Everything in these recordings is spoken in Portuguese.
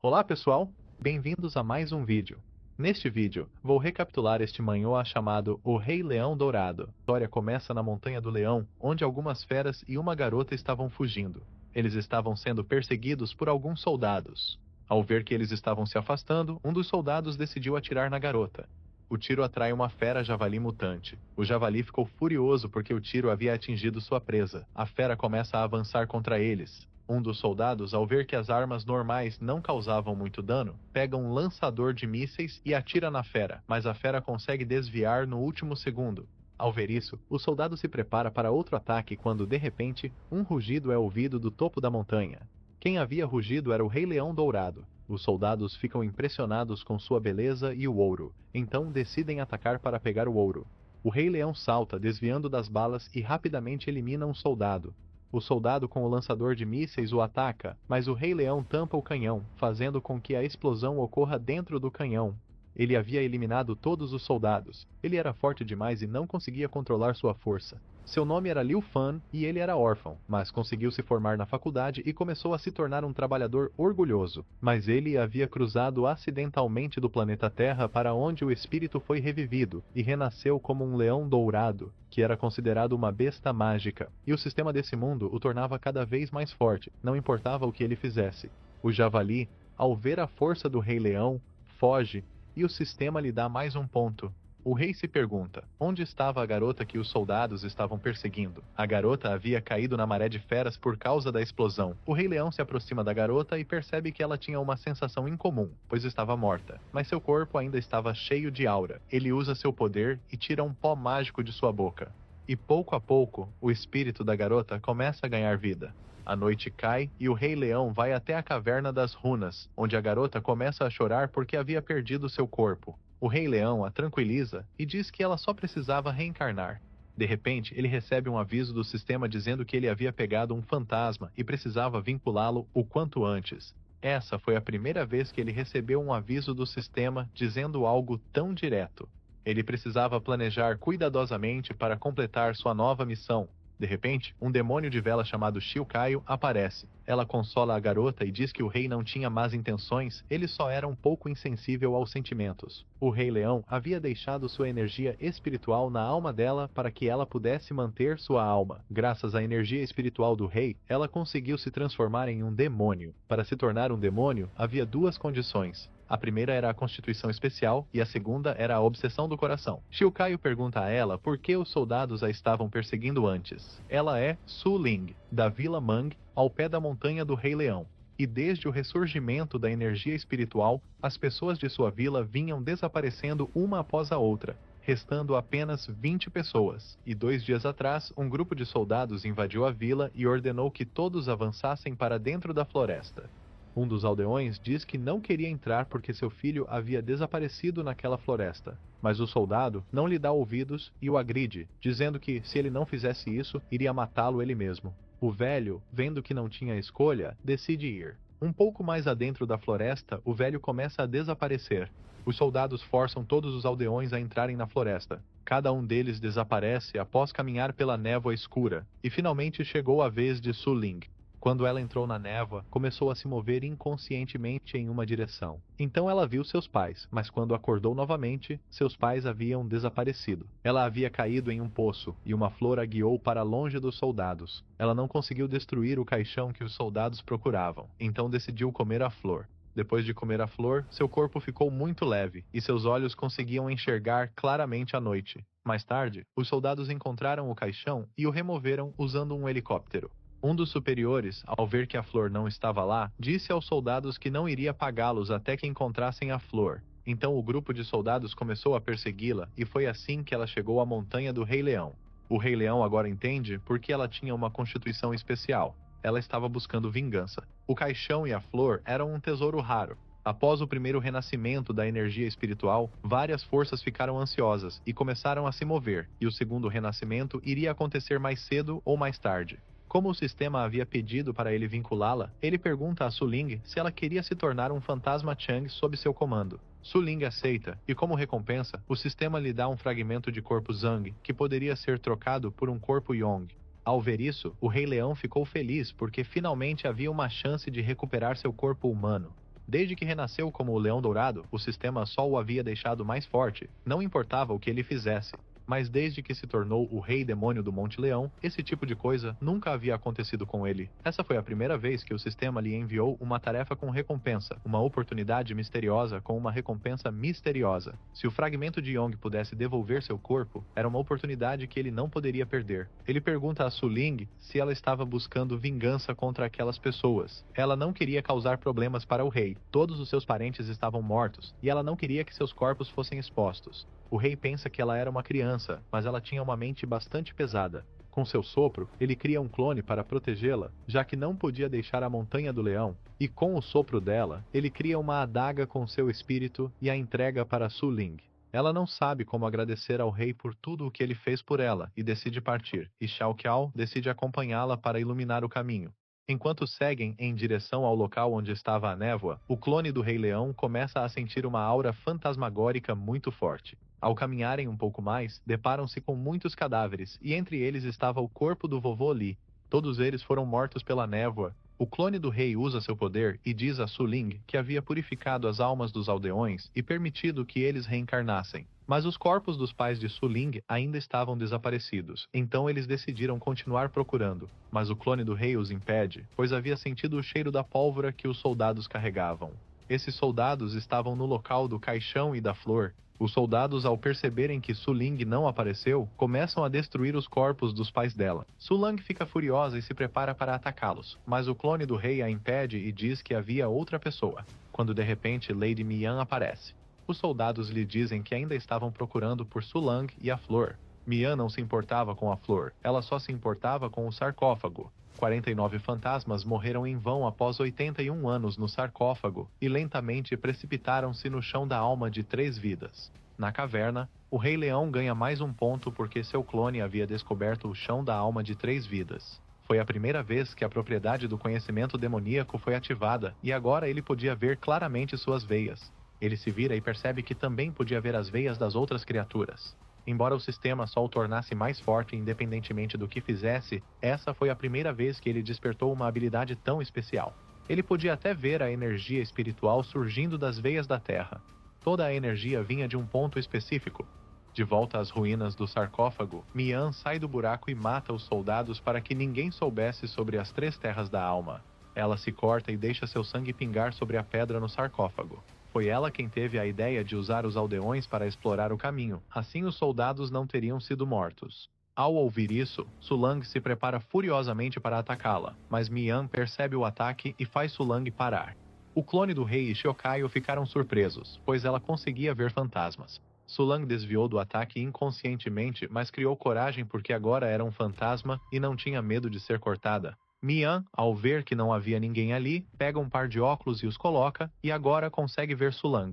Olá pessoal, bem-vindos a mais um vídeo. Neste vídeo, vou recapitular este manhwa chamado O Rei Leão Dourado. A história começa na Montanha do Leão, onde algumas feras e uma garota estavam fugindo. Eles estavam sendo perseguidos por alguns soldados. Ao ver que eles estavam se afastando, um dos soldados decidiu atirar na garota. O tiro atrai uma fera javali mutante. O javali ficou furioso porque o tiro havia atingido sua presa. A fera começa a avançar contra eles. Um dos soldados, ao ver que as armas normais não causavam muito dano, pega um lançador de mísseis e atira na fera, mas a fera consegue desviar no último segundo. Ao ver isso, o soldado se prepara para outro ataque quando, de repente, um rugido é ouvido do topo da montanha. Quem havia rugido era o Rei Leão Dourado. Os soldados ficam impressionados com sua beleza e o ouro, então decidem atacar para pegar o ouro. O Rei Leão salta, desviando das balas e rapidamente elimina um soldado. O soldado com o lançador de mísseis o ataca, mas o Rei Leão tampa o canhão, fazendo com que a explosão ocorra dentro do canhão. Ele havia eliminado todos os soldados. Ele era forte demais e não conseguia controlar sua força. Seu nome era Liu Fan e ele era órfão, mas conseguiu se formar na faculdade e começou a se tornar um trabalhador orgulhoso. Mas ele havia cruzado acidentalmente do planeta Terra para onde o espírito foi revivido e renasceu como um leão dourado, que era considerado uma besta mágica. E o sistema desse mundo o tornava cada vez mais forte, não importava o que ele fizesse. O javali, ao ver a força do Rei Leão, foge e o sistema lhe dá mais um ponto. O rei se pergunta, onde estava a garota que os soldados estavam perseguindo? A garota havia caído na maré de feras por causa da explosão. O Rei Leão se aproxima da garota e percebe que ela tinha uma sensação incomum, pois estava morta, mas seu corpo ainda estava cheio de aura. Ele usa seu poder e tira um pó mágico de sua boca. E pouco a pouco, o espírito da garota começa a ganhar vida. A noite cai e o Rei Leão vai até a Caverna das Runas, onde a garota começa a chorar porque havia perdido seu corpo. O Rei Leão a tranquiliza e diz que ela só precisava reencarnar. De repente, ele recebe um aviso do sistema dizendo que ele havia pegado um fantasma e precisava vinculá-lo o quanto antes. Essa foi a primeira vez que ele recebeu um aviso do sistema dizendo algo tão direto. Ele precisava planejar cuidadosamente para completar sua nova missão. De repente, um demônio de vela chamado Shilkaio aparece. Ela consola a garota e diz que o rei não tinha más intenções, ele só era um pouco insensível aos sentimentos. O Rei Leão havia deixado sua energia espiritual na alma dela para que ela pudesse manter sua alma. Graças à energia espiritual do rei, ela conseguiu se transformar em um demônio. Para se tornar um demônio, havia duas condições. A primeira era a constituição especial e a segunda era a obsessão do coração. Shilkaio pergunta a ela por que os soldados a estavam perseguindo antes. Ela é Su Ling, da Vila Mang, ao pé da montanha do Rei Leão. E desde o ressurgimento da energia espiritual, as pessoas de sua vila vinham desaparecendo uma após a outra, restando apenas 20 pessoas. E 2 dias atrás, um grupo de soldados invadiu a vila e ordenou que todos avançassem para dentro da floresta. Um dos aldeões diz que não queria entrar porque seu filho havia desaparecido naquela floresta. Mas o soldado não lhe dá ouvidos e o agride, dizendo que, se ele não fizesse isso, iria matá-lo ele mesmo. O velho, vendo que não tinha escolha, decide ir. Um pouco mais adentro da floresta, o velho começa a desaparecer. Os soldados forçam todos os aldeões a entrarem na floresta. Cada um deles desaparece após caminhar pela névoa escura. E finalmente chegou a vez de Su Ling. Quando ela entrou na névoa, começou a se mover inconscientemente em uma direção. Então ela viu seus pais, mas quando acordou novamente, seus pais haviam desaparecido. Ela havia caído em um poço, e uma flor a guiou para longe dos soldados. Ela não conseguiu destruir o caixão que os soldados procuravam, então decidiu comer a flor. Depois de comer a flor, seu corpo ficou muito leve, e seus olhos conseguiam enxergar claramente à noite. Mais tarde, os soldados encontraram o caixão e o removeram usando um helicóptero. Um dos superiores, ao ver que a flor não estava lá, disse aos soldados que não iria pagá-los até que encontrassem a flor. Então o grupo de soldados começou a persegui-la e foi assim que ela chegou à montanha do Rei Leão. O Rei Leão agora entende por que ela tinha uma constituição especial. Ela estava buscando vingança. O caixão e a flor eram um tesouro raro. Após o primeiro renascimento da energia espiritual, várias forças ficaram ansiosas e começaram a se mover, e o segundo renascimento iria acontecer mais cedo ou mais tarde. Como o sistema havia pedido para ele vinculá-la, ele pergunta a Su Ling se ela queria se tornar um fantasma Chang sob seu comando. Su Ling aceita, e como recompensa, o sistema lhe dá um fragmento de corpo Zhang, que poderia ser trocado por um corpo Yong. Ao ver isso, o Rei Leão ficou feliz porque finalmente havia uma chance de recuperar seu corpo humano. Desde que renasceu como o Leão Dourado, o sistema só o havia deixado mais forte, não importava o que ele fizesse. Mas desde que se tornou o Rei Demônio do Monte Leão, esse tipo de coisa nunca havia acontecido com ele. Essa foi a primeira vez que o sistema lhe enviou uma tarefa com recompensa, uma oportunidade misteriosa com uma recompensa misteriosa. Se o fragmento de Yong pudesse devolver seu corpo, era uma oportunidade que ele não poderia perder. Ele pergunta a Su Ling se ela estava buscando vingança contra aquelas pessoas. Ela não queria causar problemas para o rei. Todos os seus parentes estavam mortos, e ela não queria que seus corpos fossem expostos. O rei pensa que ela era uma criança, mas ela tinha uma mente bastante pesada. Com seu sopro, ele cria um clone para protegê-la, já que não podia deixar a Montanha do Leão, e com o sopro dela, ele cria uma adaga com seu espírito e a entrega para Su Ling. Ela não sabe como agradecer ao rei por tudo o que ele fez por ela e decide partir, e Xiao Qiao decide acompanhá-la para iluminar o caminho. Enquanto seguem em direção ao local onde estava a névoa, o clone do Rei Leão começa a sentir uma aura fantasmagórica muito forte. Ao caminharem um pouco mais, deparam-se com muitos cadáveres, e entre eles estava o corpo do vovô Li. Todos eles foram mortos pela névoa. O clone do rei usa seu poder e diz a Su Ling que havia purificado as almas dos aldeões e permitido que eles reencarnassem. Mas os corpos dos pais de Su Ling ainda estavam desaparecidos, então eles decidiram continuar procurando. Mas o clone do rei os impede, pois havia sentido o cheiro da pólvora que os soldados carregavam. Esses soldados estavam no local do caixão e da flor. Os soldados, ao perceberem que Su Ling não apareceu, começam a destruir os corpos dos pais dela. Su Ling fica furiosa e se prepara para atacá-los, mas o clone do rei a impede e diz que havia outra pessoa, quando de repente Lady Mian aparece. Os soldados lhe dizem que ainda estavam procurando por Su Ling e a flor. Mian não se importava com a flor, ela só se importava com o sarcófago. 49 fantasmas morreram em vão após 81 anos no sarcófago e lentamente precipitaram-se no chão da alma de 3 vidas. Na caverna, o Rei Leão ganha mais um ponto porque seu clone havia descoberto o chão da alma de 3 vidas. Foi a primeira vez que a propriedade do conhecimento demoníaco foi ativada e agora ele podia ver claramente suas veias. Ele se vira e percebe que também podia ver as veias das outras criaturas. Embora o sistema só o tornasse mais forte independentemente do que fizesse, essa foi a primeira vez que ele despertou uma habilidade tão especial. Ele podia até ver a energia espiritual surgindo das veias da terra. Toda a energia vinha de um ponto específico. De volta às ruínas do sarcófago, Mian sai do buraco e mata os soldados para que ninguém soubesse sobre as 3 terras da alma. Ela se corta e deixa seu sangue pingar sobre a pedra no sarcófago. Foi ela quem teve a ideia de usar os aldeões para explorar o caminho, assim os soldados não teriam sido mortos. Ao ouvir isso, Su Ling se prepara furiosamente para atacá-la, mas Mian percebe o ataque e faz Su Ling parar. O clone do rei e Xiaocaio ficaram surpresos, pois ela conseguia ver fantasmas. Su Ling desviou do ataque inconscientemente, mas criou coragem porque agora era um fantasma e não tinha medo de ser cortada. Mian, ao ver que não havia ninguém ali, pega um par de óculos e os coloca, e agora consegue ver Su Ling.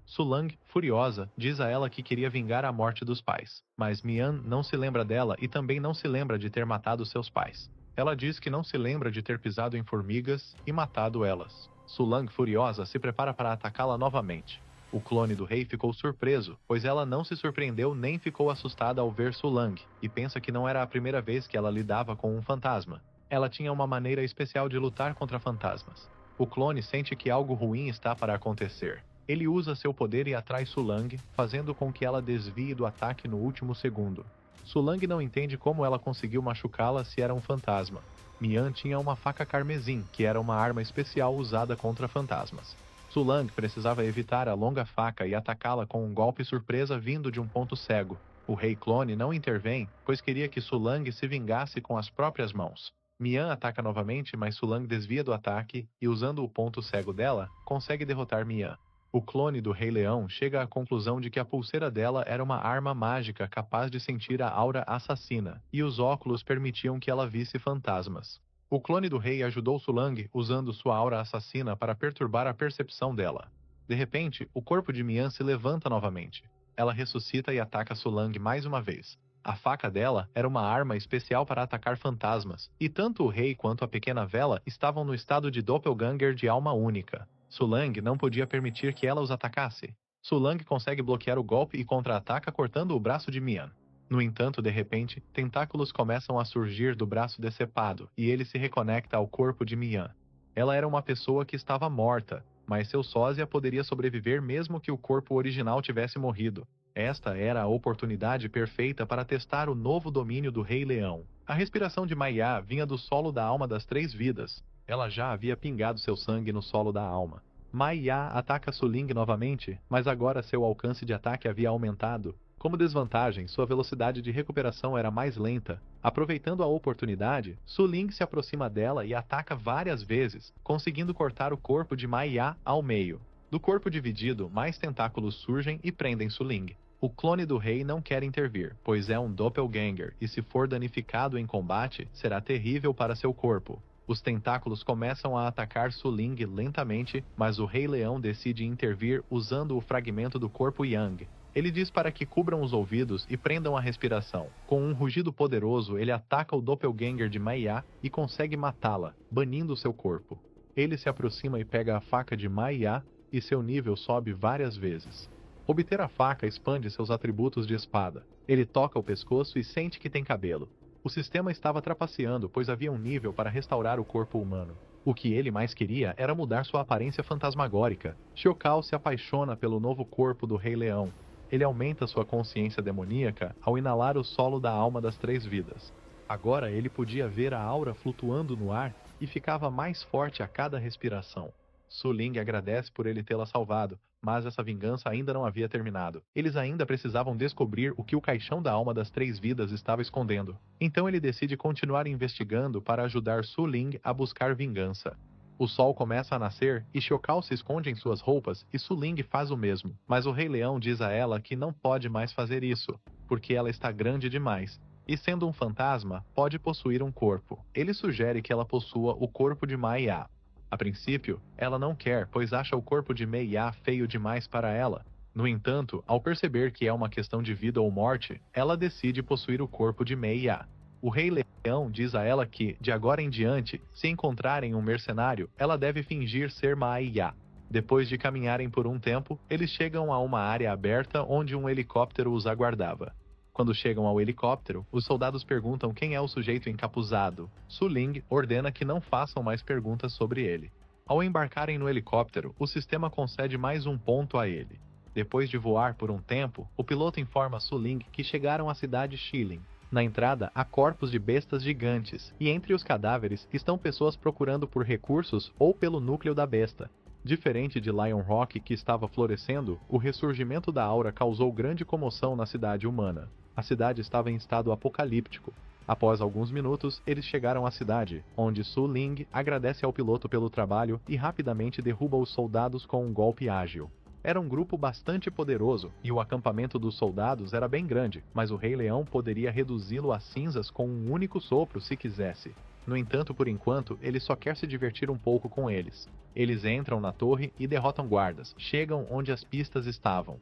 Su Ling, furiosa, diz a ela que queria vingar a morte dos pais, mas Mian não se lembra dela e também não se lembra de ter matado seus pais. Ela diz que não se lembra de ter pisado em formigas e matado elas. Su Ling, furiosa, se prepara para atacá-la novamente. O clone do rei ficou surpreso, pois ela não se surpreendeu nem ficou assustada ao ver Su Ling, e pensa que não era a primeira vez que ela lidava com um fantasma. Ela tinha uma maneira especial de lutar contra fantasmas. O clone sente que algo ruim está para acontecer. Ele usa seu poder e atrai Su Ling, fazendo com que ela desvie do ataque no último segundo. Su Ling não entende como ela conseguiu machucá-la se era um fantasma. Mian tinha uma faca carmesim, que era uma arma especial usada contra fantasmas. Su Ling precisava evitar a longa faca e atacá-la com um golpe surpresa vindo de um ponto cego. O rei clone não intervém, pois queria que Su Ling se vingasse com as próprias mãos. Mian ataca novamente, mas Su Ling desvia do ataque e, usando o ponto cego dela, consegue derrotar Mian. O clone do Rei Leão chega à conclusão de que a pulseira dela era uma arma mágica capaz de sentir a aura assassina, e os óculos permitiam que ela visse fantasmas. O clone do rei ajudou Su Ling usando sua aura assassina para perturbar a percepção dela. De repente, o corpo de Mian se levanta novamente. Ela ressuscita e ataca Su Ling mais uma vez. A faca dela era uma arma especial para atacar fantasmas, e tanto o rei quanto a pequena vela estavam no estado de doppelganger de alma única. Su Ling não podia permitir que ela os atacasse. Su Ling consegue bloquear o golpe e contra-ataca cortando o braço de Mian. No entanto, de repente, tentáculos começam a surgir do braço decepado, e ele se reconecta ao corpo de Mian. Ela era uma pessoa que estava morta. mas seu sósia poderia sobreviver mesmo que o corpo original tivesse morrido. Esta era a oportunidade perfeita para testar o novo domínio do Rei Leão. A respiração de Maiá vinha do solo da alma das três vidas. Ela já havia pingado seu sangue no solo da alma. Maiá ataca Su Ling novamente, mas agora seu alcance de ataque havia aumentado. Como desvantagem, sua velocidade de recuperação era mais lenta. Aproveitando a oportunidade, Su Ling se aproxima dela e ataca várias vezes, conseguindo cortar o corpo de Maiá ao meio. Do corpo dividido, mais tentáculos surgem e prendem Su Ling. O clone do rei não quer intervir, pois é um doppelganger e se for danificado em combate, será terrível para seu corpo. Os tentáculos começam a atacar Su Ling lentamente, mas o Rei Leão decide intervir usando o fragmento do corpo Yang. Ele diz para que cubram os ouvidos e prendam a respiração. Com um rugido poderoso, ele ataca o doppelganger de Maiá e consegue matá-la, banindo seu corpo. Ele se aproxima e pega a faca de Maiá e seu nível sobe várias vezes. Obter a faca expande seus atributos de espada. Ele toca o pescoço e sente que tem cabelo. O sistema estava trapaceando, pois havia um nível para restaurar o corpo humano. O que ele mais queria era mudar sua aparência fantasmagórica. Xiao se apaixona pelo novo corpo do Rei Leão. Ele aumenta sua consciência demoníaca ao inalar o solo da alma das três vidas. Agora ele podia ver a aura flutuando no ar e ficava mais forte a cada respiração. Su Ling agradece por ele tê-la salvado, mas essa vingança ainda não havia terminado. Eles ainda precisavam descobrir o que o caixão da alma das três vidas estava escondendo. Então ele decide continuar investigando para ajudar Su Ling a buscar vingança. O sol começa a nascer e Xiao se esconde em suas roupas e Su Ling faz o mesmo. Mas o Rei Leão diz a ela que não pode mais fazer isso, porque ela está grande demais. E sendo um fantasma, pode possuir um corpo. Ele sugere que ela possua o corpo de Maiá. A princípio, ela não quer, pois acha o corpo de Meiá feio demais para ela. No entanto, ao perceber que é uma questão de vida ou morte, ela decide possuir o corpo de Meiá. O Rei Leão diz a ela que, de agora em diante, se encontrarem um mercenário, ela deve fingir ser Maiá. Depois de caminharem por um tempo, eles chegam a uma área aberta onde um helicóptero os aguardava. Quando chegam ao helicóptero, os soldados perguntam quem é o sujeito encapuzado. Su Ling ordena que não façam mais perguntas sobre ele. Ao embarcarem no helicóptero, o sistema concede mais um ponto a ele. Depois de voar por um tempo, o piloto informa Su Ling que chegaram à cidade Shilin. Na entrada, há corpos de bestas gigantes, e entre os cadáveres estão pessoas procurando por recursos ou pelo núcleo da besta. Diferente de Lion Rock, que estava florescendo, o ressurgimento da aura causou grande comoção na cidade humana. A cidade estava em estado apocalíptico. Após alguns minutos, eles chegaram à cidade, onde Su Ling agradece ao piloto pelo trabalho e rapidamente derruba os soldados com um golpe ágil. Era um grupo bastante poderoso, e o acampamento dos soldados era bem grande, mas o Rei Leão poderia reduzi-lo a cinzas com um único sopro se quisesse. No entanto, por enquanto, ele só quer se divertir um pouco com eles. Eles entram na torre e derrotam guardas, chegam onde as pistas estavam.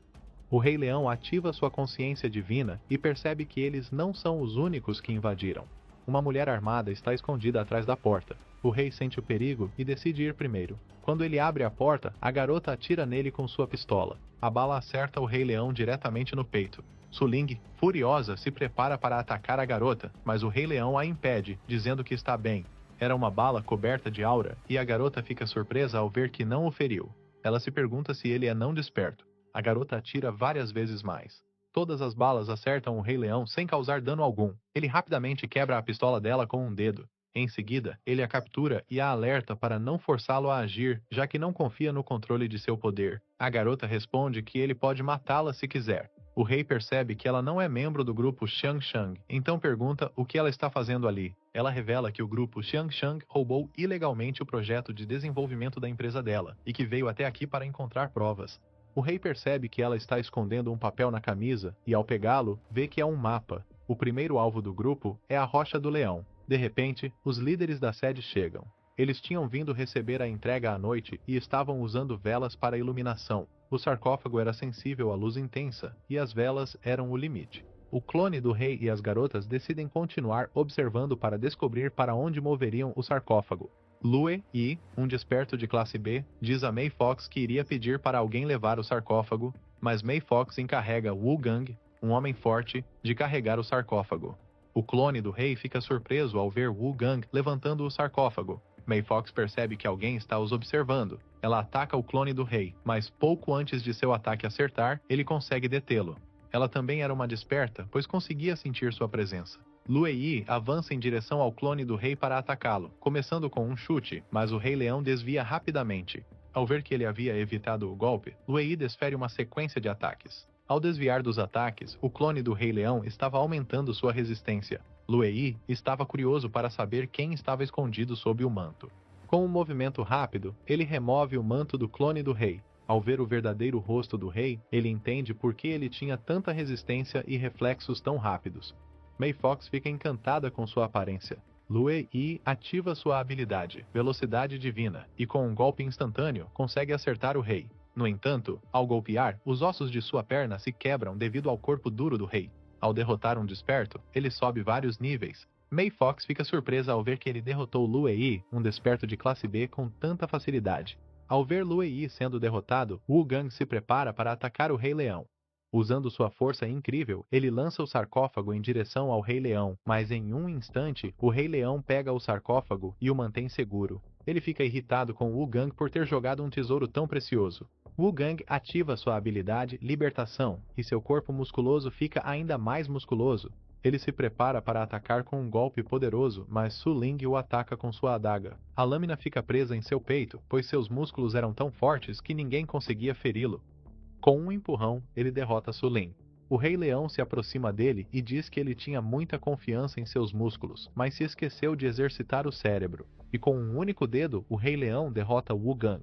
O Rei Leão ativa sua consciência divina e percebe que eles não são os únicos que invadiram. Uma mulher armada está escondida atrás da porta. O rei sente o perigo e decide ir primeiro. Quando ele abre a porta, a garota atira nele com sua pistola. A bala acerta o Rei Leão diretamente no peito. Su Ling, furiosa, se prepara para atacar a garota, mas o Rei Leão a impede, dizendo que está bem. Era uma bala coberta de aura, e a garota fica surpresa ao ver que não o feriu. Ela se pergunta se ele é não desperto. A garota atira várias vezes mais. Todas as balas acertam o Rei Leão sem causar dano algum. Ele rapidamente quebra a pistola dela com um dedo. Em seguida, ele a captura e a alerta para não forçá-lo a agir, já que não confia no controle de seu poder. A garota responde que ele pode matá-la se quiser. O rei percebe que ela não é membro do grupo Xiangshang, então pergunta o que ela está fazendo ali. Ela revela que o grupo Xiangshang roubou ilegalmente o projeto de desenvolvimento da empresa dela, e que veio até aqui para encontrar provas. O rei percebe que ela está escondendo um papel na camisa e, ao pegá-lo, vê que é um mapa. O primeiro alvo do grupo é a Rocha do Leão. De repente, os líderes da sede chegam. Eles tinham vindo receber a entrega à noite e estavam usando velas para iluminação. O sarcófago era sensível à luz intensa e as velas eram o limite. O clone do rei e as garotas decidem continuar observando para descobrir para onde moveriam o sarcófago. Lue Yi, um desperto de classe B, diz a Mei Fox que iria pedir para alguém levar o sarcófago, mas Mei Fox encarrega Wu Gang, um homem forte, de carregar o sarcófago. O clone do rei fica surpreso ao ver Wu Gang levantando o sarcófago. Mei Fox percebe que alguém está os observando. Ela ataca o clone do rei, mas pouco antes de seu ataque acertar, ele consegue detê-lo. Ela também era uma desperta, pois conseguia sentir sua presença. Lue Yi avança em direção ao clone do rei para atacá-lo, começando com um chute, mas o Rei Leão desvia rapidamente. Ao ver que ele havia evitado o golpe, Lue Yi desfere uma sequência de ataques. Ao desviar dos ataques, o clone do Rei Leão estava aumentando sua resistência. Lue Yi estava curioso para saber quem estava escondido sob o manto. Com um movimento rápido, ele remove o manto do clone do rei. Ao ver o verdadeiro rosto do rei, ele entende por que ele tinha tanta resistência e reflexos tão rápidos. Mei Fox fica encantada com sua aparência. Lue Yi ativa sua habilidade, Velocidade Divina, e com um golpe instantâneo, consegue acertar o rei. No entanto, ao golpear, os ossos de sua perna se quebram devido ao corpo duro do rei. Ao derrotar um desperto, ele sobe vários níveis. Mei Fox fica surpresa ao ver que ele derrotou Lue Yi, um desperto de classe B, com tanta facilidade. Ao ver Lue Yi sendo derrotado, Wu Gang se prepara para atacar o Rei Leão. Usando sua força incrível, ele lança o sarcófago em direção ao Rei Leão, mas em um instante, o Rei Leão pega o sarcófago e o mantém seguro. Ele fica irritado com Wu Gang por ter jogado um tesouro tão precioso. Wu Gang ativa sua habilidade Libertação, e seu corpo musculoso fica ainda mais musculoso. Ele se prepara para atacar com um golpe poderoso, mas Su Ling o ataca com sua adaga. A lâmina fica presa em seu peito, pois seus músculos eram tão fortes que ninguém conseguia feri-lo. Com um empurrão, ele derrota Su Ling. O Rei Leão se aproxima dele e diz que ele tinha muita confiança em seus músculos, mas se esqueceu de exercitar o cérebro. E com um único dedo, o Rei Leão derrota Wu Gang.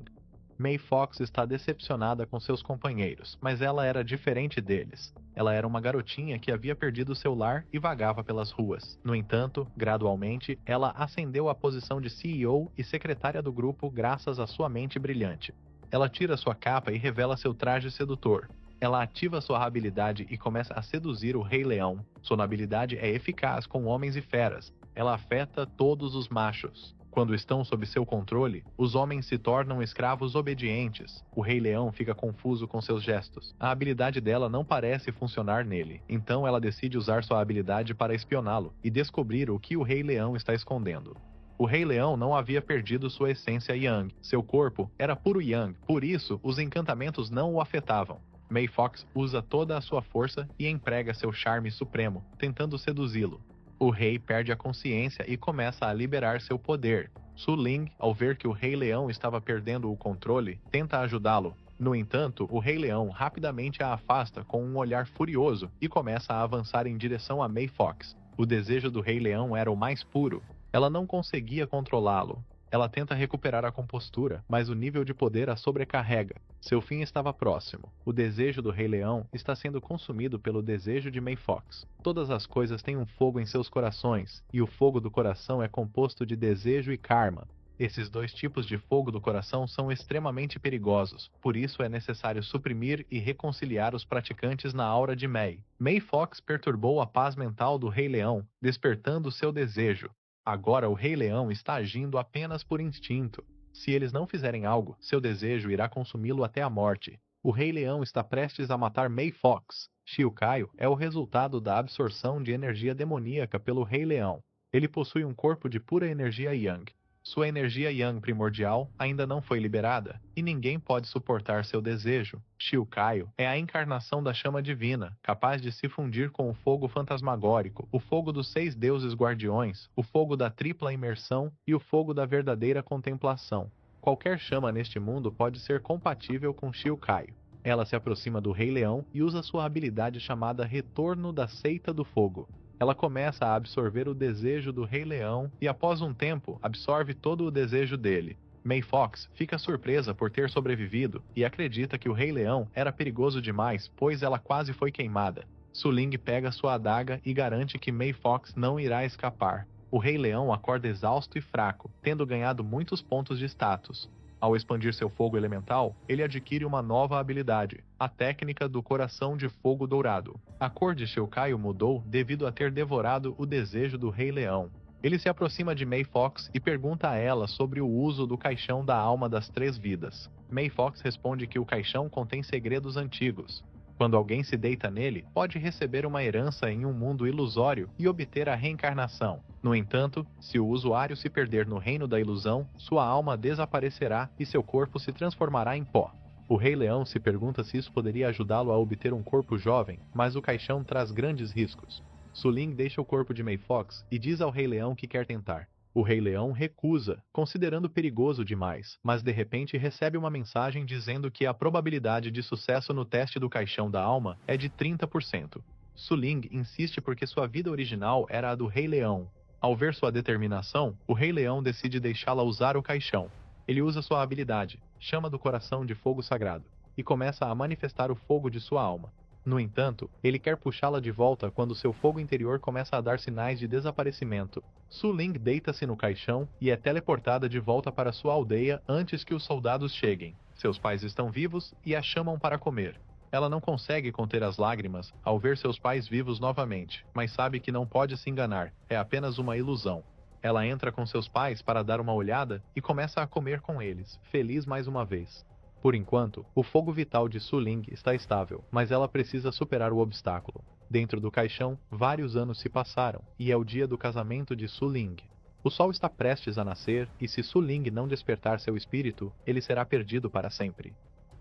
Mei Fox está decepcionada com seus companheiros, mas ela era diferente deles. Ela era uma garotinha que havia perdido seu lar e vagava pelas ruas. No entanto, gradualmente, ela ascendeu à posição de CEO e secretária do grupo graças à sua mente brilhante. Ela tira sua capa e revela seu traje sedutor. Ela ativa sua habilidade e começa a seduzir o Rei Leão. Sua habilidade é eficaz com homens e feras. Ela afeta todos os machos. Quando estão sob seu controle, os homens se tornam escravos obedientes. O Rei Leão fica confuso com seus gestos. A habilidade dela não parece funcionar nele, então ela decide usar sua habilidade para espioná-lo e descobrir o que o Rei Leão está escondendo. O Rei Leão não havia perdido sua essência Yang. Seu corpo era puro Yang, por isso os encantamentos não o afetavam. Mei Fox usa toda a sua força e emprega seu charme supremo, tentando seduzi-lo. O rei perde a consciência e começa a liberar seu poder. Su Ling, ao ver que o Rei Leão estava perdendo o controle, tenta ajudá-lo. No entanto, o Rei Leão rapidamente a afasta com um olhar furioso e começa a avançar em direção a Mei Fox. O desejo do Rei Leão era o mais puro. Ela não conseguia controlá-lo. Ela tenta recuperar a compostura, mas o nível de poder a sobrecarrega. Seu fim estava próximo. O desejo do Rei Leão está sendo consumido pelo desejo de Mei Fox. Todas as coisas têm um fogo em seus corações, e o fogo do coração é composto de desejo e karma. Esses dois tipos de fogo do coração são extremamente perigosos, por isso é necessário suprimir e reconciliar os praticantes na aura de Mei. Mei Fox perturbou a paz mental do Rei Leão, despertando seu desejo. Agora o Rei Leão está agindo apenas por instinto. Se eles não fizerem algo, seu desejo irá consumi-lo até a morte. O Rei Leão está prestes a matar Mei Fox. Shiukaio é o resultado da absorção de energia demoníaca pelo Rei Leão. Ele possui um corpo de pura energia Yang. Sua energia Yang primordial ainda não foi liberada, e ninguém pode suportar seu desejo. Shiukaio é a encarnação da chama divina, capaz de se fundir com o fogo fantasmagórico, o fogo dos 6 deuses guardiões, o fogo da tripla imersão e o fogo da verdadeira contemplação. Qualquer chama neste mundo pode ser compatível com Shiukaio. Ela se aproxima do Rei Leão e usa sua habilidade chamada Retorno da Seita do Fogo. Ela começa a absorver o desejo do Rei Leão e, após um tempo, absorve todo o desejo dele. Mei Fox fica surpresa por ter sobrevivido e acredita que o Rei Leão era perigoso demais, pois ela quase foi queimada. Su Ling pega sua adaga e garante que Mei Fox não irá escapar. O Rei Leão acorda exausto e fraco, tendo ganhado muitos pontos de status. Ao expandir seu fogo elemental, ele adquire uma nova habilidade, a técnica do coração de fogo dourado. A cor de Shiukaio mudou devido a ter devorado o desejo do Rei Leão. Ele se aproxima de Mei Fox e pergunta a ela sobre o uso do caixão da alma das 3 vidas. Mei Fox responde que o caixão contém segredos antigos. Quando alguém se deita nele, pode receber uma herança em um mundo ilusório e obter a reencarnação. No entanto, se o usuário se perder no reino da ilusão, sua alma desaparecerá e seu corpo se transformará em pó. O Rei Leão se pergunta se isso poderia ajudá-lo a obter um corpo jovem, mas o caixão traz grandes riscos. Su Ling deixa o corpo de Mei Fox e diz ao Rei Leão que quer tentar. O Rei Leão recusa, considerando perigoso demais, mas de repente recebe uma mensagem dizendo que a probabilidade de sucesso no teste do caixão da alma é de 30%. Su Ling insiste porque sua vida original era a do Rei Leão. Ao ver sua determinação, o Rei Leão decide deixá-la usar o caixão. Ele usa sua habilidade, chama do coração de fogo sagrado, e começa a manifestar o fogo de sua alma. No entanto, ele quer puxá-la de volta quando seu fogo interior começa a dar sinais de desaparecimento. Su Ling deita-se no caixão e é teleportada de volta para sua aldeia antes que os soldados cheguem. Seus pais estão vivos e a chamam para comer. Ela não consegue conter as lágrimas ao ver seus pais vivos novamente, mas sabe que não pode se enganar, é apenas uma ilusão. Ela entra com seus pais para dar uma olhada e começa a comer com eles, feliz mais uma vez. Por enquanto, o fogo vital de Su Ling está estável, mas ela precisa superar o obstáculo. Dentro do caixão, vários anos se passaram, e é o dia do casamento de Su Ling. O sol está prestes a nascer, e se Su Ling não despertar seu espírito, ele será perdido para sempre.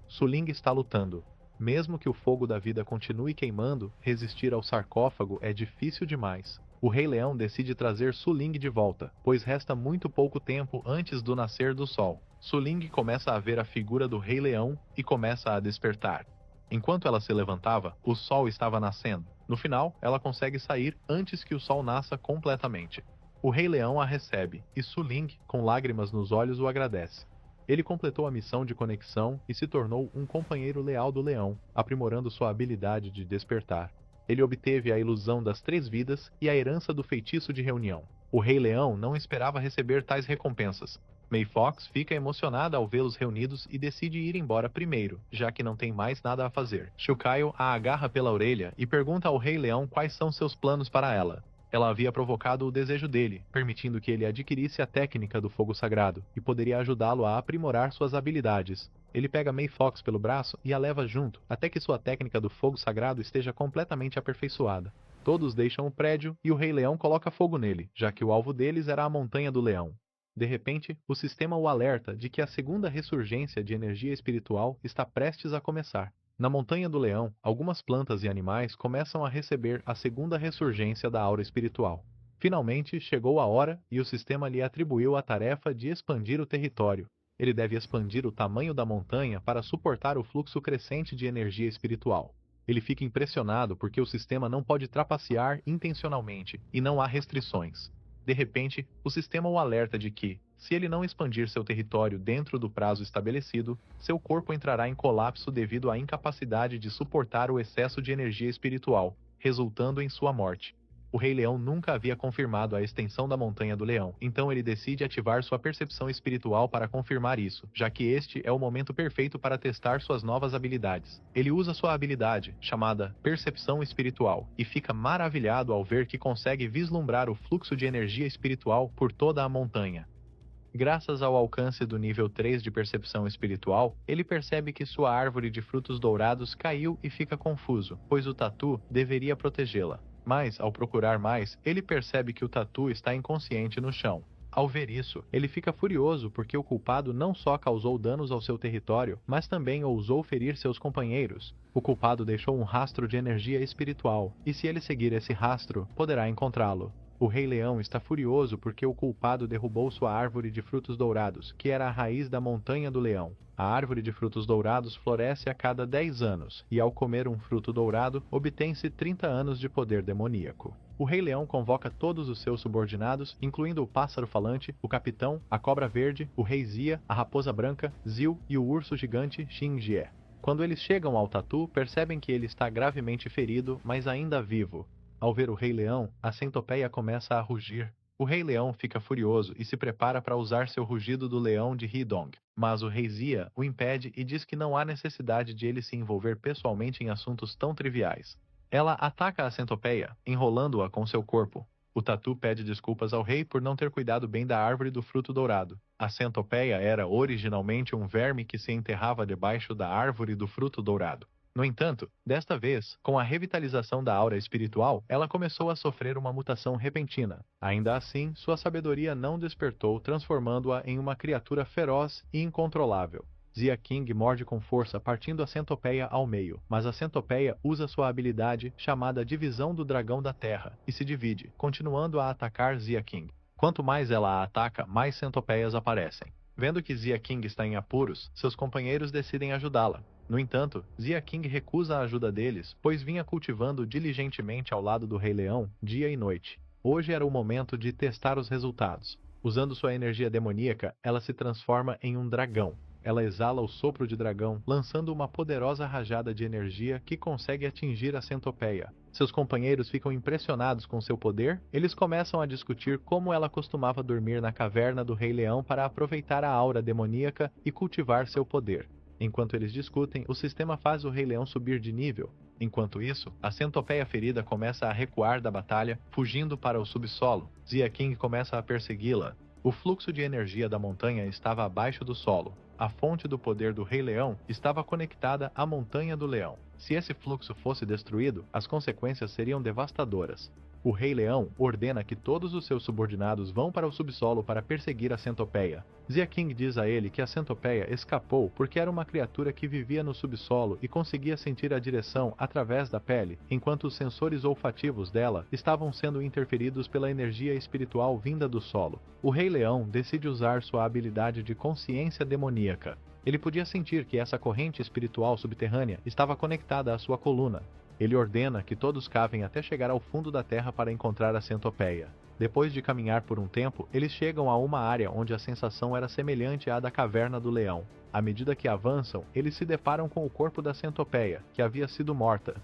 Su Ling está lutando. Mesmo que o fogo da vida continue queimando, resistir ao sarcófago é difícil demais. O Rei Leão decide trazer Su Ling de volta, pois resta muito pouco tempo antes do nascer do sol. Su Ling começa a ver a figura do Rei Leão e começa a despertar. Enquanto ela se levantava, o sol estava nascendo. No final, ela consegue sair antes que o sol nasça completamente. O Rei Leão a recebe, e Su Ling, com lágrimas nos olhos, o agradece. Ele completou a missão de conexão e se tornou um companheiro leal do leão, aprimorando sua habilidade de despertar. Ele obteve a ilusão das 3 vidas e a herança do feitiço de reunião. O Rei Leão não esperava receber tais recompensas. Mei Fox fica emocionada ao vê-los reunidos e decide ir embora primeiro, já que não tem mais nada a fazer. Shukayo a agarra pela orelha e pergunta ao Rei Leão quais são seus planos para ela. Ela havia provocado o desejo dele, permitindo que ele adquirisse a técnica do fogo sagrado, e poderia ajudá-lo a aprimorar suas habilidades. Ele pega Mei Fox pelo braço e a leva junto, até que sua técnica do fogo sagrado esteja completamente aperfeiçoada. Todos deixam o prédio e o Rei Leão coloca fogo nele, já que o alvo deles era a Montanha do Leão. De repente, o sistema o alerta de que a segunda ressurgência de energia espiritual está prestes a começar. Na Montanha do Leão, algumas plantas e animais começam a receber a segunda ressurgência da aura espiritual. Finalmente, chegou a hora e o sistema lhe atribuiu a tarefa de expandir o território. Ele deve expandir o tamanho da montanha para suportar o fluxo crescente de energia espiritual. Ele fica impressionado porque o sistema não pode trapacear intencionalmente e não há restrições. De repente, o sistema o alerta de que, se ele não expandir seu território dentro do prazo estabelecido, seu corpo entrará em colapso devido à incapacidade de suportar o excesso de energia espiritual, resultando em sua morte. O Rei Leão nunca havia confirmado a extensão da Montanha do Leão, então ele decide ativar sua percepção espiritual para confirmar isso, já que este é o momento perfeito para testar suas novas habilidades. Ele usa sua habilidade, chamada Percepção Espiritual, e fica maravilhado ao ver que consegue vislumbrar o fluxo de energia espiritual por toda a montanha. Graças ao alcance do nível 3 de percepção espiritual, ele percebe que sua árvore de frutos dourados caiu e fica confuso, pois o tatu deveria protegê-la. Mas, ao procurar mais, ele percebe que o tatu está inconsciente no chão. Ao ver isso, ele fica furioso porque o culpado não só causou danos ao seu território, mas também ousou ferir seus companheiros. O culpado deixou um rastro de energia espiritual, e se ele seguir esse rastro, poderá encontrá-lo. O Rei Leão está furioso porque o culpado derrubou sua árvore de frutos dourados, que era a raiz da Montanha do Leão. A árvore de frutos dourados floresce a cada 10 anos, e ao comer um fruto dourado, obtém-se 30 anos de poder demoníaco. O Rei Leão convoca todos os seus subordinados, incluindo o pássaro falante, o capitão, a cobra verde, o rei Zia, a raposa branca, Zil e o urso gigante Xingjie. Quando eles chegam ao tatu, percebem que ele está gravemente ferido, mas ainda vivo. Ao ver o Rei Leão, a centopeia começa a rugir. O Rei Leão fica furioso e se prepara para usar seu rugido do leão de Hidong. Mas o Rei Zia o impede e diz que não há necessidade de ele se envolver pessoalmente em assuntos tão triviais. Ela ataca a centopeia, enrolando-a com seu corpo. O tatu pede desculpas ao rei por não ter cuidado bem da árvore do fruto dourado. A centopeia era originalmente um verme que se enterrava debaixo da árvore do fruto dourado. No entanto, desta vez, com a revitalização da aura espiritual, ela começou a sofrer uma mutação repentina. Ainda assim, sua sabedoria não despertou, transformando-a em uma criatura feroz e incontrolável. Zia King morde com força, partindo a centopeia ao meio, mas a centopeia usa sua habilidade, chamada Divisão do Dragão da Terra, e se divide, continuando a atacar Zia King. Quanto mais ela a ataca, mais centopeias aparecem. Vendo que Zia King está em apuros, seus companheiros decidem ajudá-la. No entanto, Zia King recusa a ajuda deles, pois vinha cultivando diligentemente ao lado do Rei Leão, dia e noite. Hoje era o momento de testar os resultados. Usando sua energia demoníaca, ela se transforma em um dragão. Ela exala o sopro de dragão, lançando uma poderosa rajada de energia que consegue atingir a centopeia. Seus companheiros ficam impressionados com seu poder. Eles começam a discutir como ela costumava dormir na caverna do Rei Leão para aproveitar a aura demoníaca e cultivar seu poder. Enquanto eles discutem, o sistema faz o Rei Leão subir de nível. Enquanto isso, a centopeia ferida começa a recuar da batalha, fugindo para o subsolo. Zia King começa a persegui-la. O fluxo de energia da montanha estava abaixo do solo. A fonte do poder do Rei Leão estava conectada à Montanha do Leão. Se esse fluxo fosse destruído, as consequências seriam devastadoras. O Rei Leão ordena que todos os seus subordinados vão para o subsolo para perseguir a centopeia. Zia King diz a ele que a centopeia escapou porque era uma criatura que vivia no subsolo e conseguia sentir a direção através da pele, enquanto os sensores olfativos dela estavam sendo interferidos pela energia espiritual vinda do solo. O Rei Leão decide usar sua habilidade de consciência demoníaca. Ele podia sentir que essa corrente espiritual subterrânea estava conectada à sua coluna. Ele ordena que todos cavem até chegar ao fundo da terra para encontrar a centopeia. Depois de caminhar por um tempo, eles chegam a uma área onde a sensação era semelhante à da caverna do leão. À medida que avançam, eles se deparam com o corpo da centopeia, que havia sido morta.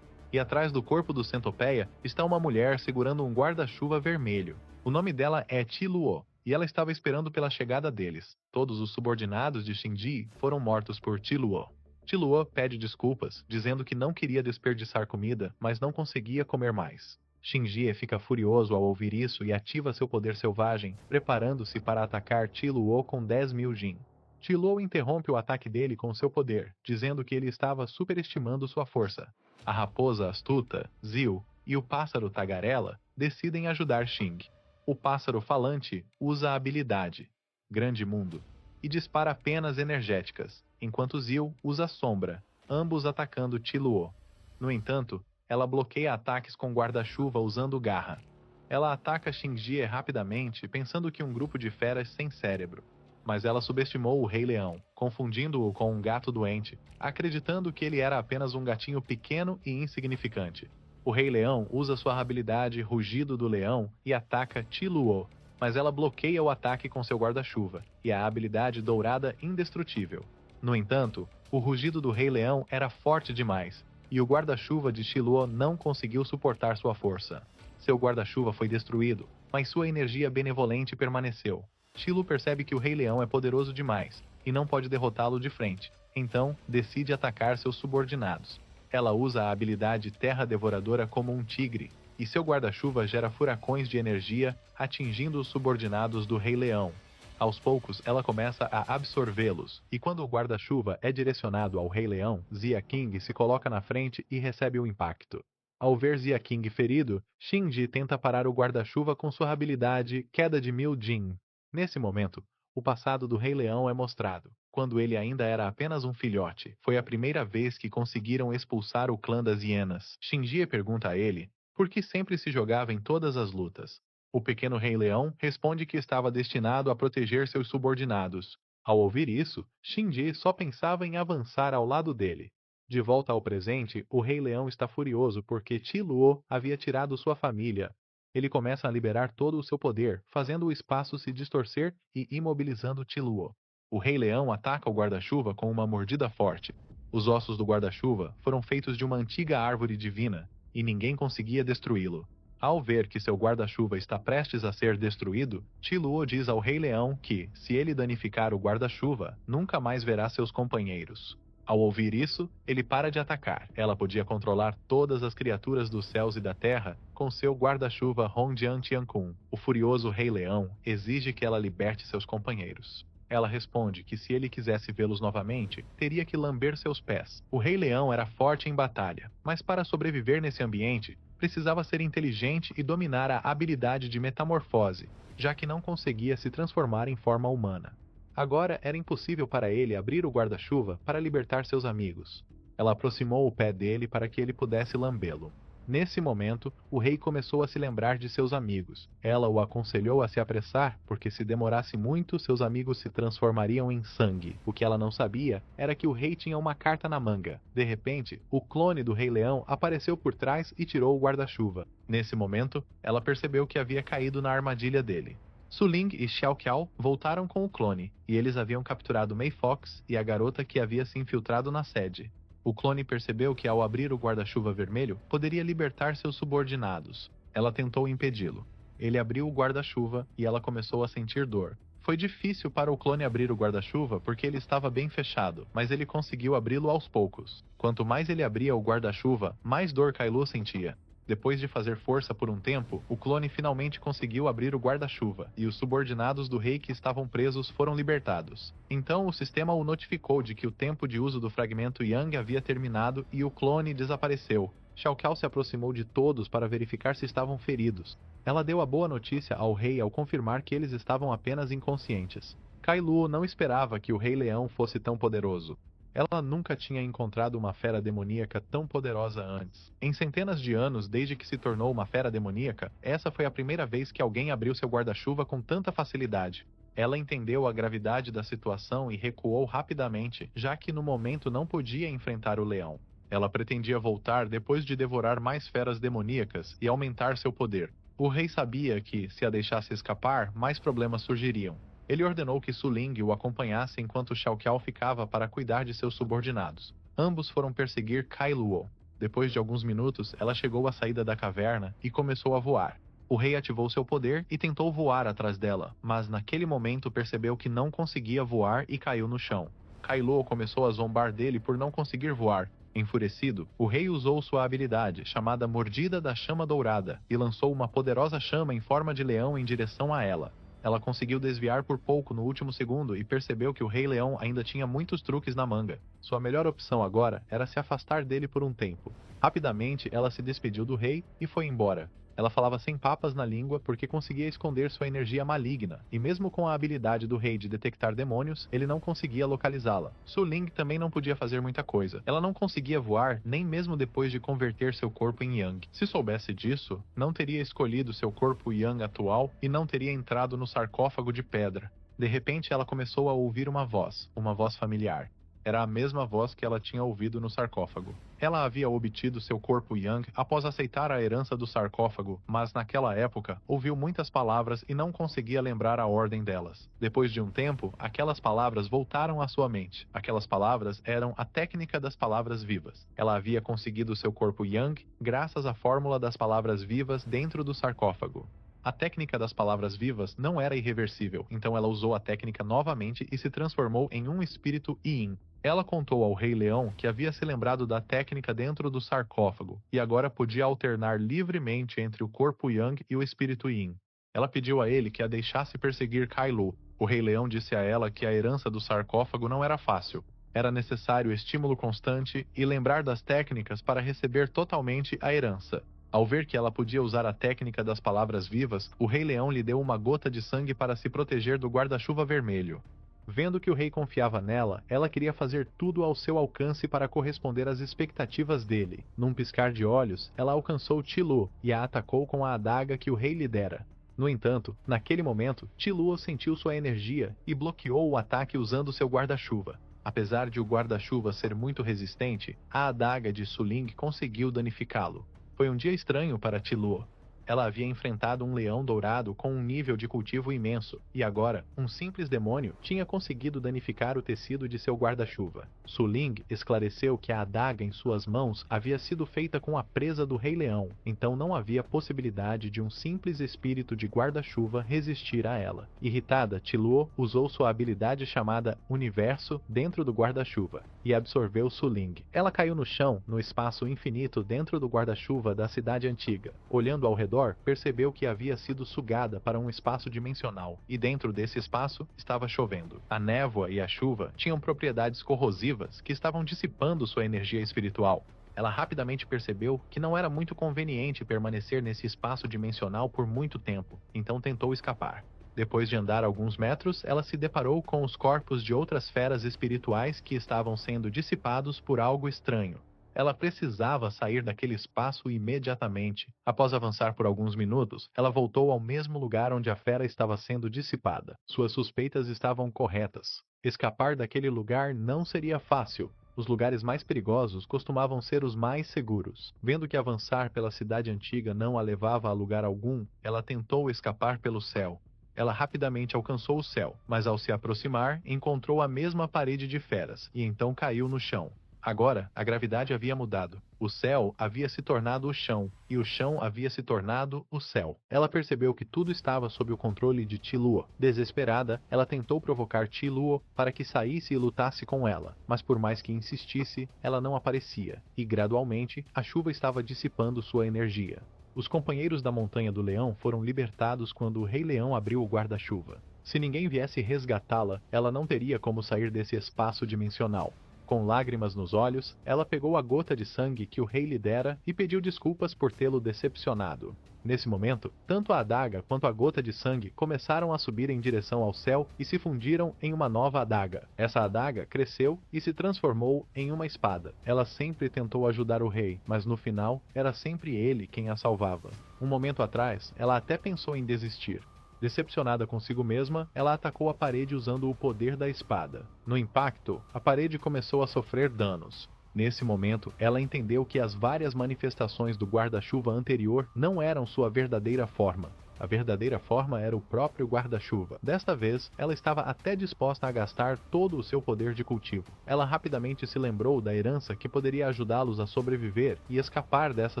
E atrás do corpo do centopeia está uma mulher segurando um guarda-chuva vermelho. O nome dela é Ti Luo, e ela estava esperando pela chegada deles. Todos os subordinados de Shinji foram mortos por Ti Luo. Ti Luo pede desculpas, dizendo que não queria desperdiçar comida, mas não conseguia comer mais. Shinji fica furioso ao ouvir isso e ativa seu poder selvagem, preparando-se para atacar Ti Luo com 10.000 Jin. Ti Luo interrompe o ataque dele com seu poder, dizendo que ele estava superestimando sua força. A raposa astuta, Zil, e o pássaro tagarela decidem ajudar Xing. O pássaro falante usa a habilidade Grande Mundo e dispara penas energéticas, enquanto Zil usa sombra, ambos atacando Ti Luo. No entanto, ela bloqueia ataques com guarda-chuva usando garra. Ela ataca Shinji rapidamente, pensando que um grupo de feras sem cérebro. Mas ela subestimou o Rei Leão, confundindo-o com um gato doente, acreditando que ele era apenas um gatinho pequeno e insignificante. O Rei Leão usa sua habilidade Rugido do Leão e ataca Ti Luo, mas ela bloqueia o ataque com seu guarda-chuva e a habilidade Dourada Indestrutível. No entanto, o rugido do Rei Leão era forte demais, e o guarda-chuva de Ti Luo não conseguiu suportar sua força. Seu guarda-chuva foi destruído, mas sua energia benevolente permaneceu. Ti Luo percebe que o Rei Leão é poderoso demais e não pode derrotá-lo de frente, então decide atacar seus subordinados. Ela usa a habilidade Terra Devoradora como um tigre, e seu guarda-chuva gera furacões de energia, atingindo os subordinados do Rei Leão. Aos poucos, ela começa a absorvê-los, e quando o guarda-chuva é direcionado ao Rei Leão, Zia King se coloca na frente e recebe o impacto. Ao ver Zia King ferido, Shinji tenta parar o guarda-chuva com sua habilidade Queda de 1000 Jin. Nesse momento, o passado do Rei Leão é mostrado. Quando ele ainda era apenas um filhote, foi a primeira vez que conseguiram expulsar o clã das hienas. Shinji pergunta a ele por que sempre se jogava em todas as lutas. O pequeno Rei Leão responde que estava destinado a proteger seus subordinados. Ao ouvir isso, Shinji só pensava em avançar ao lado dele. De volta ao presente, o Rei Leão está furioso porque Ti Luo havia tirado sua família. Ele começa a liberar todo o seu poder, fazendo o espaço se distorcer e imobilizando Ti Luo. O Rei Leão ataca o guarda-chuva com uma mordida forte. Os ossos do guarda-chuva foram feitos de uma antiga árvore divina, e ninguém conseguia destruí-lo. Ao ver que seu guarda-chuva está prestes a ser destruído, Ti Luo diz ao Rei Leão que, se ele danificar o guarda-chuva, nunca mais verá seus companheiros. Ao ouvir isso, ele para de atacar. Ela podia controlar todas as criaturas dos céus e da terra com seu guarda-chuva Hongjian Tiankun. O furioso Rei Leão exige que ela liberte seus companheiros. Ela responde que se ele quisesse vê-los novamente, teria que lamber seus pés. O Rei Leão era forte em batalha, mas para sobreviver nesse ambiente, precisava ser inteligente e dominar a habilidade de metamorfose, já que não conseguia se transformar em forma humana. Agora era impossível para ele abrir o guarda-chuva para libertar seus amigos. Ela aproximou o pé dele para que ele pudesse lambê-lo. Nesse momento, o rei começou a se lembrar de seus amigos. Ela o aconselhou a se apressar, porque se demorasse muito, seus amigos se transformariam em sangue. O que ela não sabia era que o rei tinha uma carta na manga. De repente, o clone do Rei Leão apareceu por trás e tirou o guarda-chuva. Nesse momento, ela percebeu que havia caído na armadilha dele. Su Ling e Xiao Qiao voltaram com o clone, e eles haviam capturado Mei Fox e a garota que havia se infiltrado na sede. O clone percebeu que ao abrir o guarda-chuva vermelho, poderia libertar seus subordinados. Ela tentou impedi-lo. Ele abriu o guarda-chuva e ela começou a sentir dor. Foi difícil para o clone abrir o guarda-chuva porque ele estava bem fechado, mas ele conseguiu abri-lo aos poucos. Quanto mais ele abria o guarda-chuva, mais dor Kailu sentia. Depois de fazer força por um tempo, o clone finalmente conseguiu abrir o guarda-chuva, e os subordinados do rei que estavam presos foram libertados. Então o sistema o notificou de que o tempo de uso do fragmento Yang havia terminado e o clone desapareceu. Xiao Qiao se aproximou de todos para verificar se estavam feridos. Ela deu a boa notícia ao rei ao confirmar que eles estavam apenas inconscientes. Kai Lu não esperava que o Rei Leão fosse tão poderoso. Ela nunca tinha encontrado uma fera demoníaca tão poderosa antes. Em centenas de anos desde que se tornou uma fera demoníaca, essa foi a primeira vez que alguém abriu seu guarda-chuva com tanta facilidade. Ela entendeu a gravidade da situação e recuou rapidamente, já que no momento não podia enfrentar o leão. Ela pretendia voltar depois de devorar mais feras demoníacas e aumentar seu poder. O rei sabia que, se a deixasse escapar, mais problemas surgiriam. Ele ordenou que Su Ling o acompanhasse enquanto Xiao Qiao ficava para cuidar de seus subordinados. Ambos foram perseguir Kai Luo. Depois de alguns minutos, ela chegou à saída da caverna e começou a voar. O rei ativou seu poder e tentou voar atrás dela, mas naquele momento percebeu que não conseguia voar e caiu no chão. Kai Luo começou a zombar dele por não conseguir voar. Enfurecido, o rei usou sua habilidade, chamada Mordida da Chama Dourada, e lançou uma poderosa chama em forma de leão em direção a ela. Ela conseguiu desviar por pouco no último segundo e percebeu que o Rei Leão ainda tinha muitos truques na manga. Sua melhor opção agora era se afastar dele por um tempo. Rapidamente, ela se despediu do rei e foi embora. Ela falava sem papas na língua porque conseguia esconder sua energia maligna, e mesmo com a habilidade do rei de detectar demônios, ele não conseguia localizá-la. Su Ling também não podia fazer muita coisa. Ela não conseguia voar nem mesmo depois de converter seu corpo em Yang. Se soubesse disso, não teria escolhido seu corpo Yang atual e não teria entrado no sarcófago de pedra. De repente, ela começou a ouvir uma voz familiar. Era a mesma voz que ela tinha ouvido no sarcófago. Ela havia obtido seu corpo Yang após aceitar a herança do sarcófago, mas naquela época ouviu muitas palavras e não conseguia lembrar a ordem delas. Depois de um tempo, aquelas palavras voltaram à sua mente. Aquelas palavras eram a técnica das palavras vivas. Ela havia conseguido seu corpo Yang graças à fórmula das palavras vivas dentro do sarcófago. A técnica das palavras vivas não era irreversível, então ela usou a técnica novamente e se transformou em um espírito Yin. Ela contou ao Rei Leão que havia se lembrado da técnica dentro do sarcófago e agora podia alternar livremente entre o corpo Yang e o espírito Yin. Ela pediu a ele que a deixasse perseguir Kai Lu. O Rei Leão disse a ela que a herança do sarcófago não era fácil. Era necessário estímulo constante e lembrar das técnicas para receber totalmente a herança. Ao ver que ela podia usar a técnica das palavras vivas, o Rei Leão lhe deu uma gota de sangue para se proteger do guarda-chuva vermelho. Vendo que o rei confiava nela, ela queria fazer tudo ao seu alcance para corresponder às expectativas dele. Num piscar de olhos, ela alcançou Ti Lu e a atacou com a adaga que o rei lhe dera. No entanto, naquele momento, Ti Lu sentiu sua energia e bloqueou o ataque usando seu guarda-chuva. Apesar de o guarda-chuva ser muito resistente, a adaga de Su Ling conseguiu danificá-lo. Foi um dia estranho para Ti Lu. Ela havia enfrentado um leão dourado com um nível de cultivo imenso, e agora, um simples demônio tinha conseguido danificar o tecido de seu guarda-chuva. Su Ling esclareceu que a adaga em suas mãos havia sido feita com a presa do Rei Leão, então não havia possibilidade de um simples espírito de guarda-chuva resistir a ela. Irritada, Ti Lu usou sua habilidade chamada Universo dentro do guarda-chuva, e absorveu Su Ling. Ela caiu no chão, no espaço infinito dentro do guarda-chuva da cidade antiga. Olhando ao redor, redor, percebeu que havia sido sugada para um espaço dimensional, e dentro desse espaço estava chovendo. A névoa e a chuva tinham propriedades corrosivas que estavam dissipando sua energia espiritual. Ela rapidamente percebeu que não era muito conveniente permanecer nesse espaço dimensional por muito tempo, então tentou escapar. Depois de andar alguns metros, ela se deparou com os corpos de outras feras espirituais que estavam sendo dissipados por algo estranho. Ela precisava sair daquele espaço imediatamente. Após avançar por alguns minutos, ela voltou ao mesmo lugar onde a fera estava sendo dissipada. Suas suspeitas estavam corretas. Escapar daquele lugar não seria fácil. Os lugares mais perigosos costumavam ser os mais seguros. Vendo que avançar pela cidade antiga não a levava a lugar algum, ela tentou escapar pelo céu. Ela rapidamente alcançou o céu, mas ao se aproximar, encontrou a mesma parede de feras, e então caiu no chão. Agora, a gravidade havia mudado. O céu havia se tornado o chão, e o chão havia se tornado o céu. Ela percebeu que tudo estava sob o controle de Ti-Luo. Desesperada, ela tentou provocar Ti-Luo para que saísse e lutasse com ela, mas por mais que insistisse, ela não aparecia, e gradualmente, a chuva estava dissipando sua energia. Os companheiros da Montanha do Leão foram libertados quando o Rei Leão abriu o guarda-chuva. Se ninguém viesse resgatá-la, ela não teria como sair desse espaço dimensional. Com lágrimas nos olhos, ela pegou a gota de sangue que o rei lhe dera e pediu desculpas por tê-lo decepcionado. Nesse momento, tanto a adaga quanto a gota de sangue começaram a subir em direção ao céu e se fundiram em uma nova adaga. Essa adaga cresceu e se transformou em uma espada. Ela sempre tentou ajudar o rei, mas no final, era sempre ele quem a salvava. Um momento atrás, ela até pensou em desistir. Decepcionada consigo mesma, ela atacou a parede usando o poder da espada. No impacto, a parede começou a sofrer danos. Nesse momento, ela entendeu que as várias manifestações do guarda-chuva anterior não eram sua verdadeira forma. A verdadeira forma era o próprio guarda-chuva. Desta vez, ela estava até disposta a gastar todo o seu poder de cultivo. Ela rapidamente se lembrou da herança que poderia ajudá-los a sobreviver e escapar dessa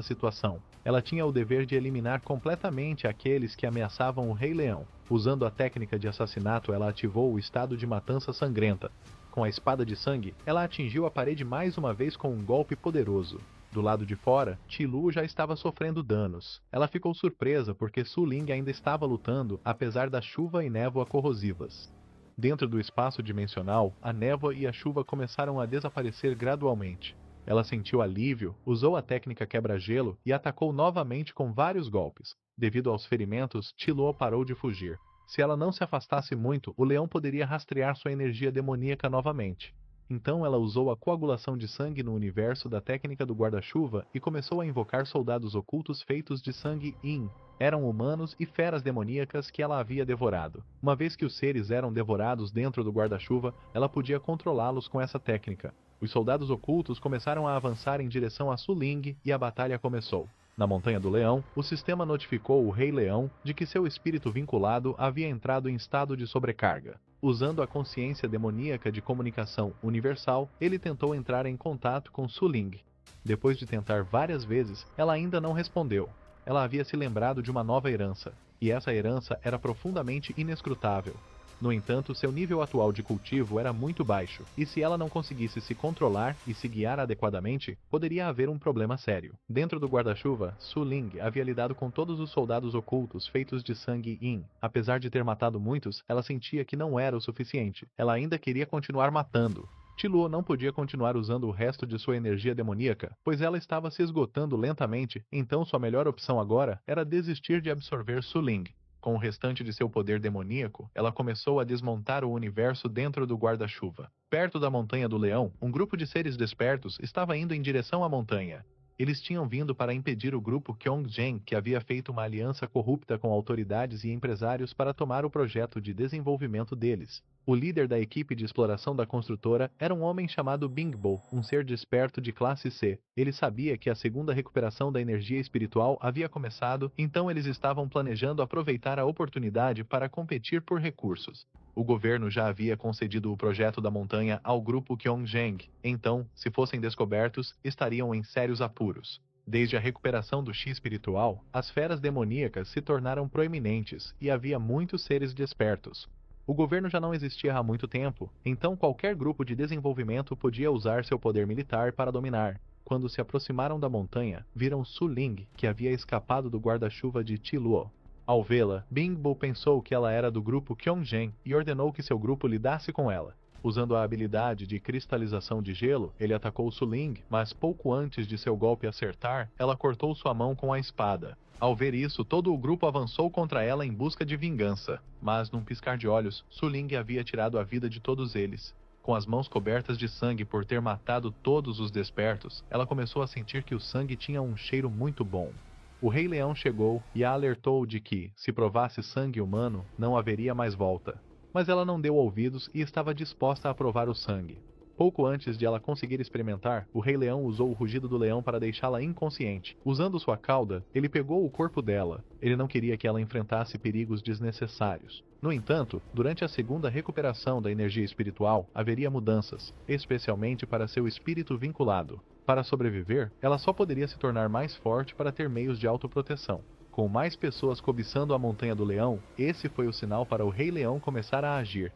situação. Ela tinha o dever de eliminar completamente aqueles que ameaçavam o Rei Leão. Usando a técnica de assassinato, ela ativou o estado de matança sangrenta. Com a espada de sangue, ela atingiu a parede mais uma vez com um golpe poderoso. Do lado de fora, Ti-Luo já estava sofrendo danos. Ela ficou surpresa porque Su Ling ainda estava lutando, apesar da chuva e névoa corrosivas. Dentro do espaço dimensional, a névoa e a chuva começaram a desaparecer gradualmente. Ela sentiu alívio, usou a técnica quebra-gelo e atacou novamente com vários golpes. Devido aos ferimentos, Ti-Luo parou de fugir. Se ela não se afastasse muito, o leão poderia rastrear sua energia demoníaca novamente. Então ela usou a coagulação de sangue no universo da técnica do guarda-chuva e começou a invocar soldados ocultos feitos de sangue Yin. Eram humanos e feras demoníacas que ela havia devorado. Uma vez que os seres eram devorados dentro do guarda-chuva, ela podia controlá-los com essa técnica. Os soldados ocultos começaram a avançar em direção a Su Ling e a batalha começou. Na Montanha do Leão, o sistema notificou o Rei Leão de que seu espírito vinculado havia entrado em estado de sobrecarga. Usando a consciência demoníaca de comunicação universal, ele tentou entrar em contato com Su Ling. Depois de tentar várias vezes, ela ainda não respondeu. Ela havia se lembrado de uma nova herança, e essa herança era profundamente inescrutável. No entanto, seu nível atual de cultivo era muito baixo, e se ela não conseguisse se controlar e se guiar adequadamente, poderia haver um problema sério. Dentro do guarda-chuva, Su Ling havia lidado com todos os soldados ocultos feitos de sangue Yin. Apesar de ter matado muitos, ela sentia que não era o suficiente. Ela ainda queria continuar matando. Ti-Luo não podia continuar usando o resto de sua energia demoníaca, pois ela estava se esgotando lentamente, então sua melhor opção agora era desistir de absorver Su Ling. Com o restante de seu poder demoníaco, ela começou a desmontar o universo dentro do guarda-chuva. Perto da Montanha do Leão, um grupo de seres despertos estava indo em direção à montanha. Eles tinham vindo para impedir o grupo Kyongjen, que havia feito uma aliança corrupta com autoridades e empresários para tomar o projeto de desenvolvimento deles. O líder da equipe de exploração da construtora era um homem chamado Bingbo, um ser desperto de classe C. Ele sabia que a segunda recuperação da energia espiritual havia começado, então eles estavam planejando aproveitar a oportunidade para competir por recursos. O governo já havia concedido o projeto da montanha ao grupo Kyongjen, então, se fossem descobertos, estariam em sérios apuros. Desde a recuperação do Chi espiritual, as feras demoníacas se tornaram proeminentes e havia muitos seres despertos. O governo já não existia há muito tempo, então qualquer grupo de desenvolvimento podia usar seu poder militar para dominar. Quando se aproximaram da montanha, viram Su Ling, que havia escapado do guarda-chuva de Ti Luo. Ao vê-la, Bing Bo pensou que ela era do grupo Kyongjen e ordenou que seu grupo lidasse com ela. Usando a habilidade de cristalização de gelo, ele atacou Su Ling, mas pouco antes de seu golpe acertar, ela cortou sua mão com a espada. Ao ver isso, todo o grupo avançou contra ela em busca de vingança. Mas, num piscar de olhos, Su Ling havia tirado a vida de todos eles. Com as mãos cobertas de sangue por ter matado todos os despertos, ela começou a sentir que o sangue tinha um cheiro muito bom. O Rei Leão chegou e a alertou de que, se provasse sangue humano, não haveria mais volta. Mas ela não deu ouvidos e estava disposta a provar o sangue. Pouco antes de ela conseguir experimentar, o Rei Leão usou o rugido do leão para deixá-la inconsciente. Usando sua cauda, ele pegou o corpo dela. Ele não queria que ela enfrentasse perigos desnecessários. No entanto, durante a segunda recuperação da energia espiritual, haveria mudanças, especialmente para seu espírito vinculado. Para sobreviver, ela só poderia se tornar mais forte para ter meios de autoproteção. Com mais pessoas cobiçando a Montanha do Leão, esse foi o sinal para o Rei Leão começar a agir.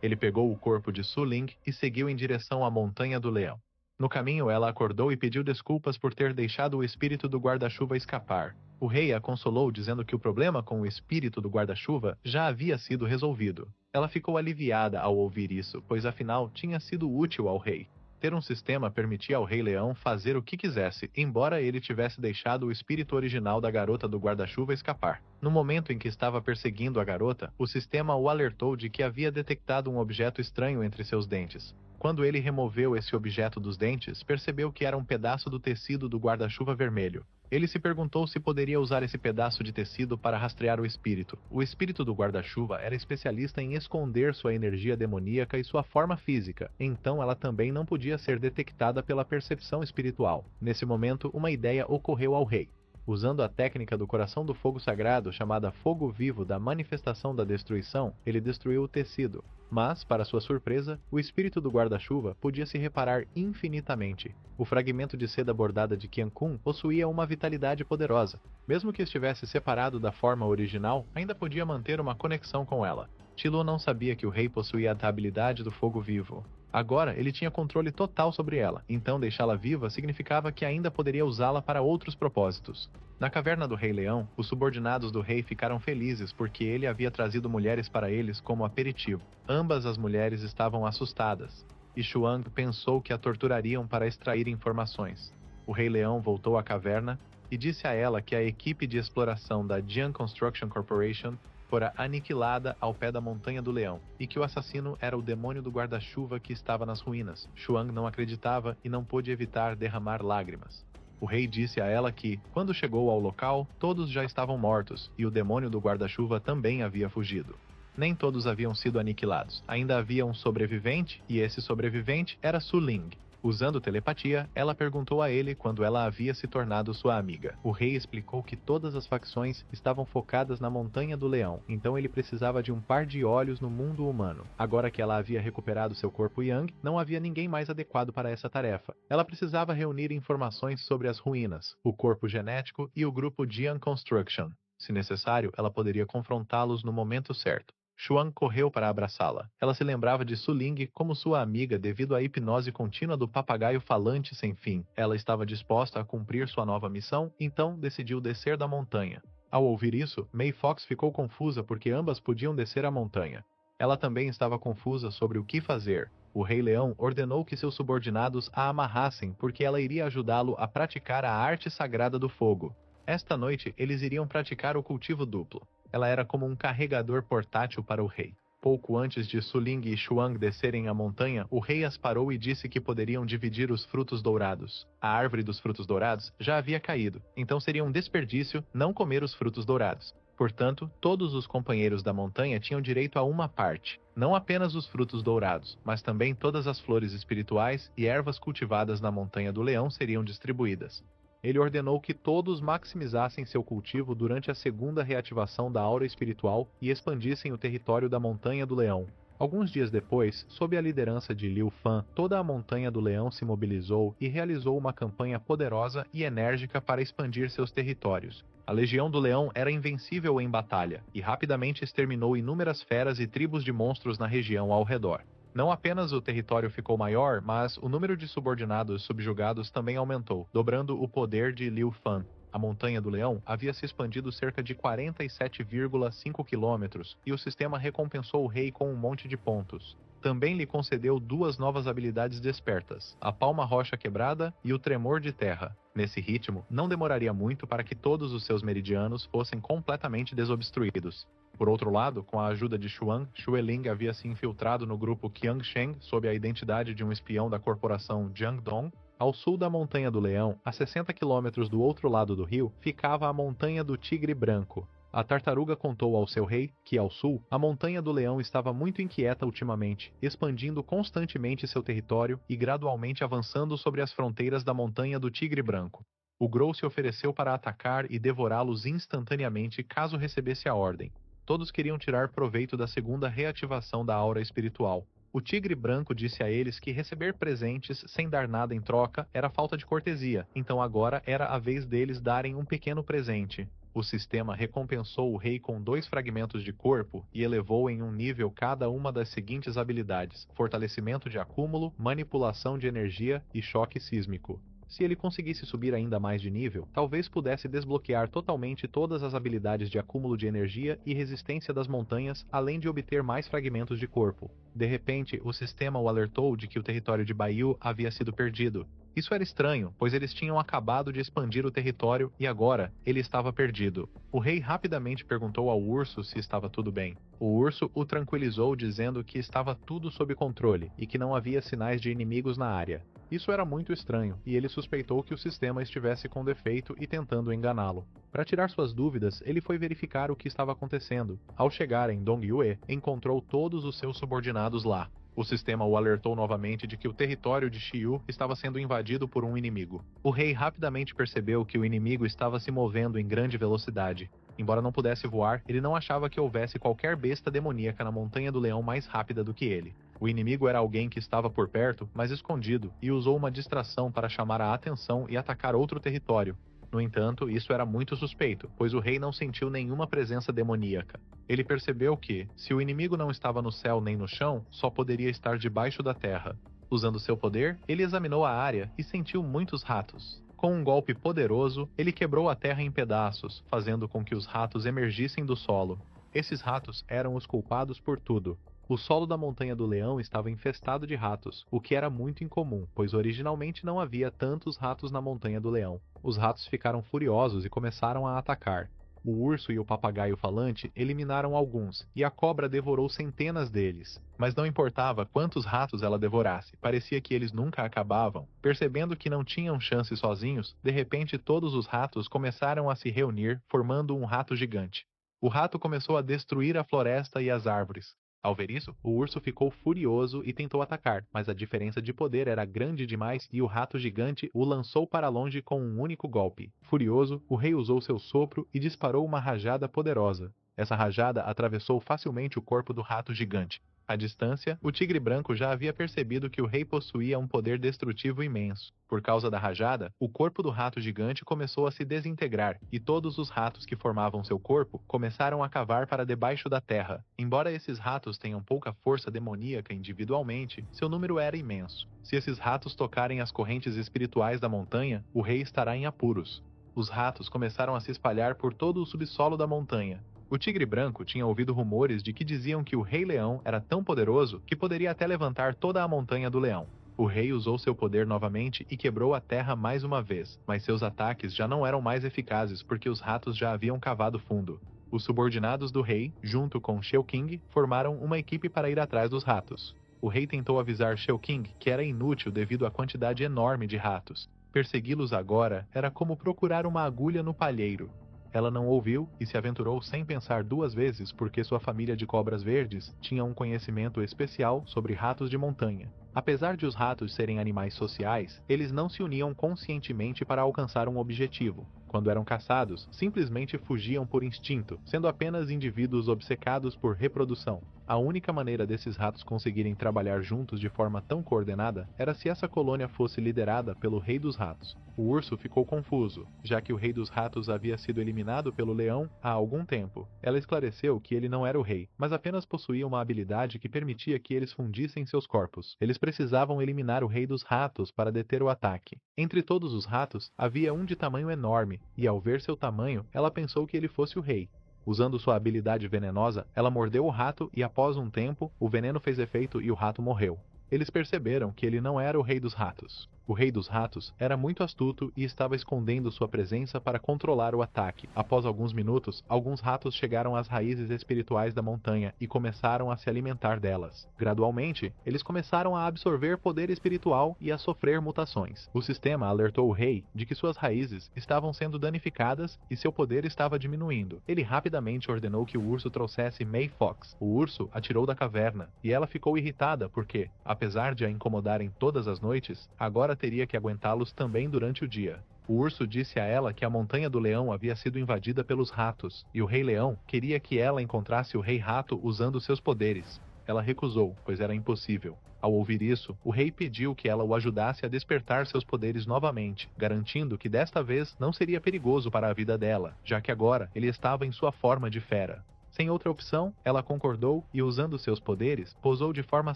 Ele pegou o corpo de Su Ling e seguiu em direção à Montanha do Leão. No caminho, ela acordou e pediu desculpas por ter deixado o espírito do guarda-chuva escapar. O rei a consolou dizendo que o problema com o espírito do guarda-chuva já havia sido resolvido. Ela ficou aliviada ao ouvir isso, pois afinal tinha sido útil ao rei. Ter um sistema permitia ao Rei Leão fazer o que quisesse, embora ele tivesse deixado o espírito original da garota do guarda-chuva escapar. No momento em que estava perseguindo a garota, o sistema o alertou de que havia detectado um objeto estranho entre seus dentes. Quando ele removeu esse objeto dos dentes, percebeu que era um pedaço do tecido do guarda-chuva vermelho. Ele se perguntou se poderia usar esse pedaço de tecido para rastrear o espírito. O espírito do guarda-chuva era especialista em esconder sua energia demoníaca e sua forma física, então ela também não podia ser detectada pela percepção espiritual. Nesse momento, uma ideia ocorreu ao rei. Usando a técnica do coração do fogo sagrado, chamada fogo vivo da manifestação da destruição, ele destruiu o tecido. Mas, para sua surpresa, o espírito do guarda-chuva podia se reparar infinitamente. O fragmento de seda bordada de Qiankun possuía uma vitalidade poderosa. Mesmo que estivesse separado da forma original, ainda podia manter uma conexão com ela. Ti Luo não sabia que o rei possuía a habilidade do fogo vivo. Agora, ele tinha controle total sobre ela, então deixá-la viva significava que ainda poderia usá-la para outros propósitos. Na caverna do Rei Leão, os subordinados do rei ficaram felizes porque ele havia trazido mulheres para eles como aperitivo. Ambas as mulheres estavam assustadas, e Xuang pensou que a torturariam para extrair informações. O Rei Leão voltou à caverna e disse a ela que a equipe de exploração da Jian Construction Corporation fora aniquilada ao pé da Montanha do Leão, e que o assassino era o demônio do guarda-chuva que estava nas ruínas. Xuang não acreditava e não pôde evitar derramar lágrimas. O rei disse a ela que, quando chegou ao local, todos já estavam mortos, e o demônio do guarda-chuva também havia fugido. Nem todos haviam sido aniquilados. Ainda havia um sobrevivente, e esse sobrevivente era Su Ling. Usando telepatia, ela perguntou a ele quando ela havia se tornado sua amiga. O rei explicou que todas as facções estavam focadas na Montanha do Leão, então ele precisava de um par de olhos no mundo humano. Agora que ela havia recuperado seu corpo Yang, não havia ninguém mais adequado para essa tarefa. Ela precisava reunir informações sobre as ruínas, o corpo genético e o grupo Jian Construction. Se necessário, ela poderia confrontá-los no momento certo. Xuang correu para abraçá-la. Ela se lembrava de Su Ling como sua amiga devido à hipnose contínua do papagaio falante sem fim. Ela estava disposta a cumprir sua nova missão, então decidiu descer da montanha. Ao ouvir isso, Mei Fox ficou confusa porque ambas podiam descer a montanha. Ela também estava confusa sobre o que fazer. O Rei Leão ordenou que seus subordinados a amarrassem porque ela iria ajudá-lo a praticar a arte sagrada do fogo. Esta noite, eles iriam praticar o cultivo duplo. Ela era como um carregador portátil para o rei. Pouco antes de Su Ling e Xuang descerem a montanha, o rei as parou e disse que poderiam dividir os frutos dourados. A árvore dos frutos dourados já havia caído, então seria um desperdício não comer os frutos dourados. Portanto, todos os companheiros da montanha tinham direito a uma parte. Não apenas os frutos dourados, mas também todas as flores espirituais e ervas cultivadas na Montanha do Leão seriam distribuídas. Ele ordenou que todos maximizassem seu cultivo durante a segunda reativação da aura espiritual e expandissem o território da Montanha do Leão. Alguns dias depois, sob a liderança de Liu Fan, toda a Montanha do Leão se mobilizou e realizou uma campanha poderosa e enérgica para expandir seus territórios. A Legião do Leão era invencível em batalha e rapidamente exterminou inúmeras feras e tribos de monstros na região ao redor. Não apenas o território ficou maior, mas o número de subordinados subjugados também aumentou, dobrando o poder de Liu Fan. A Montanha do Leão havia se expandido cerca de 47,5 quilômetros e o sistema recompensou o rei com um monte de pontos. Também lhe concedeu duas novas habilidades despertas, a Palma Rocha Quebrada e o Tremor de Terra. Nesse ritmo, não demoraria muito para que todos os seus meridianos fossem completamente desobstruídos. Por outro lado, com a ajuda de Xuan, Xueling havia se infiltrado no grupo Qiangsheng sob a identidade de um espião da corporação Jiangdong. Ao sul da Montanha do Leão, a 60 quilômetros do outro lado do rio, ficava a Montanha do Tigre Branco. A tartaruga contou ao seu rei que, ao sul, a Montanha do Leão estava muito inquieta ultimamente, expandindo constantemente seu território e gradualmente avançando sobre as fronteiras da Montanha do Tigre Branco. O Grou se ofereceu para atacar e devorá-los instantaneamente caso recebesse a ordem. Todos queriam tirar proveito da segunda reativação da aura espiritual. O Tigre Branco disse a eles que receber presentes sem dar nada em troca era falta de cortesia, então agora era a vez deles darem um pequeno presente. O sistema recompensou o rei com 2 fragmentos de corpo e elevou em um nível cada uma das seguintes habilidades: fortalecimento de acúmulo, manipulação de energia e choque sísmico. Se ele conseguisse subir ainda mais de nível, talvez pudesse desbloquear totalmente todas as habilidades de acúmulo de energia e resistência das montanhas, além de obter mais fragmentos de corpo. De repente, o sistema o alertou de que o território de Baiyu havia sido perdido. Isso era estranho, pois eles tinham acabado de expandir o território e agora ele estava perdido. O rei rapidamente perguntou ao urso se estava tudo bem. O urso o tranquilizou dizendo que estava tudo sob controle e que não havia sinais de inimigos na área. Isso era muito estranho, e ele suspeitou que o sistema estivesse com defeito e tentando enganá-lo. Para tirar suas dúvidas, ele foi verificar o que estava acontecendo. Ao chegar em Dongyue, encontrou todos os seus subordinados lá. O sistema o alertou novamente de que o território de Xiyu estava sendo invadido por um inimigo. O rei rapidamente percebeu que o inimigo estava se movendo em grande velocidade. Embora não pudesse voar, ele não achava que houvesse qualquer besta demoníaca na Montanha do Leão mais rápida do que ele. O inimigo era alguém que estava por perto, mas escondido, e usou uma distração para chamar a atenção e atacar outro território. No entanto, isso era muito suspeito, pois o rei não sentiu nenhuma presença demoníaca. Ele percebeu que, se o inimigo não estava no céu nem no chão, só poderia estar debaixo da terra. Usando seu poder, ele examinou a área e sentiu muitos ratos. Com um golpe poderoso, ele quebrou a terra em pedaços, fazendo com que os ratos emergissem do solo. Esses ratos eram os culpados por tudo. O solo da Montanha do Leão estava infestado de ratos, o que era muito incomum, pois originalmente não havia tantos ratos na Montanha do Leão. Os ratos ficaram furiosos e começaram a atacar. O urso e o papagaio falante eliminaram alguns, e a cobra devorou centenas deles. Mas não importava quantos ratos ela devorasse, parecia que eles nunca acabavam. Percebendo que não tinham chance sozinhos, de repente todos os ratos começaram a se reunir, formando um rato gigante. O rato começou a destruir a floresta e as árvores. Ao ver isso, o urso ficou furioso e tentou atacar, mas a diferença de poder era grande demais e o rato gigante o lançou para longe com um único golpe. Furioso, o rei usou seu sopro e disparou uma rajada poderosa. Essa rajada atravessou facilmente o corpo do rato gigante. À distância, o tigre branco já havia percebido que o rei possuía um poder destrutivo imenso. Por causa da rajada, o corpo do rato gigante começou a se desintegrar, e todos os ratos que formavam seu corpo começaram a cavar para debaixo da terra. Embora esses ratos tenham pouca força demoníaca individualmente, seu número era imenso. Se esses ratos tocarem as correntes espirituais da montanha, o rei estará em apuros. Os ratos começaram a se espalhar por todo o subsolo da montanha. O tigre branco tinha ouvido rumores de que diziam que o rei leão era tão poderoso que poderia até levantar toda a Montanha do Leão. O rei usou seu poder novamente e quebrou a terra mais uma vez, mas seus ataques já não eram mais eficazes porque os ratos já haviam cavado fundo. Os subordinados do rei, junto com Shao King, formaram uma equipe para ir atrás dos ratos. O rei tentou avisar Shao King que era inútil devido à quantidade enorme de ratos. Persegui-los agora era como procurar uma agulha no palheiro. Ela não ouviu e se aventurou sem pensar duas vezes porque sua família de cobras verdes tinha um conhecimento especial sobre ratos de montanha. Apesar de os ratos serem animais sociais, eles não se uniam conscientemente para alcançar um objetivo. Quando eram caçados, simplesmente fugiam por instinto, sendo apenas indivíduos obcecados por reprodução. A única maneira desses ratos conseguirem trabalhar juntos de forma tão coordenada era se essa colônia fosse liderada pelo Rei dos Ratos. O urso ficou confuso, já que o rei dos ratos havia sido eliminado pelo leão há algum tempo. Ela esclareceu que ele não era o rei, mas apenas possuía uma habilidade que permitia que eles fundissem seus corpos. Eles precisavam eliminar o rei dos ratos para deter o ataque. Entre todos os ratos, havia um de tamanho enorme, e ao ver seu tamanho, ela pensou que ele fosse o rei. Usando sua habilidade venenosa, ela mordeu o rato e após um tempo, o veneno fez efeito e o rato morreu. Eles perceberam que ele não era o rei dos ratos. O rei dos ratos era muito astuto e estava escondendo sua presença para controlar o ataque. Após alguns minutos, alguns ratos chegaram às raízes espirituais da montanha e começaram a se alimentar delas. Gradualmente, eles começaram a absorver poder espiritual e a sofrer mutações. O sistema alertou o rei de que suas raízes estavam sendo danificadas e seu poder estava diminuindo. Ele rapidamente ordenou que o urso trouxesse May Fox. O urso a tirou da caverna e ela ficou irritada porque, apesar de a incomodarem todas as noites, agora teria que aguentá-los também durante o dia. O urso disse a ela que a montanha do leão havia sido invadida pelos ratos, e o rei leão queria que ela encontrasse o rei rato usando seus poderes. Ela recusou, pois era impossível. Ao ouvir isso, o rei pediu que ela o ajudasse a despertar seus poderes novamente, garantindo que desta vez não seria perigoso para a vida dela, já que agora ele estava em sua forma de fera. Sem outra opção, ela concordou e, usando seus poderes, posou de forma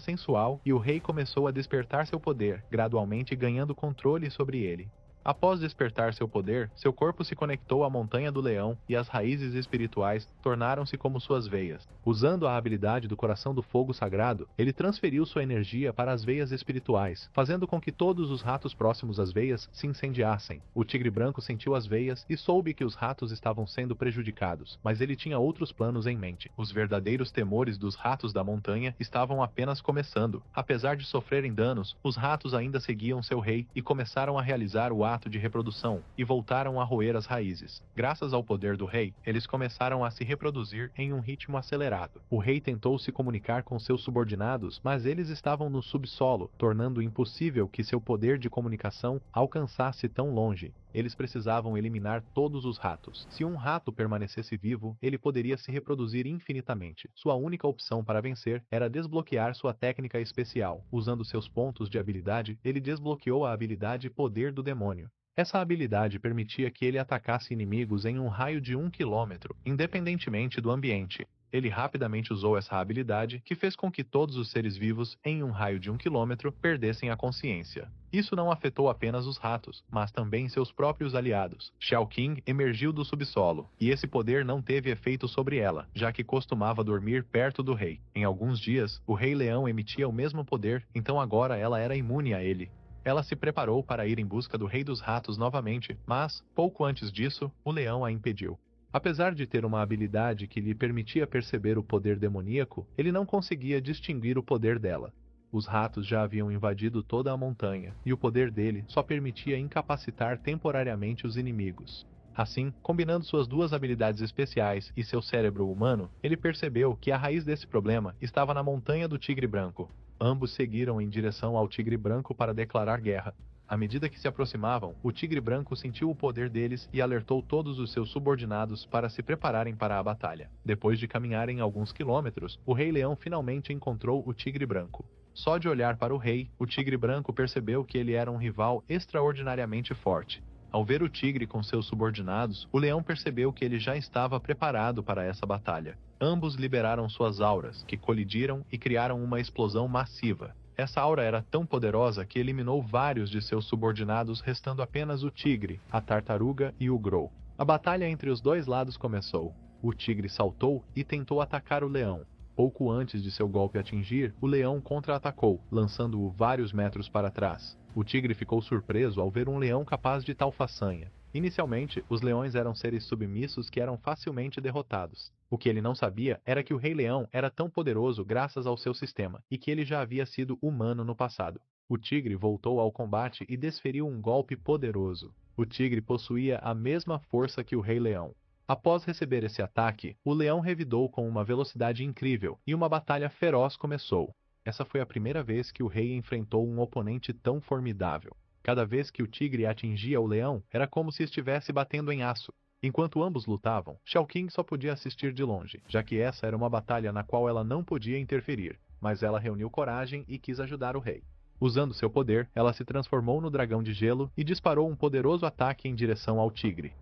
sensual e o rei começou a despertar seu poder, gradualmente ganhando controle sobre ele. Após despertar seu poder, seu corpo se conectou à montanha do leão e as raízes espirituais tornaram-se como suas veias. Usando a habilidade do coração do fogo sagrado, ele transferiu sua energia para as veias espirituais, fazendo com que todos os ratos próximos às veias se incendiassem. O tigre branco sentiu as veias e soube que os ratos estavam sendo prejudicados, mas ele tinha outros planos em mente. Os verdadeiros temores dos ratos da montanha estavam apenas começando. Apesar de sofrerem danos, os ratos ainda seguiam seu rei e começaram a realizar o ato de reprodução e voltaram a roer as raízes. Graças ao poder do rei, eles começaram a se reproduzir em um ritmo acelerado. O rei tentou se comunicar com seus subordinados, mas eles estavam no subsolo, tornando impossível que seu poder de comunicação alcançasse tão longe. Eles precisavam eliminar todos os ratos. Se um rato permanecesse vivo, ele poderia se reproduzir infinitamente. Sua única opção para vencer era desbloquear sua técnica especial. Usando seus pontos de habilidade, ele desbloqueou a habilidade Poder do Demônio. Essa habilidade permitia que ele atacasse inimigos em um raio de 1 quilômetro, independentemente do ambiente. Ele rapidamente usou essa habilidade, que fez com que todos os seres vivos, em um raio de 1 quilômetro, perdessem a consciência. Isso não afetou apenas os ratos, mas também seus próprios aliados. Shao King emergiu do subsolo, e esse poder não teve efeito sobre ela, já que costumava dormir perto do rei. Em alguns dias, o Rei Leão emitia o mesmo poder, então agora ela era imune a ele. Ela se preparou para ir em busca do Rei dos Ratos novamente, mas, pouco antes disso, o leão a impediu. Apesar de ter uma habilidade que lhe permitia perceber o poder demoníaco, ele não conseguia distinguir o poder dela. Os ratos já haviam invadido toda a montanha, e o poder dele só permitia incapacitar temporariamente os inimigos. Assim, combinando suas duas habilidades especiais e seu cérebro humano, ele percebeu que a raiz desse problema estava na montanha do Tigre Branco. Ambos seguiram em direção ao Tigre Branco para declarar guerra. À medida que se aproximavam, o Tigre Branco sentiu o poder deles e alertou todos os seus subordinados para se prepararem para a batalha. Depois de caminharem alguns quilômetros, o Rei Leão finalmente encontrou o Tigre Branco. Só de olhar para o rei, o Tigre Branco percebeu que ele era um rival extraordinariamente forte. Ao ver o tigre com seus subordinados, o leão percebeu que ele já estava preparado para essa batalha. Ambos liberaram suas auras, que colidiram e criaram uma explosão massiva. Essa aura era tão poderosa que eliminou vários de seus subordinados, restando apenas o tigre, a tartaruga e o Grow. A batalha entre os dois lados começou. O tigre saltou e tentou atacar o leão. Pouco antes de seu golpe atingir, o leão contra-atacou, lançando-o vários metros para trás. O tigre ficou surpreso ao ver um leão capaz de tal façanha. Inicialmente, os leões eram seres submissos que eram facilmente derrotados. O que ele não sabia era que o Rei Leão era tão poderoso graças ao seu sistema, e que ele já havia sido humano no passado. O tigre voltou ao combate e desferiu um golpe poderoso. O tigre possuía a mesma força que o Rei Leão. Após receber esse ataque, o leão revidou com uma velocidade incrível, e uma batalha feroz começou. Essa foi a primeira vez que o rei enfrentou um oponente tão formidável. Cada vez que o tigre atingia o leão, era como se estivesse batendo em aço. Enquanto ambos lutavam, Shao King só podia assistir de longe, já que essa era uma batalha na qual ela não podia interferir, mas ela reuniu coragem e quis ajudar o rei. Usando seu poder, ela se transformou no dragão de gelo e disparou um poderoso ataque em direção ao tigre.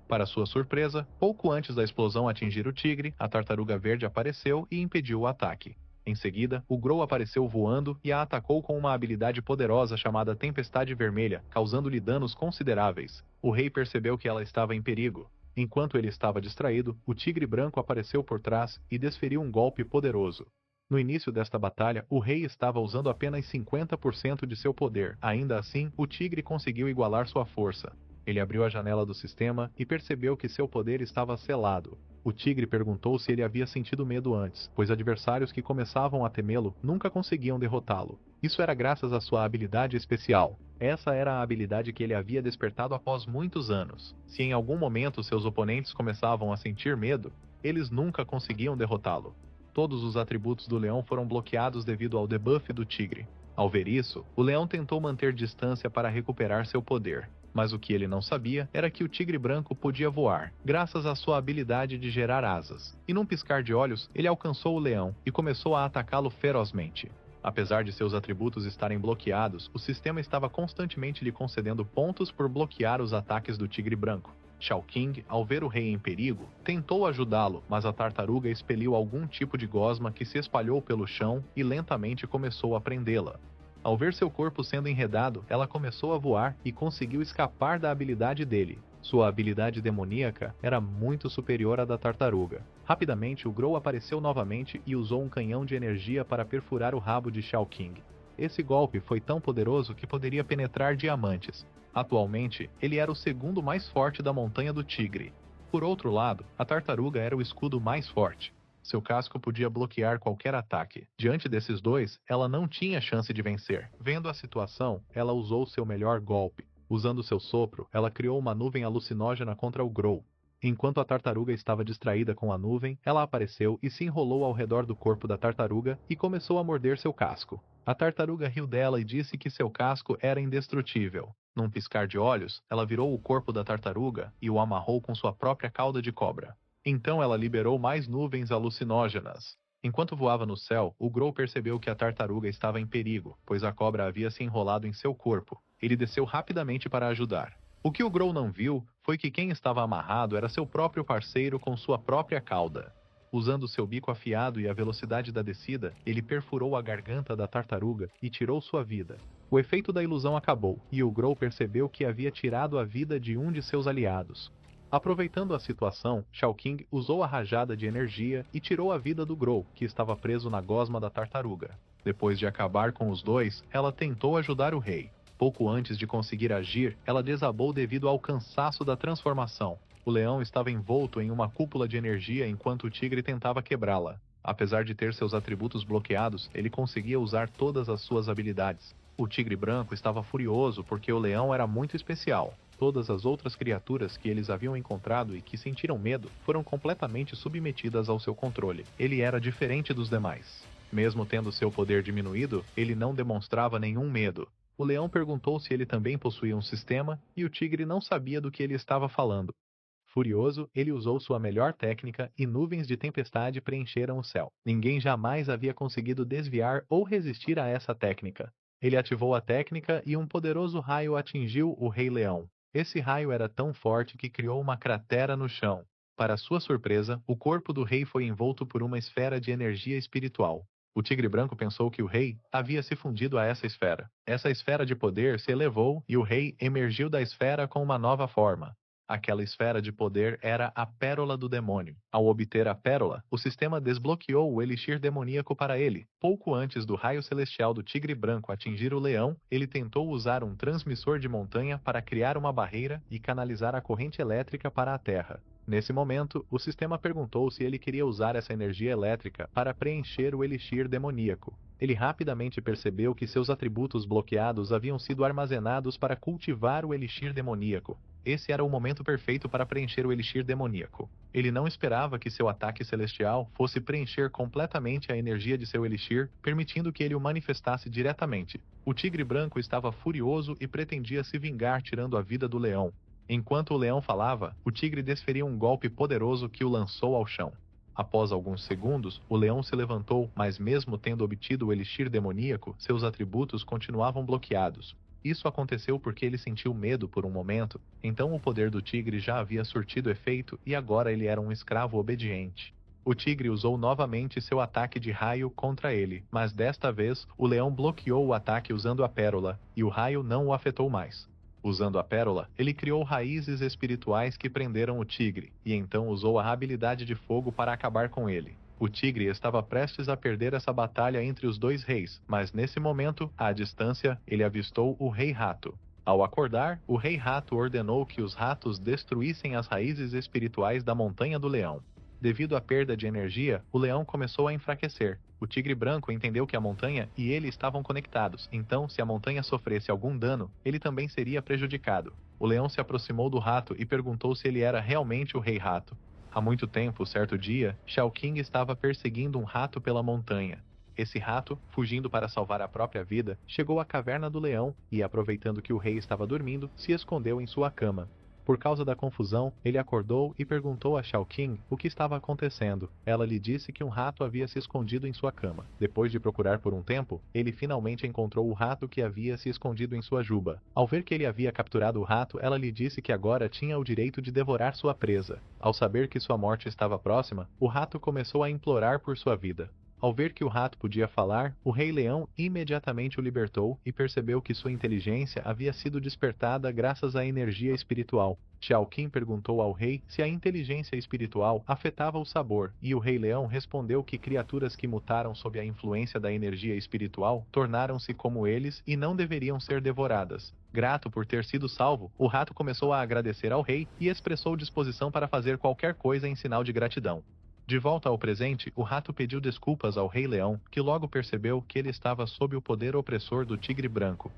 Para sua surpresa, pouco antes da explosão atingir o tigre, a tartaruga verde apareceu e impediu o ataque. Em seguida, o Grow apareceu voando e a atacou com uma habilidade poderosa chamada Tempestade Vermelha, causando-lhe danos consideráveis. O rei percebeu que ela estava em perigo. Enquanto ele estava distraído, o tigre branco apareceu por trás e desferiu um golpe poderoso. No início desta batalha, o rei estava usando apenas 50% de seu poder. Ainda assim, o tigre conseguiu igualar sua força. Ele abriu a janela do sistema e percebeu que seu poder estava selado. O tigre perguntou se ele havia sentido medo antes, pois adversários que começavam a temê-lo nunca conseguiam derrotá-lo. Isso era graças à sua habilidade especial. Essa era a habilidade que ele havia despertado após muitos anos. Se em algum momento seus oponentes começavam a sentir medo, eles nunca conseguiam derrotá-lo. Todos os atributos do leão foram bloqueados devido ao debuff do tigre. Ao ver isso, o leão tentou manter distância para recuperar seu poder. Mas o que ele não sabia era que o tigre branco podia voar, graças à sua habilidade de gerar asas. E num piscar de olhos, ele alcançou o leão e começou a atacá-lo ferozmente. Apesar de seus atributos estarem bloqueados, o sistema estava constantemente lhe concedendo pontos por bloquear os ataques do tigre branco. Chao-King, ao ver o rei em perigo, tentou ajudá-lo, mas a tartaruga expeliu algum tipo de gosma que se espalhou pelo chão e lentamente começou a prendê-la. Ao ver seu corpo sendo enredado, ela começou a voar e conseguiu escapar da habilidade dele. Sua habilidade demoníaca era muito superior à da tartaruga. Rapidamente, o Grow apareceu novamente e usou um canhão de energia para perfurar o rabo de Chao-King. Esse golpe foi tão poderoso que poderia penetrar diamantes. Atualmente, ele era o segundo mais forte da Montanha do Tigre. Por outro lado, a tartaruga era o escudo mais forte. Seu casco podia bloquear qualquer ataque. Diante desses dois, ela não tinha chance de vencer. Vendo a situação, ela usou seu melhor golpe. Usando seu sopro, ela criou uma nuvem alucinógena contra o Grow. Enquanto a tartaruga estava distraída com a nuvem, ela apareceu e se enrolou ao redor do corpo da tartaruga e começou a morder seu casco. A tartaruga riu dela e disse que seu casco era indestrutível. Num piscar de olhos, ela virou o corpo da tartaruga e o amarrou com sua própria cauda de cobra. Então ela liberou mais nuvens alucinógenas. Enquanto voava no céu, o Grow percebeu que a tartaruga estava em perigo, pois a cobra havia se enrolado em seu corpo. Ele desceu rapidamente para ajudar. O que o Grow não viu foi que quem estava amarrado era seu próprio parceiro com sua própria cauda. Usando seu bico afiado e a velocidade da descida, ele perfurou a garganta da tartaruga e tirou sua vida. O efeito da ilusão acabou, e o Grow percebeu que havia tirado a vida de um de seus aliados. Aproveitando a situação, Chao-King usou a rajada de energia e tirou a vida do Grow, que estava preso na gosma da tartaruga. Depois de acabar com os dois, ela tentou ajudar o rei. Pouco antes de conseguir agir, ela desabou devido ao cansaço da transformação. O leão estava envolto em uma cúpula de energia enquanto o tigre tentava quebrá-la. Apesar de ter seus atributos bloqueados, ele conseguia usar todas as suas habilidades. O tigre branco estava furioso porque o leão era muito especial. Todas as outras criaturas que eles haviam encontrado e que sentiram medo foram completamente submetidas ao seu controle. Ele era diferente dos demais. Mesmo tendo seu poder diminuído, ele não demonstrava nenhum medo. O leão perguntou se ele também possuía um sistema, e o tigre não sabia do que ele estava falando. Furioso, ele usou sua melhor técnica e nuvens de tempestade preencheram o céu. Ninguém jamais havia conseguido desviar ou resistir a essa técnica. Ele ativou a técnica e um poderoso raio atingiu o Rei Leão. Esse raio era tão forte que criou uma cratera no chão. Para sua surpresa, o corpo do rei foi envolto por uma esfera de energia espiritual. O tigre branco pensou que o rei havia se fundido a essa esfera. Essa esfera de poder se elevou e o rei emergiu da esfera com uma nova forma. Aquela esfera de poder era a Pérola do Demônio. Ao obter a pérola, o sistema desbloqueou o elixir demoníaco para ele. Pouco antes do raio celestial do tigre branco atingir o leão, ele tentou usar um transmissor de montanha para criar uma barreira e canalizar a corrente elétrica para a terra. Nesse momento, o sistema perguntou se ele queria usar essa energia elétrica para preencher o elixir demoníaco. Ele rapidamente percebeu que seus atributos bloqueados haviam sido armazenados para cultivar o elixir demoníaco. Esse era o momento perfeito para preencher o elixir demoníaco. Ele não esperava que seu ataque celestial fosse preencher completamente a energia de seu elixir, permitindo que ele o manifestasse diretamente. O tigre branco estava furioso e pretendia se vingar tirando a vida do leão. Enquanto o leão falava, o tigre desferia um golpe poderoso que o lançou ao chão. Após alguns segundos, o leão se levantou, mas mesmo tendo obtido o elixir demoníaco, seus atributos continuavam bloqueados. Isso aconteceu porque ele sentiu medo por um momento, então o poder do tigre já havia surtido efeito e agora ele era um escravo obediente. O tigre usou novamente seu ataque de raio contra ele, mas desta vez o leão bloqueou o ataque usando a pérola, e o raio não o afetou mais. Usando a pérola, ele criou raízes espirituais que prenderam o tigre, e então usou a habilidade de fogo para acabar com ele. O tigre estava prestes a perder essa batalha entre os dois reis, mas nesse momento, à distância, ele avistou o Rei Rato. Ao acordar, o Rei Rato ordenou que os ratos destruíssem as raízes espirituais da Montanha do Leão. Devido à perda de energia, o leão começou a enfraquecer. O tigre branco entendeu que a montanha e ele estavam conectados, então se a montanha sofresse algum dano, ele também seria prejudicado. O leão se aproximou do rato e perguntou se ele era realmente o Rei Rato. Há muito tempo, certo dia, Shao King estava perseguindo um rato pela montanha. Esse rato, fugindo para salvar a própria vida, chegou à caverna do leão e, aproveitando que o rei estava dormindo, se escondeu em sua cama. Por causa da confusão, ele acordou e perguntou a Shao King o que estava acontecendo. Ela lhe disse que um rato havia se escondido em sua cama. Depois de procurar por um tempo, ele finalmente encontrou o rato que havia se escondido em sua juba. Ao ver que ele havia capturado o rato, ela lhe disse que agora tinha o direito de devorar sua presa. Ao saber que sua morte estava próxima, o rato começou a implorar por sua vida. Ao ver que o rato podia falar, o Rei Leão imediatamente o libertou e percebeu que sua inteligência havia sido despertada graças à energia espiritual. Shao King perguntou ao rei se a inteligência espiritual afetava o sabor, e o Rei Leão respondeu que criaturas que mutaram sob a influência da energia espiritual tornaram-se como eles e não deveriam ser devoradas. Grato por ter sido salvo, o rato começou a agradecer ao rei e expressou disposição para fazer qualquer coisa em sinal de gratidão. De volta ao presente, o rato pediu desculpas ao Rei Leão, que logo percebeu que ele estava sob o poder opressor do tigre branco.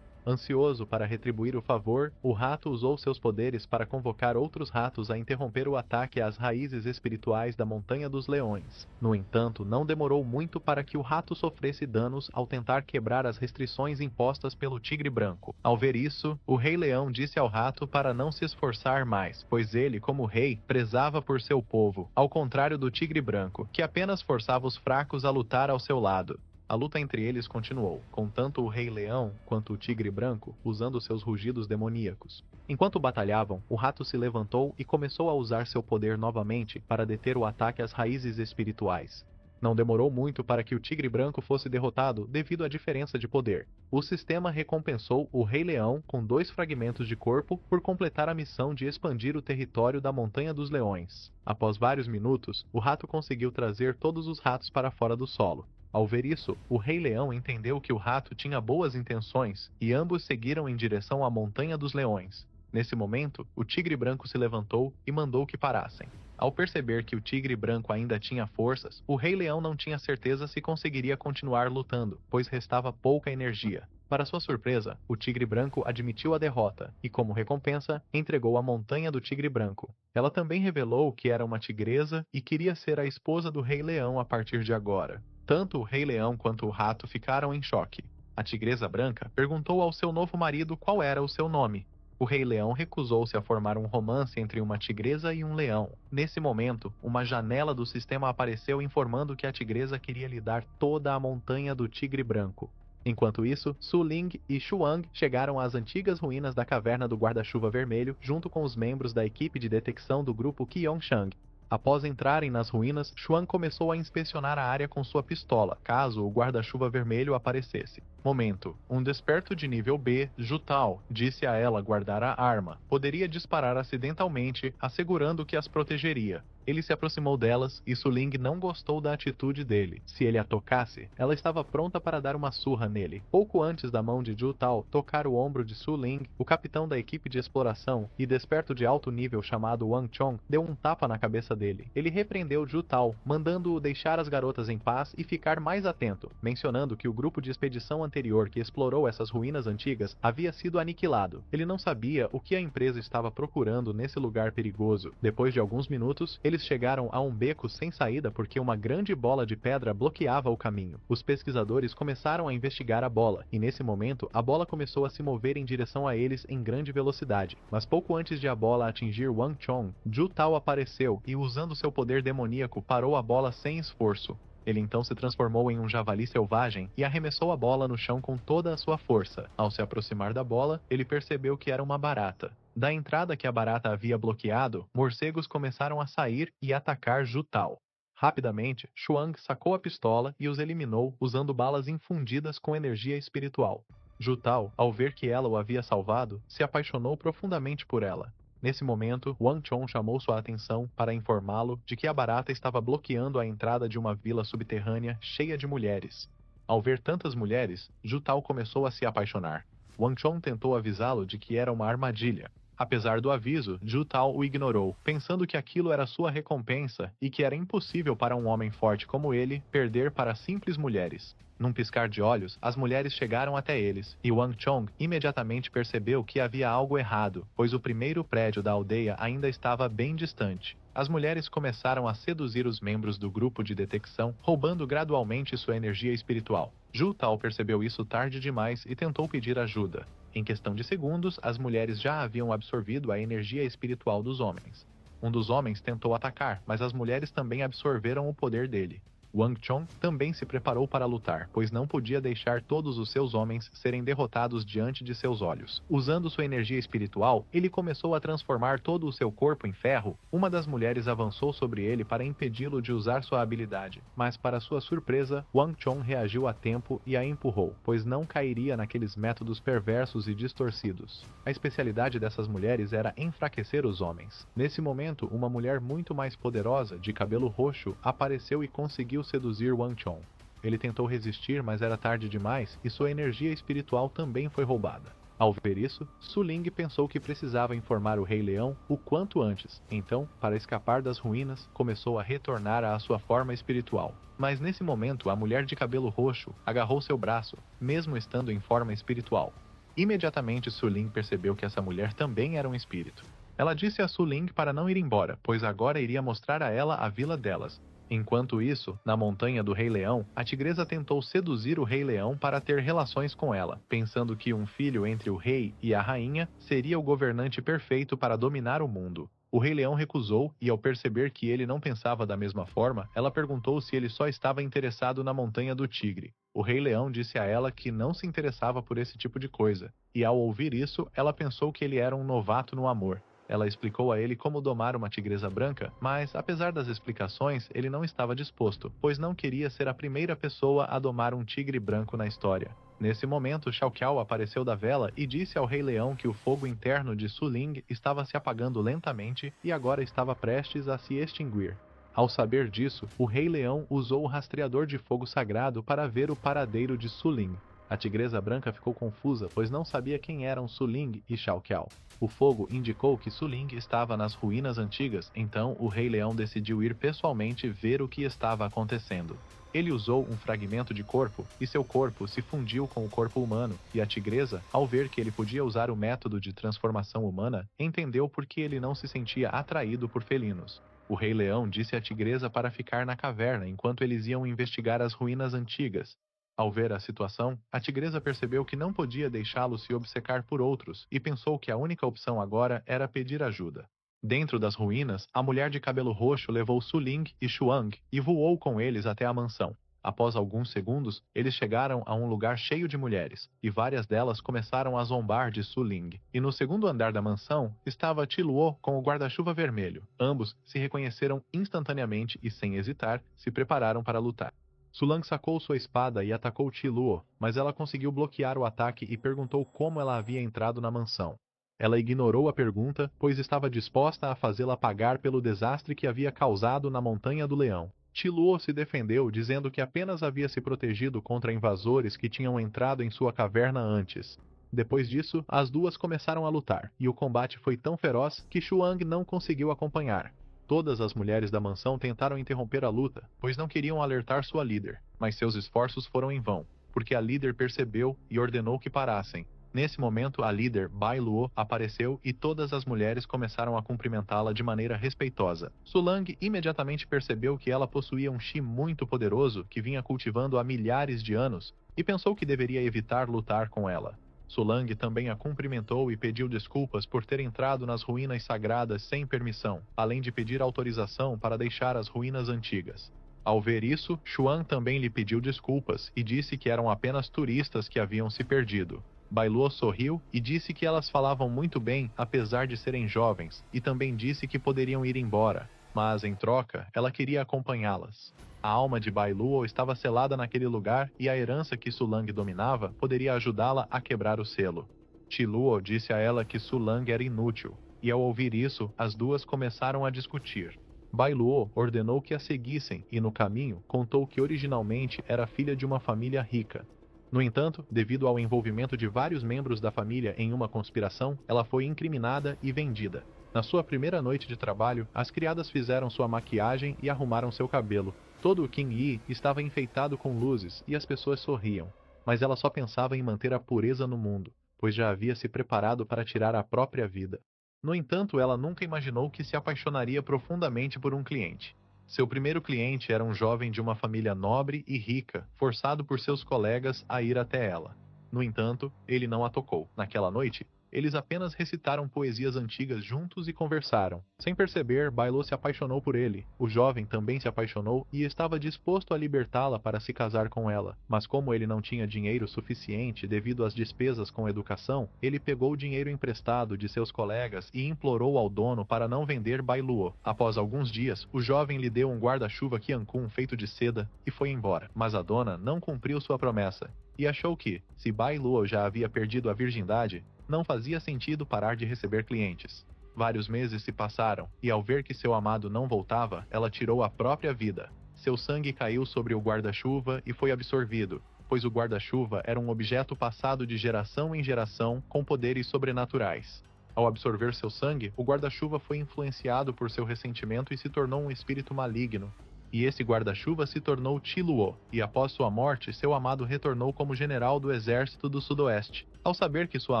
Ansioso para retribuir o favor, o rato usou seus poderes para convocar outros ratos a interromper o ataque às raízes espirituais da Montanha dos Leões. No entanto, não demorou muito para que o rato sofresse danos ao tentar quebrar as restrições impostas pelo tigre branco. Ao ver isso, o Rei Leão disse ao rato para não se esforçar mais, pois ele, como rei, prezava por seu povo, ao contrário do tigre branco, que apenas forçava os fracos a lutar ao seu lado. A luta entre eles continuou, com tanto o Rei Leão quanto o Tigre Branco usando seus rugidos demoníacos. Enquanto batalhavam, o rato se levantou e começou a usar seu poder novamente para deter o ataque às raízes espirituais. Não demorou muito para que o Tigre Branco fosse derrotado devido à diferença de poder. O sistema recompensou o Rei Leão com 2 fragmentos de corpo por completar a missão de expandir o território da Montanha dos Leões. Após vários minutos, o rato conseguiu trazer todos os ratos para fora do solo. Ao ver isso, o Rei Leão entendeu que o rato tinha boas intenções e ambos seguiram em direção à Montanha dos Leões. Nesse momento, o tigre branco se levantou e mandou que parassem. Ao perceber que o tigre branco ainda tinha forças, o Rei Leão não tinha certeza se conseguiria continuar lutando, pois restava pouca energia. Para sua surpresa, o tigre branco admitiu a derrota e, como recompensa, entregou a montanha do tigre branco. Ela também revelou que era uma tigresa e queria ser a esposa do Rei Leão a partir de agora. Tanto o Rei Leão quanto o rato ficaram em choque. A tigresa branca perguntou ao seu novo marido qual era o seu nome. O Rei Leão recusou-se a formar um romance entre uma tigresa e um leão. Nesse momento, uma janela do sistema apareceu informando que a tigresa queria lhe dar toda a montanha do tigre branco. Enquanto isso, Su Ling e Xuang chegaram às antigas ruínas da caverna do guarda-chuva vermelho junto com os membros da equipe de detecção do grupo Qiongshang. Após entrarem nas ruínas, Xuan começou a inspecionar a área com sua pistola, caso o guarda-chuva vermelho aparecesse. Momento. Um desperto de nível B, Jutao, disse a ela guardar a arma. Poderia disparar acidentalmente, assegurando que as protegeria. Ele se aproximou delas e Su Ling não gostou da atitude dele. Se ele a tocasse, ela estava pronta para dar uma surra nele. Pouco antes da mão de Jutao tocar o ombro de Su Ling, o capitão da equipe de exploração e desperto de alto nível chamado Wang Chong deu um tapa na cabeça dele. Ele repreendeu Jutao, mandando-o deixar as garotas em paz e ficar mais atento, mencionando que o grupo de expedição anterior que explorou essas ruínas antigas havia sido aniquilado. Ele não sabia o que a empresa estava procurando nesse lugar perigoso. Depois de alguns minutos, eles chegaram a um beco sem saída porque uma grande bola de pedra bloqueava o caminho. Os pesquisadores começaram a investigar a bola, e nesse momento a bola começou a se mover em direção a eles em grande velocidade. Mas pouco antes de a bola atingir Wang Chong, Ju Tao apareceu e, usando seu poder demoníaco, parou a bola sem esforço. Ele então se transformou em um javali selvagem e arremessou a bola no chão com toda a sua força. Ao se aproximar da bola, ele percebeu que era uma barata. Da entrada que a barata havia bloqueado, morcegos começaram a sair e atacar Ju Tao. Rapidamente, Xuang sacou a pistola e os eliminou usando balas infundidas com energia espiritual. Ju Tao, ao ver que ela o havia salvado, se apaixonou profundamente por ela. Nesse momento, Wang Chong chamou sua atenção para informá-lo de que a barata estava bloqueando a entrada de uma vila subterrânea cheia de mulheres. Ao ver tantas mulheres, Ju Tao começou a se apaixonar. Wang Chong tentou avisá-lo de que era uma armadilha. Apesar do aviso, Ju Tao o ignorou, pensando que aquilo era sua recompensa e que era impossível para um homem forte como ele perder para simples mulheres. Num piscar de olhos, as mulheres chegaram até eles, e Wang Chong imediatamente percebeu que havia algo errado, pois o primeiro prédio da aldeia ainda estava bem distante. As mulheres começaram a seduzir os membros do grupo de detecção, roubando gradualmente sua energia espiritual. Ju Tao percebeu isso tarde demais e tentou pedir ajuda. Em questão de segundos, as mulheres já haviam absorvido a energia espiritual dos homens. Um dos homens tentou atacar, mas as mulheres também absorveram o poder dele. Wang Chong também se preparou para lutar, pois não podia deixar todos os seus homens serem derrotados diante de seus olhos. Usando sua energia espiritual, ele começou a transformar todo o seu corpo em ferro. Uma das mulheres avançou sobre ele para impedi-lo de usar sua habilidade, mas para sua surpresa, Wang Chong reagiu a tempo e a empurrou, pois não cairia naqueles métodos perversos e distorcidos. A especialidade dessas mulheres era enfraquecer os homens. Nesse momento, uma mulher muito mais poderosa, de cabelo roxo, apareceu e conseguiu seduzir Wang Chong. Ele tentou resistir, mas era tarde demais e sua energia espiritual também foi roubada. Ao ver isso, Su Ling pensou que precisava informar o Rei Leão o quanto antes. Então, para escapar das ruínas, começou a retornar à sua forma espiritual. Mas nesse momento, a mulher de cabelo roxo agarrou seu braço, mesmo estando em forma espiritual. Imediatamente, Su Ling percebeu que essa mulher também era um espírito. Ela disse a Su Ling para não ir embora, pois agora iria mostrar a ela a vila delas. Enquanto isso, na montanha do Rei Leão, a tigresa tentou seduzir o Rei Leão para ter relações com ela, pensando que um filho entre o rei e a rainha seria o governante perfeito para dominar o mundo. O Rei Leão recusou e, ao perceber que ele não pensava da mesma forma, ela perguntou se ele só estava interessado na Montanha do Tigre. O Rei Leão disse a ela que não se interessava por esse tipo de coisa, e ao ouvir isso, ela pensou que ele era um novato no amor. Ela explicou a ele como domar uma tigresa branca, mas, apesar das explicações, ele não estava disposto, pois não queria ser a primeira pessoa a domar um tigre branco na história. Nesse momento, Xiao Qiao apareceu da vela e disse ao Rei Leão que o fogo interno de Su Ling estava se apagando lentamente e agora estava prestes a se extinguir. Ao saber disso, o Rei Leão usou o rastreador de fogo sagrado para ver o paradeiro de Su Ling. A tigresa branca ficou confusa, pois não sabia quem eram Su Ling e Xiao Qiao. O fogo indicou que Su Ling estava nas ruínas antigas, então o Rei Leão decidiu ir pessoalmente ver o que estava acontecendo. Ele usou um fragmento de corpo, e seu corpo se fundiu com o corpo humano, e a tigresa, ao ver que ele podia usar o método de transformação humana, entendeu por que ele não se sentia atraído por felinos. O Rei Leão disse à tigresa para ficar na caverna enquanto eles iam investigar as ruínas antigas. Ao ver a situação, a tigresa percebeu que não podia deixá-lo se obcecar por outros e pensou que a única opção agora era pedir ajuda. Dentro das ruínas, a mulher de cabelo roxo levou Su Ling e Xuang e voou com eles até a mansão. Após alguns segundos, eles chegaram a um lugar cheio de mulheres, e várias delas começaram a zombar de Su Ling. E no segundo andar da mansão estava Ti Luo com o guarda-chuva vermelho. Ambos se reconheceram instantaneamente e, sem hesitar, se prepararam para lutar. Su Ling sacou sua espada e atacou Ti Luo, mas ela conseguiu bloquear o ataque e perguntou como ela havia entrado na mansão. Ela ignorou a pergunta, pois estava disposta a fazê-la pagar pelo desastre que havia causado na Montanha do Leão. Ti Luo se defendeu, dizendo que apenas havia se protegido contra invasores que tinham entrado em sua caverna antes. Depois disso, as duas começaram a lutar, e o combate foi tão feroz que Xuang não conseguiu acompanhar. Todas as mulheres da mansão tentaram interromper a luta, pois não queriam alertar sua líder, mas seus esforços foram em vão. porque a líder percebeu e ordenou que parassem. Nesse momento, a líder, Bai Luo, apareceu e todas as mulheres começaram a cumprimentá-la de maneira respeitosa. Sulang imediatamente percebeu que ela possuía um chi muito poderoso que vinha cultivando há milhares de anos e pensou que deveria evitar lutar com ela. Sulang também a cumprimentou e pediu desculpas por ter entrado nas ruínas sagradas sem permissão, além de pedir autorização para deixar as ruínas antigas. Ao ver isso, Xuan também lhe pediu desculpas e disse que eram apenas turistas que haviam se perdido. Bai Luo sorriu e disse que elas falavam muito bem apesar de serem jovens, e também disse que poderiam ir embora, mas em troca, ela queria acompanhá-las. A alma de Bai Luo estava selada naquele lugar e a herança que Sulang dominava poderia ajudá-la a quebrar o selo. Chi Luo disse a ela que Sulang era inútil, e ao ouvir isso, as duas começaram a discutir. Bai Luo ordenou que a seguissem e no caminho contou que originalmente era filha de uma família rica. No entanto, devido ao envolvimento de vários membros da família em uma conspiração, ela foi incriminada e vendida. Na sua primeira noite de trabalho, as criadas fizeram sua maquiagem e arrumaram seu cabelo. Todo o Qing Yi estava enfeitado com luzes e as pessoas sorriam, mas ela só pensava em manter a pureza no mundo, pois já havia se preparado para tirar a própria vida. No entanto, ela nunca imaginou que se apaixonaria profundamente por um cliente. Seu primeiro cliente era um jovem de uma família nobre e rica, forçado por seus colegas a ir até ela. No entanto, ele não a tocou. Naquela noite, eles apenas recitaram poesias antigas juntos e conversaram. Sem perceber, Bai Luo se apaixonou por ele. O jovem também se apaixonou e estava disposto a libertá-la para se casar com ela. Mas como ele não tinha dinheiro suficiente devido às despesas com educação, ele pegou o dinheiro emprestado de seus colegas e implorou ao dono para não vender Bai Luo. Após alguns dias, o jovem lhe deu um guarda-chuva Qiankun feito de seda e foi embora. Mas a dona não cumpriu sua promessa e achou que, se Bai Luo já havia perdido a virgindade, não fazia sentido parar de receber clientes. Vários meses se passaram, e ao ver que seu amado não voltava, ela tirou a própria vida. Seu sangue caiu sobre o guarda-chuva e foi absorvido, pois o guarda-chuva era um objeto passado de geração em geração com poderes sobrenaturais. Ao absorver seu sangue, o guarda-chuva foi influenciado por seu ressentimento e se tornou um espírito maligno. E esse guarda-chuva se tornou Chi Luo, e após sua morte, seu amado retornou como general do exército do sudoeste. Ao saber que sua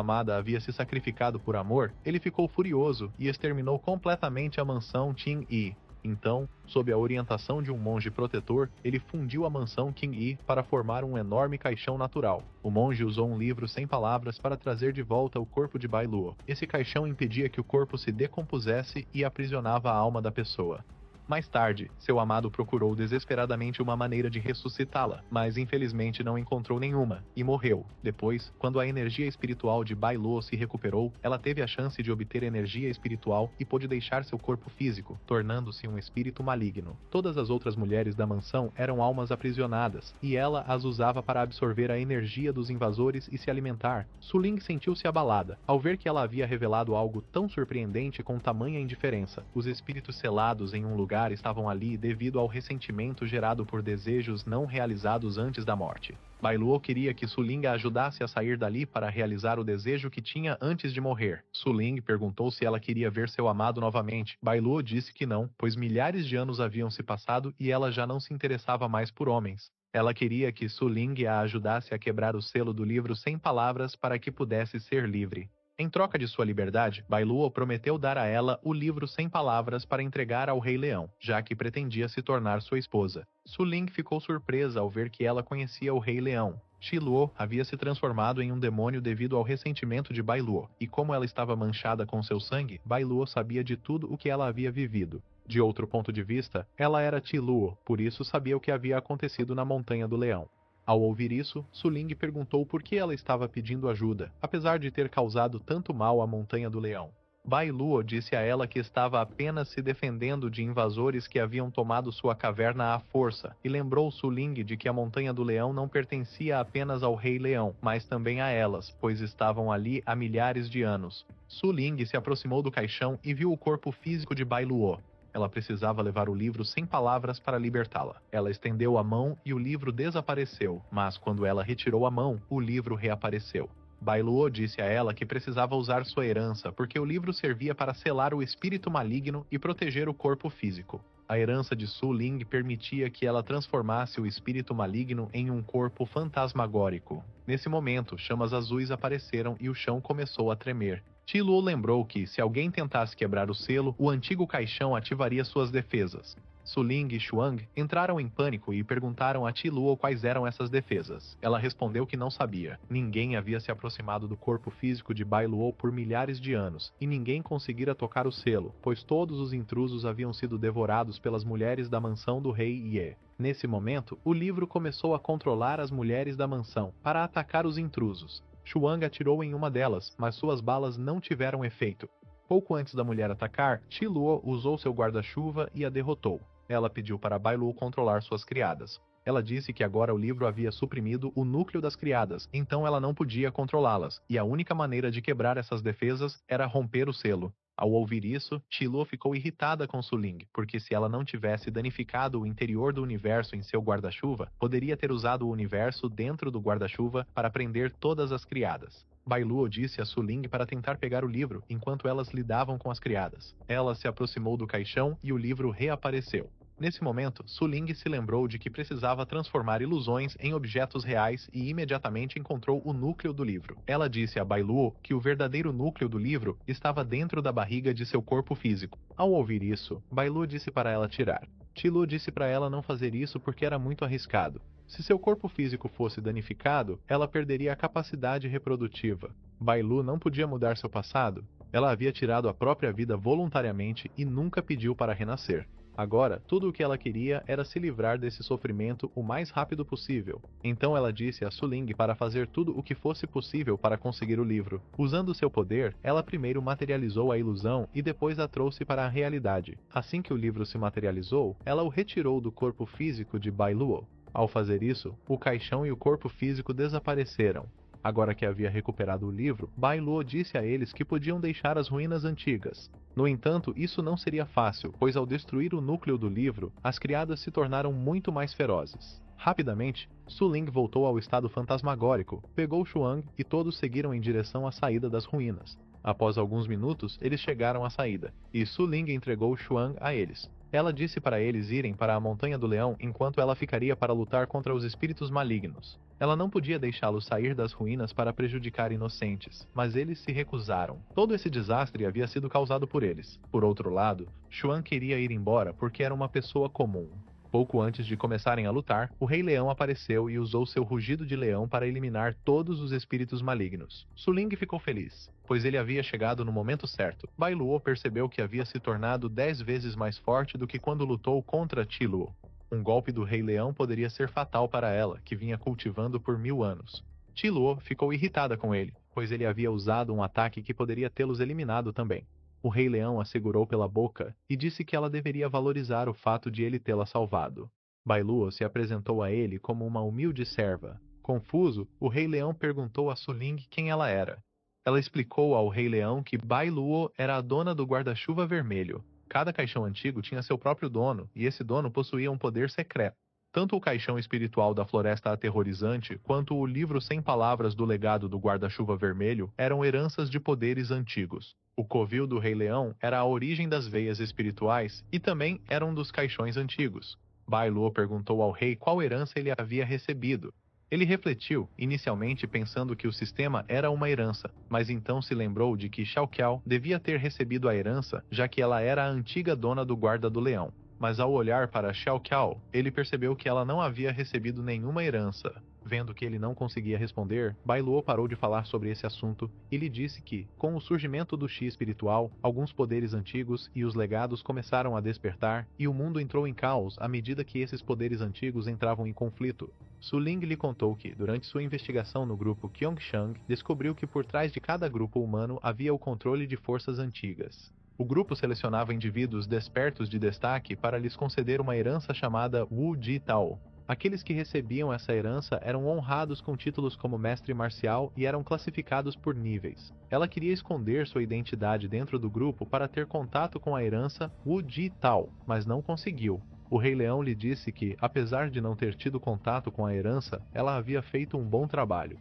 amada havia se sacrificado por amor, ele ficou furioso e exterminou completamente a mansão Qing Yi. Então, sob a orientação de um monge protetor, ele fundiu a mansão Qing Yi para formar um enorme caixão natural. O monge usou um livro sem palavras para trazer de volta o corpo de Bai Luo. Esse caixão impedia que o corpo se decompusesse e aprisionava a alma da pessoa. Mais tarde, seu amado procurou desesperadamente uma maneira de ressuscitá-la, mas infelizmente não encontrou nenhuma, e morreu. Depois, quando a energia espiritual de Bai Luo se recuperou, ela teve a chance de obter energia espiritual e pôde deixar seu corpo físico, tornando-se um espírito maligno. Todas as outras mulheres da mansão eram almas aprisionadas, e ela as usava para absorver a energia dos invasores e se alimentar. Suling sentiu-se abalada, ao ver que ela havia revelado algo tão surpreendente com tamanha indiferença. Os espíritos selados em um lugar estavam ali devido ao ressentimento gerado por desejos não realizados antes da morte. Bai Luo queria que Suling a ajudasse a sair dali para realizar o desejo que tinha antes de morrer. Suling perguntou se ela queria ver seu amado novamente. Bai Luo disse que não, pois milhares de anos haviam se passado e ela já não se interessava mais por homens. Ela queria que Suling a ajudasse a quebrar o selo do livro sem palavras para que pudesse ser livre. Em troca de sua liberdade, Bai Luo prometeu dar a ela o livro sem palavras para entregar ao Rei Leão, já que pretendia se tornar sua esposa. Suling ficou surpresa ao ver que ela conhecia o Rei Leão. Chi Luo havia se transformado em um demônio devido ao ressentimento de Bai Luo, e como ela estava manchada com seu sangue, Bai Luo sabia de tudo o que ela havia vivido. De outro ponto de vista, ela era Chi Luo, por isso sabia o que havia acontecido na Montanha do Leão. Ao ouvir isso, Suling perguntou por que ela estava pedindo ajuda, apesar de ter causado tanto mal à Montanha do Leão. Bai Luo disse a ela que estava apenas se defendendo de invasores que haviam tomado sua caverna à força, e lembrou Suling de que a Montanha do Leão não pertencia apenas ao Rei Leão, mas também a elas, pois estavam ali há milhares de anos. Suling se aproximou do caixão e viu o corpo físico de Bai Luo. Ela precisava levar o livro sem palavras para libertá-la. Ela estendeu a mão e o livro desapareceu, mas quando ela retirou a mão, o livro reapareceu. Bailuo disse a ela que precisava usar sua herança porque o livro servia para selar o espírito maligno e proteger o corpo físico. A herança de Su Ling permitia que ela transformasse o espírito maligno em um corpo fantasmagórico. Nesse momento, chamas azuis apareceram e o chão começou a tremer. Ti Luo lembrou que, se alguém tentasse quebrar o selo, o antigo caixão ativaria suas defesas. Su Ling e Xuang entraram em pânico e perguntaram a Ti Luo quais eram essas defesas. Ela respondeu que não sabia. Ninguém havia se aproximado do corpo físico de Bai Luo por milhares de anos, e ninguém conseguira tocar o selo, pois todos os intrusos haviam sido devorados pelas mulheres da mansão do rei Ye. Nesse momento, o livro começou a controlar as mulheres da mansão para atacar os intrusos. Xuang atirou em uma delas, mas suas balas não tiveram efeito. Pouco antes da mulher atacar, Ti Luo usou seu guarda-chuva e a derrotou. Ela pediu para Bai Luo controlar suas criadas. Ela disse que agora o livro havia suprimido o núcleo das criadas, então ela não podia controlá-las, e a única maneira de quebrar essas defesas era romper o selo. Ao ouvir isso, Ti Luo ficou irritada com Su Ling, porque se ela não tivesse danificado o interior do universo em seu guarda-chuva, poderia ter usado o universo dentro do guarda-chuva para prender todas as criadas. Bai Luo disse a Su Ling para tentar pegar o livro enquanto elas lidavam com as criadas. Ela se aproximou do caixão e o livro reapareceu. Nesse momento, Su Ling se lembrou de que precisava transformar ilusões em objetos reais e imediatamente encontrou o núcleo do livro. Ela disse a Bai Luo que o verdadeiro núcleo do livro estava dentro da barriga de seu corpo físico. Ao ouvir isso, Bai Luo disse para ela tirar. Ti Luo disse para ela não fazer isso porque era muito arriscado. Se seu corpo físico fosse danificado, ela perderia a capacidade reprodutiva. Bai Luo não podia mudar seu passado. Ela havia tirado a própria vida voluntariamente e nunca pediu para renascer. Agora, tudo o que ela queria era se livrar desse sofrimento o mais rápido possível. Então ela disse a Su Ling para fazer tudo o que fosse possível para conseguir o livro. Usando seu poder, ela primeiro materializou a ilusão e depois a trouxe para a realidade. Assim que o livro se materializou, ela o retirou do corpo físico de Bai Luo. Ao fazer isso, o caixão e o corpo físico desapareceram. Agora que havia recuperado o livro, Bai Luo disse a eles que podiam deixar as ruínas antigas. No entanto, isso não seria fácil, pois ao destruir o núcleo do livro, as criadas se tornaram muito mais ferozes. Rapidamente, Su Ling voltou ao estado fantasmagórico, pegou Xuang e todos seguiram em direção à saída das ruínas. Após alguns minutos, eles chegaram à saída, e Su Ling entregou Xuang a eles. Ela disse para eles irem para a Montanha do Leão enquanto ela ficaria para lutar contra os espíritos malignos. Ela não podia deixá-los sair das ruínas para prejudicar inocentes, mas eles se recusaram. Todo esse desastre havia sido causado por eles. Por outro lado, Xuan queria ir embora porque era uma pessoa comum. Pouco antes de começarem a lutar, o Rei Leão apareceu e usou seu rugido de leão para eliminar todos os espíritos malignos. Su Ling ficou feliz, pois ele havia chegado no momento certo. Bai Luo percebeu que havia se tornado 10 vezes mais forte do que quando lutou contra Ti Luo. Um golpe do Rei Leão poderia ser fatal para ela, que vinha cultivando por 1000 anos. Ti Luo ficou irritada com ele, pois ele havia usado um ataque que poderia tê-los eliminado também. O Rei Leão a segurou pela boca e disse que ela deveria valorizar o fato de ele tê-la salvado. Bai Luo se apresentou a ele como uma humilde serva. Confuso, o Rei Leão perguntou a Su Ling quem ela era. Ela explicou ao Rei Leão que Bai Luo era a dona do guarda-chuva vermelho. Cada caixão antigo tinha seu próprio dono, e esse dono possuía um poder secreto. Tanto o caixão espiritual da Floresta Aterrorizante, quanto o livro sem palavras do legado do Guarda-Chuva Vermelho eram heranças de poderes antigos. O covil do Rei Leão era a origem das veias espirituais e também era um dos caixões antigos. Bai Luo perguntou ao rei qual herança ele havia recebido. Ele refletiu, inicialmente pensando que o sistema era uma herança, mas então se lembrou de que Xiao Qiao devia ter recebido a herança, já que ela era a antiga dona do Guarda do Leão. Mas ao olhar para Xiao Qiao, ele percebeu que ela não havia recebido nenhuma herança. Vendo que ele não conseguia responder, Bai Luo parou de falar sobre esse assunto e lhe disse que, com o surgimento do Chi espiritual, alguns poderes antigos e os legados começaram a despertar e o mundo entrou em caos à medida que esses poderes antigos entravam em conflito. Su Ling lhe contou que, durante sua investigação no grupo Qiongshang, descobriu que por trás de cada grupo humano havia o controle de forças antigas. O grupo selecionava indivíduos despertos de destaque para lhes conceder uma herança chamada Wu Ji Tao. Aqueles que recebiam essa herança eram honrados com títulos como mestre marcial e eram classificados por níveis. Ela queria esconder sua identidade dentro do grupo para ter contato com a herança Wu Ji Tao, mas não conseguiu. O Rei Leão lhe disse que, apesar de não ter tido contato com a herança, ela havia feito um bom trabalho.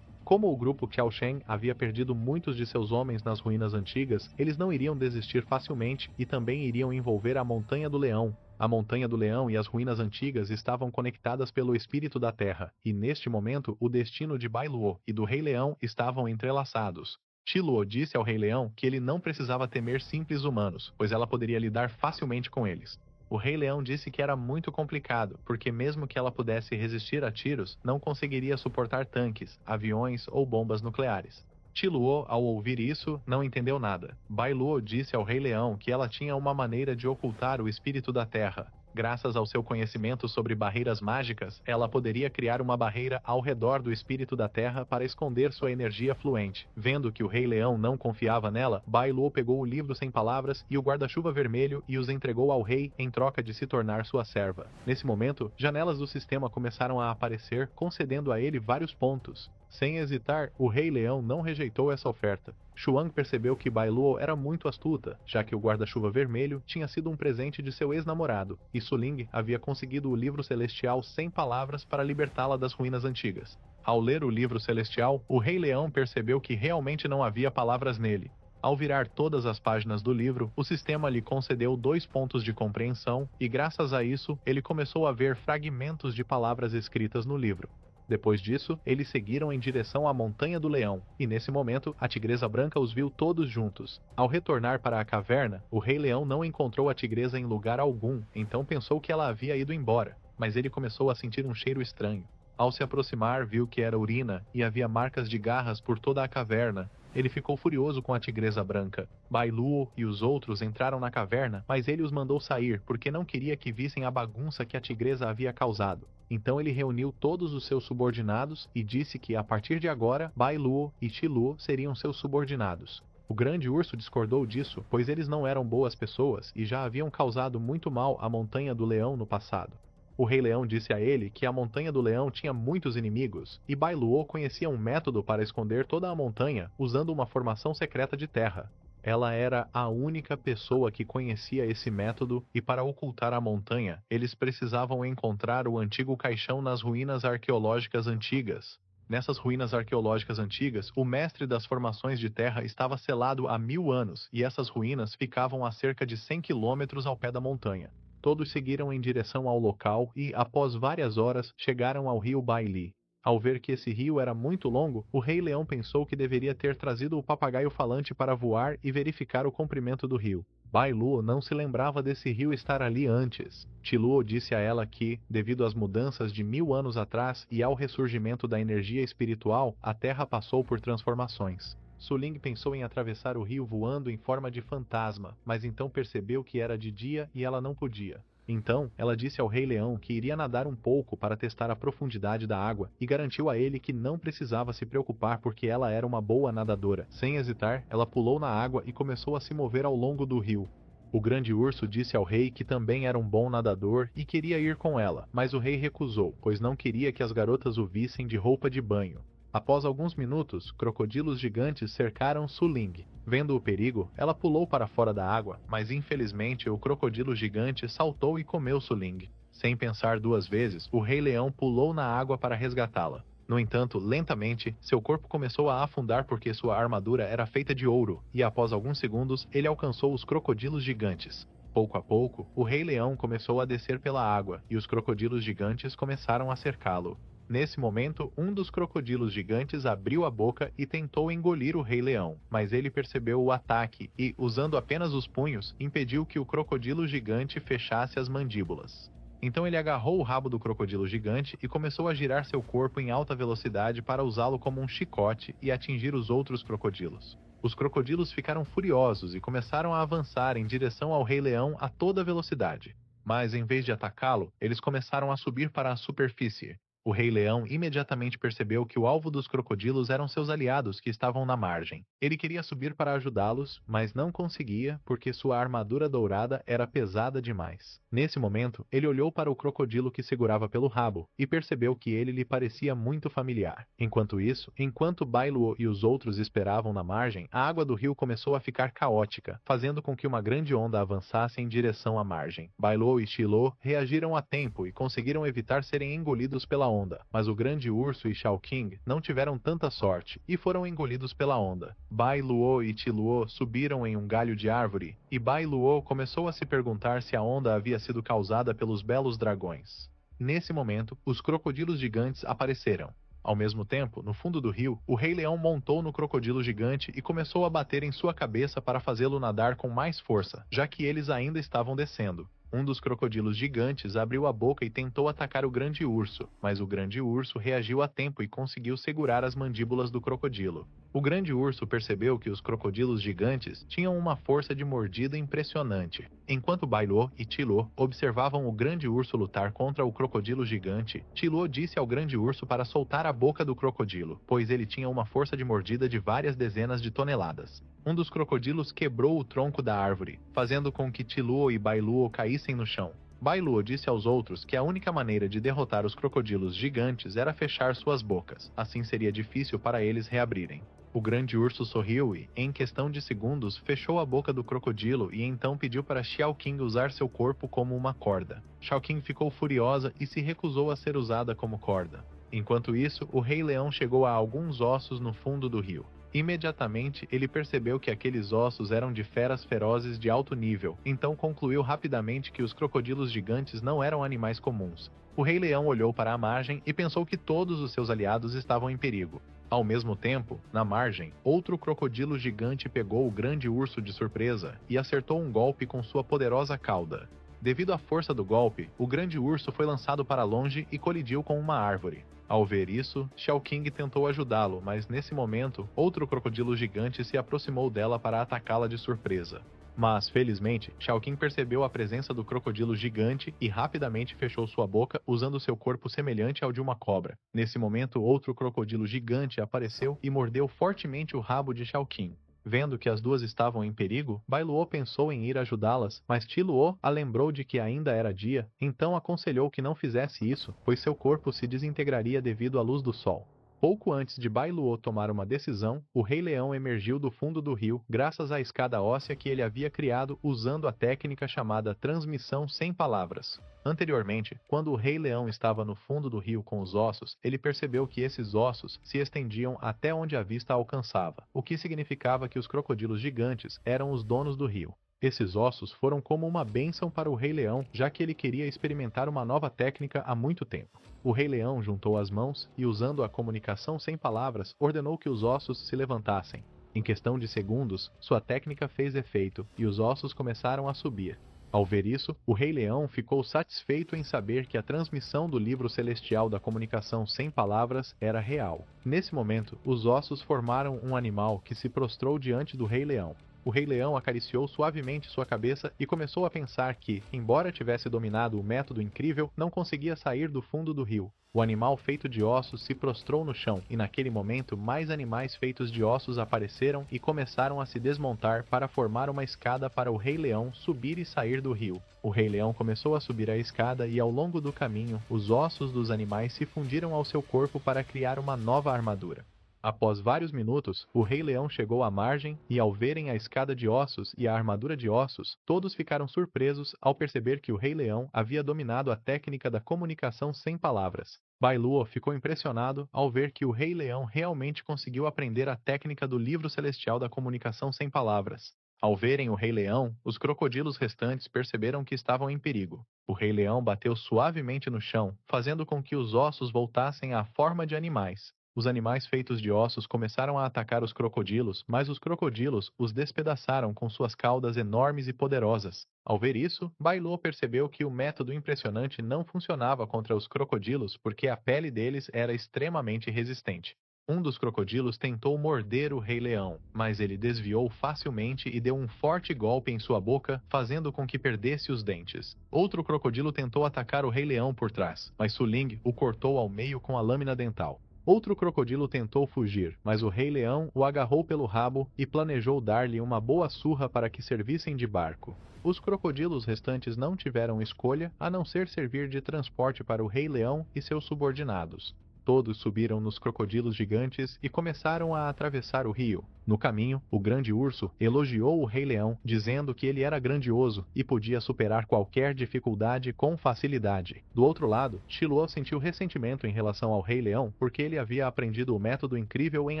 Como o grupo Qiao Shen havia perdido muitos de seus homens nas ruínas antigas, eles não iriam desistir facilmente e também iriam envolver a Montanha do Leão. A Montanha do Leão e as ruínas antigas estavam conectadas pelo espírito da terra, e neste momento o destino de Bai Luo e do Rei Leão estavam entrelaçados. Qi Luo disse ao Rei Leão que ele não precisava temer simples humanos, pois ela poderia lidar facilmente com eles. O Rei Leão disse que era muito complicado, porque mesmo que ela pudesse resistir a tiros, não conseguiria suportar tanques, aviões ou bombas nucleares. Qi Luo, ao ouvir isso, não entendeu nada. Bai Luo disse ao Rei Leão que ela tinha uma maneira de ocultar o espírito da terra. Graças ao seu conhecimento sobre barreiras mágicas, ela poderia criar uma barreira ao redor do espírito da terra para esconder sua energia fluente. Vendo que o Rei Leão não confiava nela, Bai Luo pegou o livro sem palavras e o guarda-chuva vermelho e os entregou ao rei em troca de se tornar sua serva. Nesse momento, janelas do sistema começaram a aparecer, concedendo a ele vários pontos. Sem hesitar, o Rei Leão não rejeitou essa oferta. Xuang percebeu que Bai Luo era muito astuta, já que o guarda-chuva vermelho tinha sido um presente de seu ex-namorado, e Su Ling havia conseguido o livro celestial sem palavras para libertá-la das ruínas antigas. Ao ler o livro celestial, o Rei Leão percebeu que realmente não havia palavras nele. Ao virar todas as páginas do livro, o sistema lhe concedeu 2 pontos de compreensão, e graças a isso, ele começou a ver fragmentos de palavras escritas no livro. Depois disso, eles seguiram em direção à Montanha do Leão, e nesse momento, a Tigresa Branca os viu todos juntos. Ao retornar para a caverna, o Rei Leão não encontrou a Tigresa em lugar algum, então pensou que ela havia ido embora, mas ele começou a sentir um cheiro estranho. Ao se aproximar, viu que era urina, e havia marcas de garras por toda a caverna. Ele ficou furioso com a Tigresa Branca. Bai Luo e os outros entraram na caverna, mas ele os mandou sair, porque não queria que vissem a bagunça que a Tigresa havia causado. Então ele reuniu todos os seus subordinados e disse que, a partir de agora, Bai Luo e Qi Luo seriam seus subordinados. O grande urso discordou disso, pois eles não eram boas pessoas e já haviam causado muito mal à Montanha do Leão no passado. O Rei Leão disse a ele que a Montanha do Leão tinha muitos inimigos, e Bai Luo conhecia um método para esconder toda a montanha usando uma formação secreta de terra. Ela era a única pessoa que conhecia esse método, e para ocultar a montanha, eles precisavam encontrar o antigo caixão nas ruínas arqueológicas antigas. Nessas ruínas arqueológicas antigas, o mestre das formações de terra estava selado há 1000 anos, e essas ruínas ficavam a cerca de 100 quilômetros ao pé da montanha. Todos seguiram em direção ao local e, após várias horas, chegaram ao rio Baili. Ao ver que esse rio era muito longo, o Rei Leão pensou que deveria ter trazido o papagaio falante para voar e verificar o comprimento do rio. Bai Luo não se lembrava desse rio estar ali antes. Qi Luo disse a ela que, devido às mudanças de 1000 anos atrás e ao ressurgimento da energia espiritual, a Terra passou por transformações. Su Ling pensou em atravessar o rio voando em forma de fantasma, mas então percebeu que era de dia e ela não podia. Então, ela disse ao Rei Leão que iria nadar um pouco para testar a profundidade da água e garantiu a ele que não precisava se preocupar porque ela era uma boa nadadora. Sem hesitar, ela pulou na água e começou a se mover ao longo do rio. O grande urso disse ao rei que também era um bom nadador e queria ir com ela, mas o rei recusou, pois não queria que as garotas o vissem de roupa de banho. Após alguns minutos, crocodilos gigantes cercaram Su Ling. Vendo o perigo, ela pulou para fora da água, mas infelizmente o crocodilo gigante saltou e comeu Su Ling. Sem pensar 2 vezes, o Rei Leão pulou na água para resgatá-la. No entanto, lentamente, seu corpo começou a afundar porque sua armadura era feita de ouro, e após alguns segundos, ele alcançou os crocodilos gigantes. Pouco a pouco, o Rei Leão começou a descer pela água, e os crocodilos gigantes começaram a cercá-lo. Nesse momento, um dos crocodilos gigantes abriu a boca e tentou engolir o Rei Leão, mas ele percebeu o ataque e, usando apenas os punhos, impediu que o crocodilo gigante fechasse as mandíbulas. Então ele agarrou o rabo do crocodilo gigante e começou a girar seu corpo em alta velocidade para usá-lo como um chicote e atingir os outros crocodilos. Os crocodilos ficaram furiosos e começaram a avançar em direção ao Rei Leão a toda velocidade. Mas em vez de atacá-lo, eles começaram a subir para a superfície. O Rei Leão imediatamente percebeu que o alvo dos crocodilos eram seus aliados que estavam na margem. Ele queria subir para ajudá-los, mas não conseguia porque sua armadura dourada era pesada demais. Nesse momento, ele olhou para o crocodilo que segurava pelo rabo e percebeu que ele lhe parecia muito familiar. Enquanto isso, enquanto Bai Luo e os outros esperavam na margem, a água do rio começou a ficar caótica, fazendo com que uma grande onda avançasse em direção à margem. Bai Luo e Qi Luo reagiram a tempo e conseguiram evitar serem engolidos pela onda, mas o grande urso e Shao King não tiveram tanta sorte e foram engolidos pela onda. Bai Luo e Ti Luo subiram em um galho de árvore, e Bai Luo começou a se perguntar se a onda havia sido causada pelos belos dragões. Nesse momento, os crocodilos gigantes apareceram. Ao mesmo tempo, no fundo do rio, o Rei Leão montou no crocodilo gigante e começou a bater em sua cabeça para fazê-lo nadar com mais força, já que eles ainda estavam descendo. Um dos crocodilos gigantes abriu a boca e tentou atacar o grande urso, mas o grande urso reagiu a tempo e conseguiu segurar as mandíbulas do crocodilo. O grande urso percebeu que os crocodilos gigantes tinham uma força de mordida impressionante. Enquanto Bai Luo e Ti Luo observavam o grande urso lutar contra o crocodilo gigante, Ti Luo disse ao grande urso para soltar a boca do crocodilo, pois ele tinha uma força de mordida de várias dezenas de toneladas. Um dos crocodilos quebrou o tronco da árvore, fazendo com que Ti Luo e Bai Luo caíssem no chão. Bai Luo disse aos outros que a única maneira de derrotar os crocodilos gigantes era fechar suas bocas, assim seria difícil para eles reabrirem. O grande urso sorriu e, em questão de segundos, fechou a boca do crocodilo e então pediu para Xiao King usar seu corpo como uma corda. Xiao King ficou furiosa e se recusou a ser usada como corda. Enquanto isso, o Rei Leão chegou a alguns ossos no fundo do rio. Imediatamente, ele percebeu que aqueles ossos eram de feras ferozes de alto nível, então concluiu rapidamente que os crocodilos gigantes não eram animais comuns. O Rei Leão olhou para a margem e pensou que todos os seus aliados estavam em perigo. Ao mesmo tempo, na margem, outro crocodilo gigante pegou o grande urso de surpresa e acertou um golpe com sua poderosa cauda. Devido à força do golpe, o grande urso foi lançado para longe e colidiu com uma árvore. Ao ver isso, Xiao King tentou ajudá-lo, mas nesse momento, outro crocodilo gigante se aproximou dela para atacá-la de surpresa. Mas, felizmente, Xiao King percebeu a presença do crocodilo gigante e rapidamente fechou sua boca usando seu corpo semelhante ao de uma cobra. Nesse momento, outro crocodilo gigante apareceu e mordeu fortemente o rabo de Xiao King. Vendo que as duas estavam em perigo, Bai Luo pensou em ir ajudá-las, mas Ti Luo a lembrou de que ainda era dia, então aconselhou que não fizesse isso, pois seu corpo se desintegraria devido à luz do sol. Pouco antes de Bai Luo tomar uma decisão, o Rei Leão emergiu do fundo do rio graças à escada óssea que ele havia criado usando a técnica chamada transmissão sem palavras. Anteriormente, quando o Rei Leão estava no fundo do rio com os ossos, ele percebeu que esses ossos se estendiam até onde a vista alcançava, o que significava que os crocodilos gigantes eram os donos do rio. Esses ossos foram como uma bênção para o Rei Leão, já que ele queria experimentar uma nova técnica há muito tempo. O Rei Leão juntou as mãos e, usando a comunicação sem palavras, ordenou que os ossos se levantassem. Em questão de segundos, sua técnica fez efeito e os ossos começaram a subir. Ao ver isso, o Rei Leão ficou satisfeito em saber que a transmissão do livro celestial da comunicação sem palavras era real. Nesse momento, os ossos formaram um animal que se prostrou diante do Rei Leão. O Rei Leão acariciou suavemente sua cabeça e começou a pensar que, embora tivesse dominado o método incrível, não conseguia sair do fundo do rio. O animal feito de ossos se prostrou no chão, e naquele momento mais animais feitos de ossos apareceram e começaram a se desmontar para formar uma escada para o Rei Leão subir e sair do rio. O Rei Leão começou a subir a escada e, ao longo do caminho, os ossos dos animais se fundiram ao seu corpo para criar uma nova armadura. Após vários minutos, o Rei Leão chegou à margem e, ao verem a escada de ossos e a armadura de ossos, todos ficaram surpresos ao perceber que o Rei Leão havia dominado a técnica da comunicação sem palavras. Bai Luo ficou impressionado ao ver que o Rei Leão realmente conseguiu aprender a técnica do livro celestial da comunicação sem palavras. Ao verem o Rei Leão, os crocodilos restantes perceberam que estavam em perigo. O Rei Leão bateu suavemente no chão, fazendo com que os ossos voltassem à forma de animais. Os animais feitos de ossos começaram a atacar os crocodilos, mas os crocodilos os despedaçaram com suas caudas enormes e poderosas. Ao ver isso, Bai Luo percebeu que o método impressionante não funcionava contra os crocodilos porque a pele deles era extremamente resistente. Um dos crocodilos tentou morder o Rei Leão, mas ele desviou facilmente e deu um forte golpe em sua boca, fazendo com que perdesse os dentes. Outro crocodilo tentou atacar o Rei Leão por trás, mas Su Ling o cortou ao meio com a lâmina dental. Outro crocodilo tentou fugir, mas o Rei Leão o agarrou pelo rabo e planejou dar-lhe uma boa surra para que servissem de barco. Os crocodilos restantes não tiveram escolha a não ser servir de transporte para o Rei Leão e seus subordinados. Todos subiram nos crocodilos gigantes e começaram a atravessar o rio. No caminho, o grande urso elogiou o Rei Leão, dizendo que ele era grandioso e podia superar qualquer dificuldade com facilidade. Do outro lado, Chiluo sentiu ressentimento em relação ao Rei Leão porque ele havia aprendido o método incrível em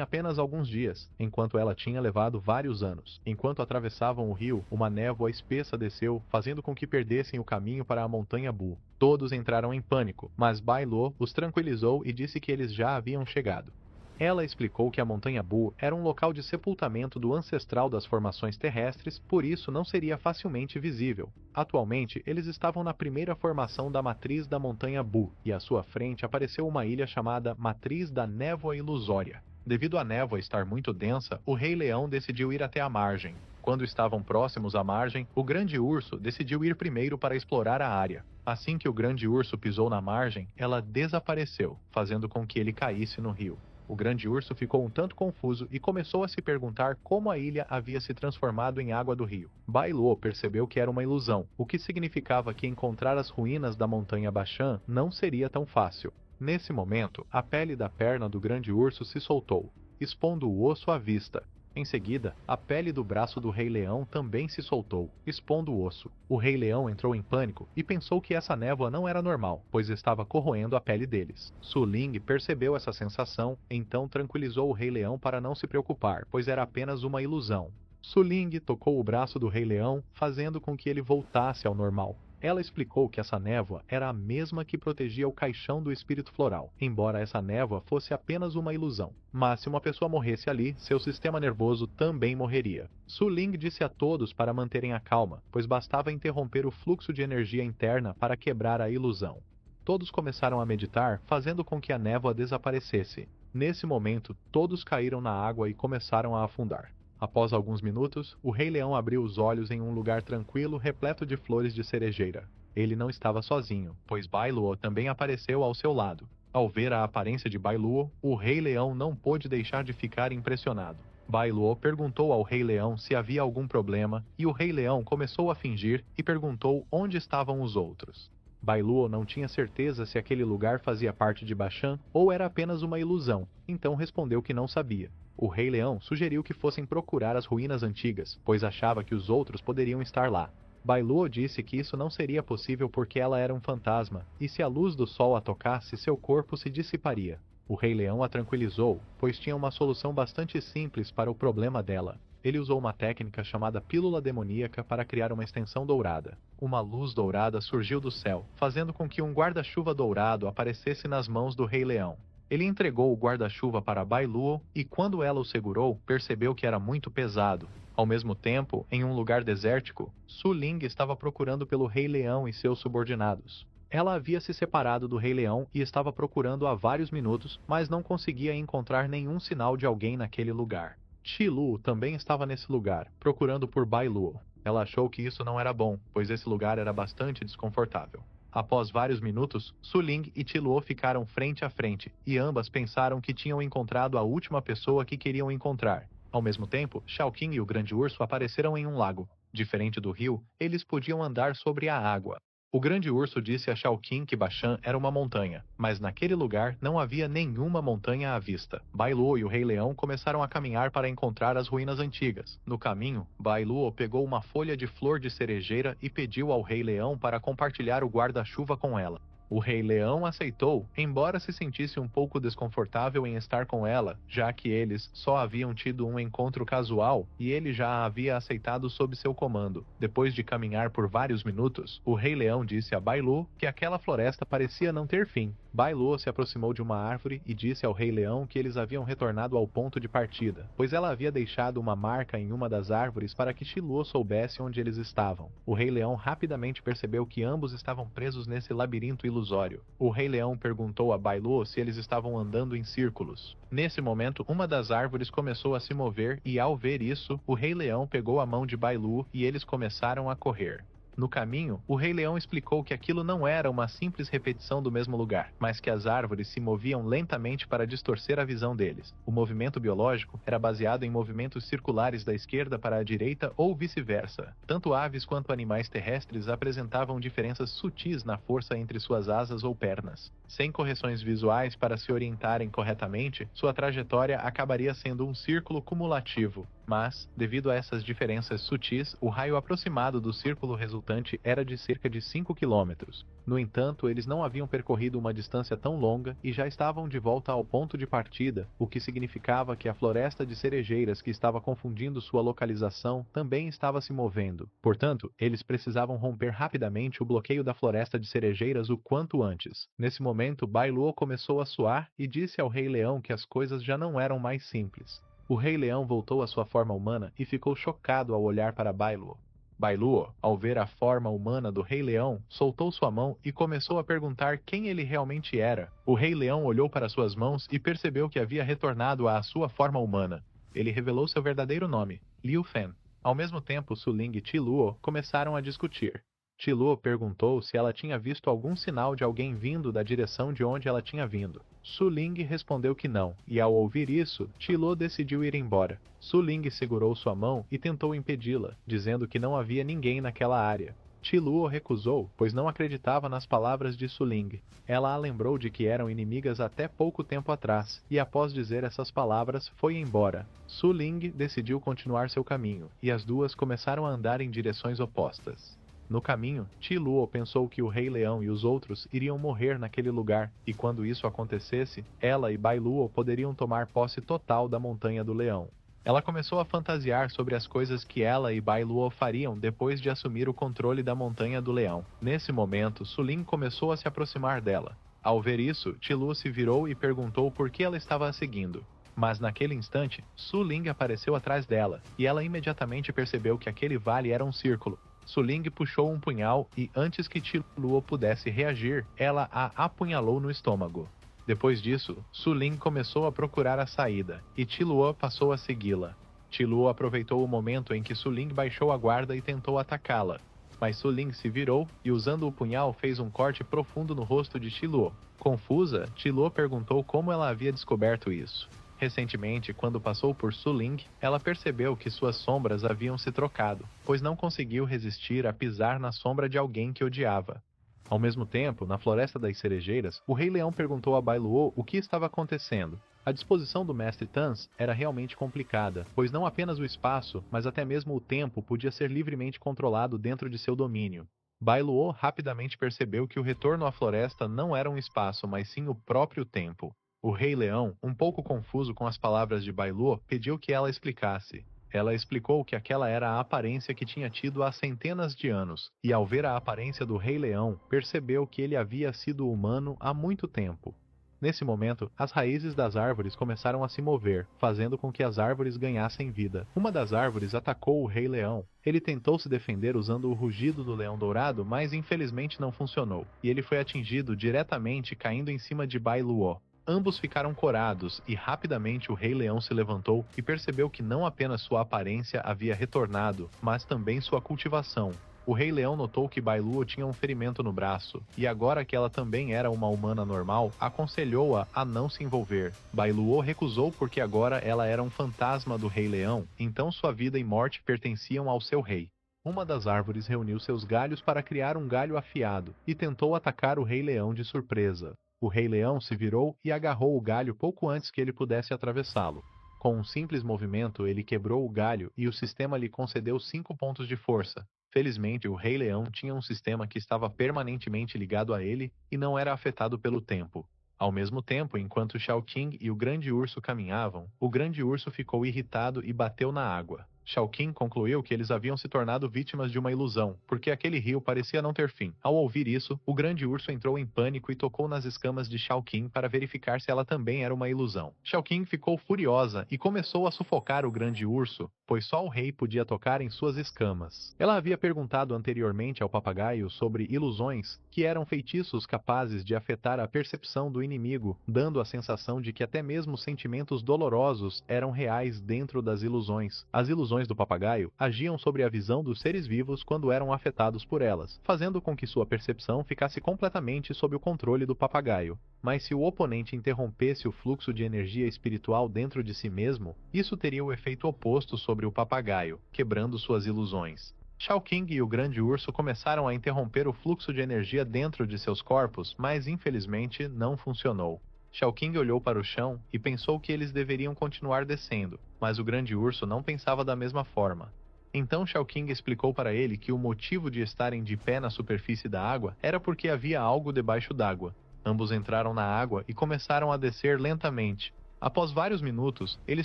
apenas alguns dias, enquanto ela tinha levado vários anos. Enquanto atravessavam o rio, uma névoa espessa desceu, fazendo com que perdessem o caminho para a montanha Bu. Todos entraram em pânico, mas Bai Luo os tranquilizou e disse que eles já haviam chegado. Ela explicou que a Montanha Bu era um local de sepultamento do ancestral das formações terrestres, por isso não seria facilmente visível. Atualmente, eles estavam na primeira formação da matriz da Montanha Bu, e à sua frente apareceu uma ilha chamada Matriz da Névoa Ilusória. Devido à névoa estar muito densa, o Rei Leão decidiu ir até a margem. Quando estavam próximos à margem, o grande urso decidiu ir primeiro para explorar a área. Assim que o grande urso pisou na margem, ela desapareceu, fazendo com que ele caísse no rio. O grande urso ficou um tanto confuso e começou a se perguntar como a ilha havia se transformado em água do rio. Bai Luo percebeu que era uma ilusão, o que significava que encontrar as ruínas da montanha Bashan não seria tão fácil. Nesse momento, a pele da perna do grande urso se soltou, expondo o osso à vista. Em seguida, a pele do braço do Rei Leão também se soltou, expondo o osso. O Rei Leão entrou em pânico e pensou que essa névoa não era normal, pois estava corroendo a pele deles. Su Ling percebeu essa sensação, então tranquilizou o Rei Leão para não se preocupar, pois era apenas uma ilusão. Su Ling tocou o braço do Rei Leão, fazendo com que ele voltasse ao normal. Ela explicou que essa névoa era a mesma que protegia o caixão do espírito floral, embora essa névoa fosse apenas uma ilusão. Mas se uma pessoa morresse ali, seu sistema nervoso também morreria. Su Ling disse a todos para manterem a calma, pois bastava interromper o fluxo de energia interna para quebrar a ilusão. Todos começaram a meditar, fazendo com que a névoa desaparecesse. Nesse momento, todos caíram na água e começaram a afundar. Após alguns minutos, o Rei Leão abriu os olhos em um lugar tranquilo repleto de flores de cerejeira. Ele não estava sozinho, pois Bai Luo também apareceu ao seu lado. Ao ver a aparência de Bai Luo, o Rei Leão não pôde deixar de ficar impressionado. Bai Luo perguntou ao Rei Leão se havia algum problema, e o Rei Leão começou a fingir e perguntou onde estavam os outros. Bai Luo não tinha certeza se aquele lugar fazia parte de Bashan ou era apenas uma ilusão, então respondeu que não sabia. O Rei Leão sugeriu que fossem procurar as ruínas antigas, pois achava que os outros poderiam estar lá. Bai Luo disse que isso não seria possível porque ela era um fantasma, e se a luz do sol a tocasse, seu corpo se dissiparia. O Rei Leão a tranquilizou, pois tinha uma solução bastante simples para o problema dela. Ele usou uma técnica chamada pílula demoníaca para criar uma extensão dourada. Uma luz dourada surgiu do céu, fazendo com que um guarda-chuva dourado aparecesse nas mãos do Rei Leão. Ele entregou o guarda-chuva para Bai Luo e quando ela o segurou, percebeu que era muito pesado. Ao mesmo tempo, em um lugar desértico, Su Ling estava procurando pelo Rei Leão e seus subordinados. Ela havia se separado do Rei Leão e estava procurando há vários minutos, mas não conseguia encontrar nenhum sinal de alguém naquele lugar. Chi Lu também estava nesse lugar, procurando por Bai Luo. Ela achou que isso não era bom, pois esse lugar era bastante desconfortável. Após vários minutos, Su Ling e Chi Luo ficaram frente a frente, e ambas pensaram que tinham encontrado a última pessoa que queriam encontrar. Ao mesmo tempo, Shao Qing e o Grande Urso apareceram em um lago. Diferente do rio, eles podiam andar sobre a água. O Grande Urso disse a Shao Qing que Bashan era uma montanha, mas naquele lugar não havia nenhuma montanha à vista. Bai Luo e o Rei Leão começaram a caminhar para encontrar as ruínas antigas. No caminho, Bai Luo pegou uma folha de flor de cerejeira e pediu ao Rei Leão para compartilhar o guarda-chuva com ela. O Rei Leão aceitou, embora se sentisse um pouco desconfortável em estar com ela, já que eles só haviam tido um encontro casual e ele já a havia aceitado sob seu comando. Depois de caminhar por vários minutos, o Rei Leão disse a Bai Luo que aquela floresta parecia não ter fim. Bai Luo se aproximou de uma árvore e disse ao Rei Leão que eles haviam retornado ao ponto de partida, pois ela havia deixado uma marca em uma das árvores para que Chi Luo soubesse onde eles estavam. O Rei Leão rapidamente percebeu que ambos estavam presos nesse labirinto ilusório. O Rei Leão perguntou a Bai Luo se eles estavam andando em círculos. Nesse momento, uma das árvores começou a se mover e ao ver isso, o Rei Leão pegou a mão de Bai Luo e eles começaram a correr. No caminho, o Rei Leão explicou que aquilo não era uma simples repetição do mesmo lugar, mas que as árvores se moviam lentamente para distorcer a visão deles. O movimento biológico era baseado em movimentos circulares da esquerda para a direita ou vice-versa. Tanto aves quanto animais terrestres apresentavam diferenças sutis na força entre suas asas ou pernas. Sem correções visuais para se orientarem corretamente, sua trajetória acabaria sendo um círculo cumulativo. Mas, devido a essas diferenças sutis, o raio aproximado do círculo resultante era de cerca de 5 quilômetros. No entanto, eles não haviam percorrido uma distância tão longa e já estavam de volta ao ponto de partida, o que significava que a floresta de cerejeiras que estava confundindo sua localização também estava se movendo. Portanto, eles precisavam romper rapidamente o bloqueio da floresta de cerejeiras o quanto antes. Nesse momento, Bai Luo começou a suar e disse ao Rei Leão que as coisas já não eram mais simples. O Rei Leão voltou à sua forma humana e ficou chocado ao olhar para Bai Luo. Bai Luo, ao ver a forma humana do Rei Leão, soltou sua mão e começou a perguntar quem ele realmente era. O Rei Leão olhou para suas mãos e percebeu que havia retornado à sua forma humana. Ele revelou seu verdadeiro nome, Liu Fen. Ao mesmo tempo, Su Ling e Ti Luo começaram a discutir. Ti Luo perguntou se ela tinha visto algum sinal de alguém vindo da direção de onde ela tinha vindo. Su Ling respondeu que não, e ao ouvir isso, Ti Luo decidiu ir embora. Su Ling segurou sua mão e tentou impedi-la, dizendo que não havia ninguém naquela área. Ti Luo recusou, pois não acreditava nas palavras de Su Ling. Ela a lembrou de que eram inimigas até pouco tempo atrás, e após dizer essas palavras, foi embora. Su Ling decidiu continuar seu caminho, e as duas começaram a andar em direções opostas. No caminho, Ti Luo pensou que o Rei Leão e os outros iriam morrer naquele lugar, e quando isso acontecesse, ela e Bai Luo poderiam tomar posse total da Montanha do Leão. Ela começou a fantasiar sobre as coisas que ela e Bai Luo fariam depois de assumir o controle da Montanha do Leão. Nesse momento, Su Ling começou a se aproximar dela. Ao ver isso, Ti Luo se virou e perguntou por que ela estava a seguindo. Mas naquele instante, Su Ling apareceu atrás dela, e ela imediatamente percebeu que aquele vale era um círculo. Su Ling puxou um punhal e, antes que Ti Luo pudesse reagir, ela a apunhalou no estômago. Depois disso, Su Ling começou a procurar a saída, e Ti Luo passou a segui-la. Ti Luo aproveitou o momento em que Su Ling baixou a guarda e tentou atacá-la. Mas Su Ling se virou e, usando o punhal, fez um corte profundo no rosto de Ti Luo. Confusa, Ti Luo perguntou como ela havia descoberto isso. Recentemente, quando passou por Su Ling, ela percebeu que suas sombras haviam se trocado, pois não conseguiu resistir a pisar na sombra de alguém que odiava. Ao mesmo tempo, na Floresta das Cerejeiras, o Rei Leão perguntou a Bai Luo o que estava acontecendo. A disposição do Mestre Tans era realmente complicada, pois não apenas o espaço, mas até mesmo o tempo podia ser livremente controlado dentro de seu domínio. Bai Luo rapidamente percebeu que o retorno à floresta não era um espaço, mas sim o próprio tempo. O Rei Leão, um pouco confuso com as palavras de Bai Luo, pediu que ela explicasse. Ela explicou que aquela era a aparência que tinha tido há centenas de anos, e ao ver a aparência do Rei Leão, percebeu que ele havia sido humano há muito tempo. Nesse momento, as raízes das árvores começaram a se mover, fazendo com que as árvores ganhassem vida. Uma das árvores atacou o Rei Leão. Ele tentou se defender usando o rugido do leão dourado, mas infelizmente não funcionou, e ele foi atingido diretamente caindo em cima de Bai Luo. Ambos ficaram corados e rapidamente o Rei Leão se levantou e percebeu que não apenas sua aparência havia retornado, mas também sua cultivação. O Rei Leão notou que Bai Luo tinha um ferimento no braço, e agora que ela também era uma humana normal, aconselhou-a a não se envolver. Bai Luo recusou porque agora ela era um fantasma do Rei Leão, então sua vida e morte pertenciam ao seu rei. Uma das árvores reuniu seus galhos para criar um galho afiado, e tentou atacar o Rei Leão de surpresa. O Rei Leão se virou e agarrou o galho pouco antes que ele pudesse atravessá-lo. Com um simples movimento, ele quebrou o galho e o sistema lhe concedeu 5 pontos de força. Felizmente, o Rei Leão tinha um sistema que estava permanentemente ligado a ele e não era afetado pelo tempo. Ao mesmo tempo, enquanto Shao King e o Grande Urso caminhavam, o Grande Urso ficou irritado e bateu na água. Shao King concluiu que eles haviam se tornado vítimas de uma ilusão, porque aquele rio parecia não ter fim. Ao ouvir isso, o Grande Urso entrou em pânico e tocou nas escamas de Shao King para verificar se ela também era uma ilusão. Shao King ficou furiosa e começou a sufocar o Grande Urso, pois só o rei podia tocar em suas escamas. Ela havia perguntado anteriormente ao papagaio sobre ilusões, que eram feitiços capazes de afetar a percepção do inimigo, dando a sensação de que até mesmo sentimentos dolorosos eram reais dentro das ilusões. As ilusões ilusões do papagaio agiam sobre a visão dos seres vivos quando eram afetados por elas, fazendo com que sua percepção ficasse completamente sob o controle do papagaio. Mas se o oponente interrompesse o fluxo de energia espiritual dentro de si mesmo, isso teria o efeito oposto sobre o papagaio, quebrando suas ilusões. Chowking e o grande urso começaram a interromper o fluxo de energia dentro de seus corpos, mas infelizmente não funcionou. Chowking olhou para o chão e pensou que eles deveriam continuar descendo, mas o grande urso não pensava da mesma forma. Então Chowking explicou para ele que o motivo de estarem de pé na superfície da água era porque havia algo debaixo d'água. Ambos entraram na água e começaram a descer lentamente. Após vários minutos, eles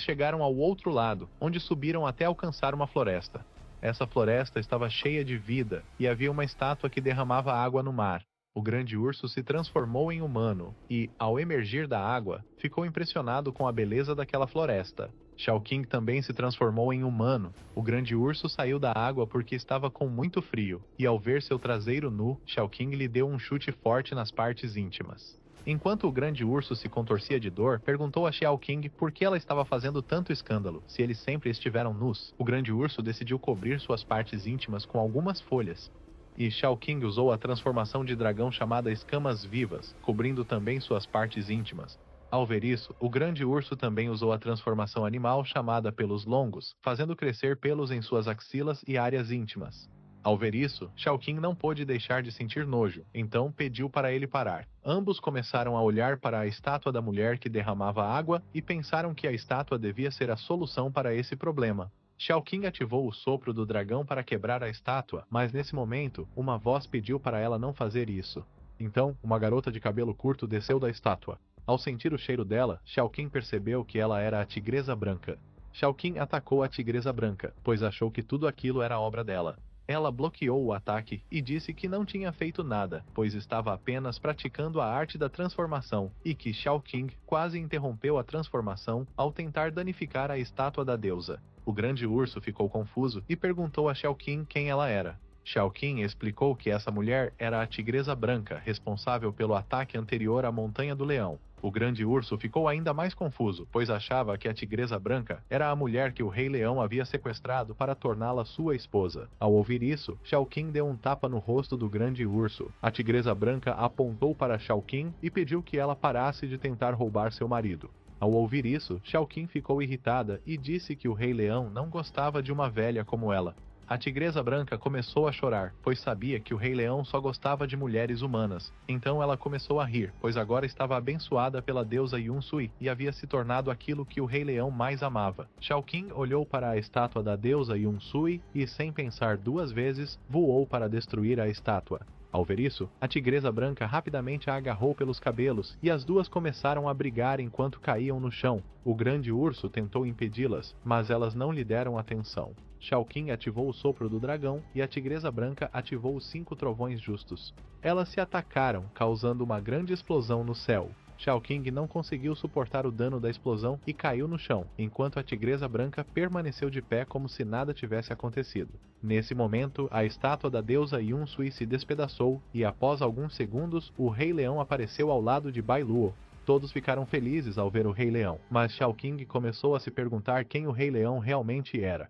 chegaram ao outro lado, onde subiram até alcançar uma floresta. Essa floresta estava cheia de vida e havia uma estátua que derramava água no mar. O grande urso se transformou em humano e, ao emergir da água, ficou impressionado com a beleza daquela floresta. Chowking também se transformou em humano. O grande urso saiu da água porque estava com muito frio, e ao ver seu traseiro nu, Chowking lhe deu um chute forte nas partes íntimas. Enquanto o grande urso se contorcia de dor, perguntou a Chowking por que ela estava fazendo tanto escândalo, se eles sempre estiveram nus. O grande urso decidiu cobrir suas partes íntimas com algumas folhas. E Chowking usou a transformação de dragão chamada Escamas Vivas, cobrindo também suas partes íntimas. Ao ver isso, o grande urso também usou a transformação animal chamada Pelos Longos, fazendo crescer pelos em suas axilas e áreas íntimas. Ao ver isso, Chowking não pôde deixar de sentir nojo, então pediu para ele parar. Ambos começaram a olhar para a estátua da mulher que derramava água e pensaram que a estátua devia ser a solução para esse problema. Chowking ativou o sopro do dragão para quebrar a estátua, mas nesse momento, uma voz pediu para ela não fazer isso. Então, uma garota de cabelo curto desceu da estátua. Ao sentir o cheiro dela, Chowking percebeu que ela era a Tigresa Branca. Chowking atacou a Tigresa Branca, pois achou que tudo aquilo era obra dela. Ela bloqueou o ataque e disse que não tinha feito nada, pois estava apenas praticando a arte da transformação, e que Chowking quase interrompeu a transformação ao tentar danificar a estátua da deusa. O grande urso ficou confuso e perguntou a Chowking quem ela era. Chowking explicou que essa mulher era a Tigresa Branca, responsável pelo ataque anterior à Montanha do Leão. O grande urso ficou ainda mais confuso, pois achava que a Tigresa Branca era a mulher que o Rei Leão havia sequestrado para torná-la sua esposa. Ao ouvir isso, Chowking deu um tapa no rosto do grande urso. A Tigresa Branca apontou para Chowking e pediu que ela parasse de tentar roubar seu marido. Ao ouvir isso, Chowking ficou irritada e disse que o Rei Leão não gostava de uma velha como ela. A Tigresa Branca começou a chorar, pois sabia que o Rei Leão só gostava de mulheres humanas. Então ela começou a rir, pois agora estava abençoada pela deusa Yunsui e havia se tornado aquilo que o Rei Leão mais amava. Chowking olhou para a estátua da deusa Yunsui e, sem pensar duas vezes, voou para destruir a estátua. Ao ver isso, a Tigresa Branca rapidamente a agarrou pelos cabelos e as duas começaram a brigar enquanto caíam no chão. O grande urso tentou impedi-las, mas elas não lhe deram atenção. Chowking ativou o sopro do dragão e a Tigresa Branca ativou os 5 trovões justos. Elas se atacaram, causando uma grande explosão no céu. Chowking não conseguiu suportar o dano da explosão e caiu no chão, enquanto a Tigresa Branca permaneceu de pé como se nada tivesse acontecido. Nesse momento, a estátua da deusa Yunsui se despedaçou e, após alguns segundos, o Rei Leão apareceu ao lado de Bailuo. Todos ficaram felizes ao ver o Rei Leão, mas Chowking começou a se perguntar quem o Rei Leão realmente era.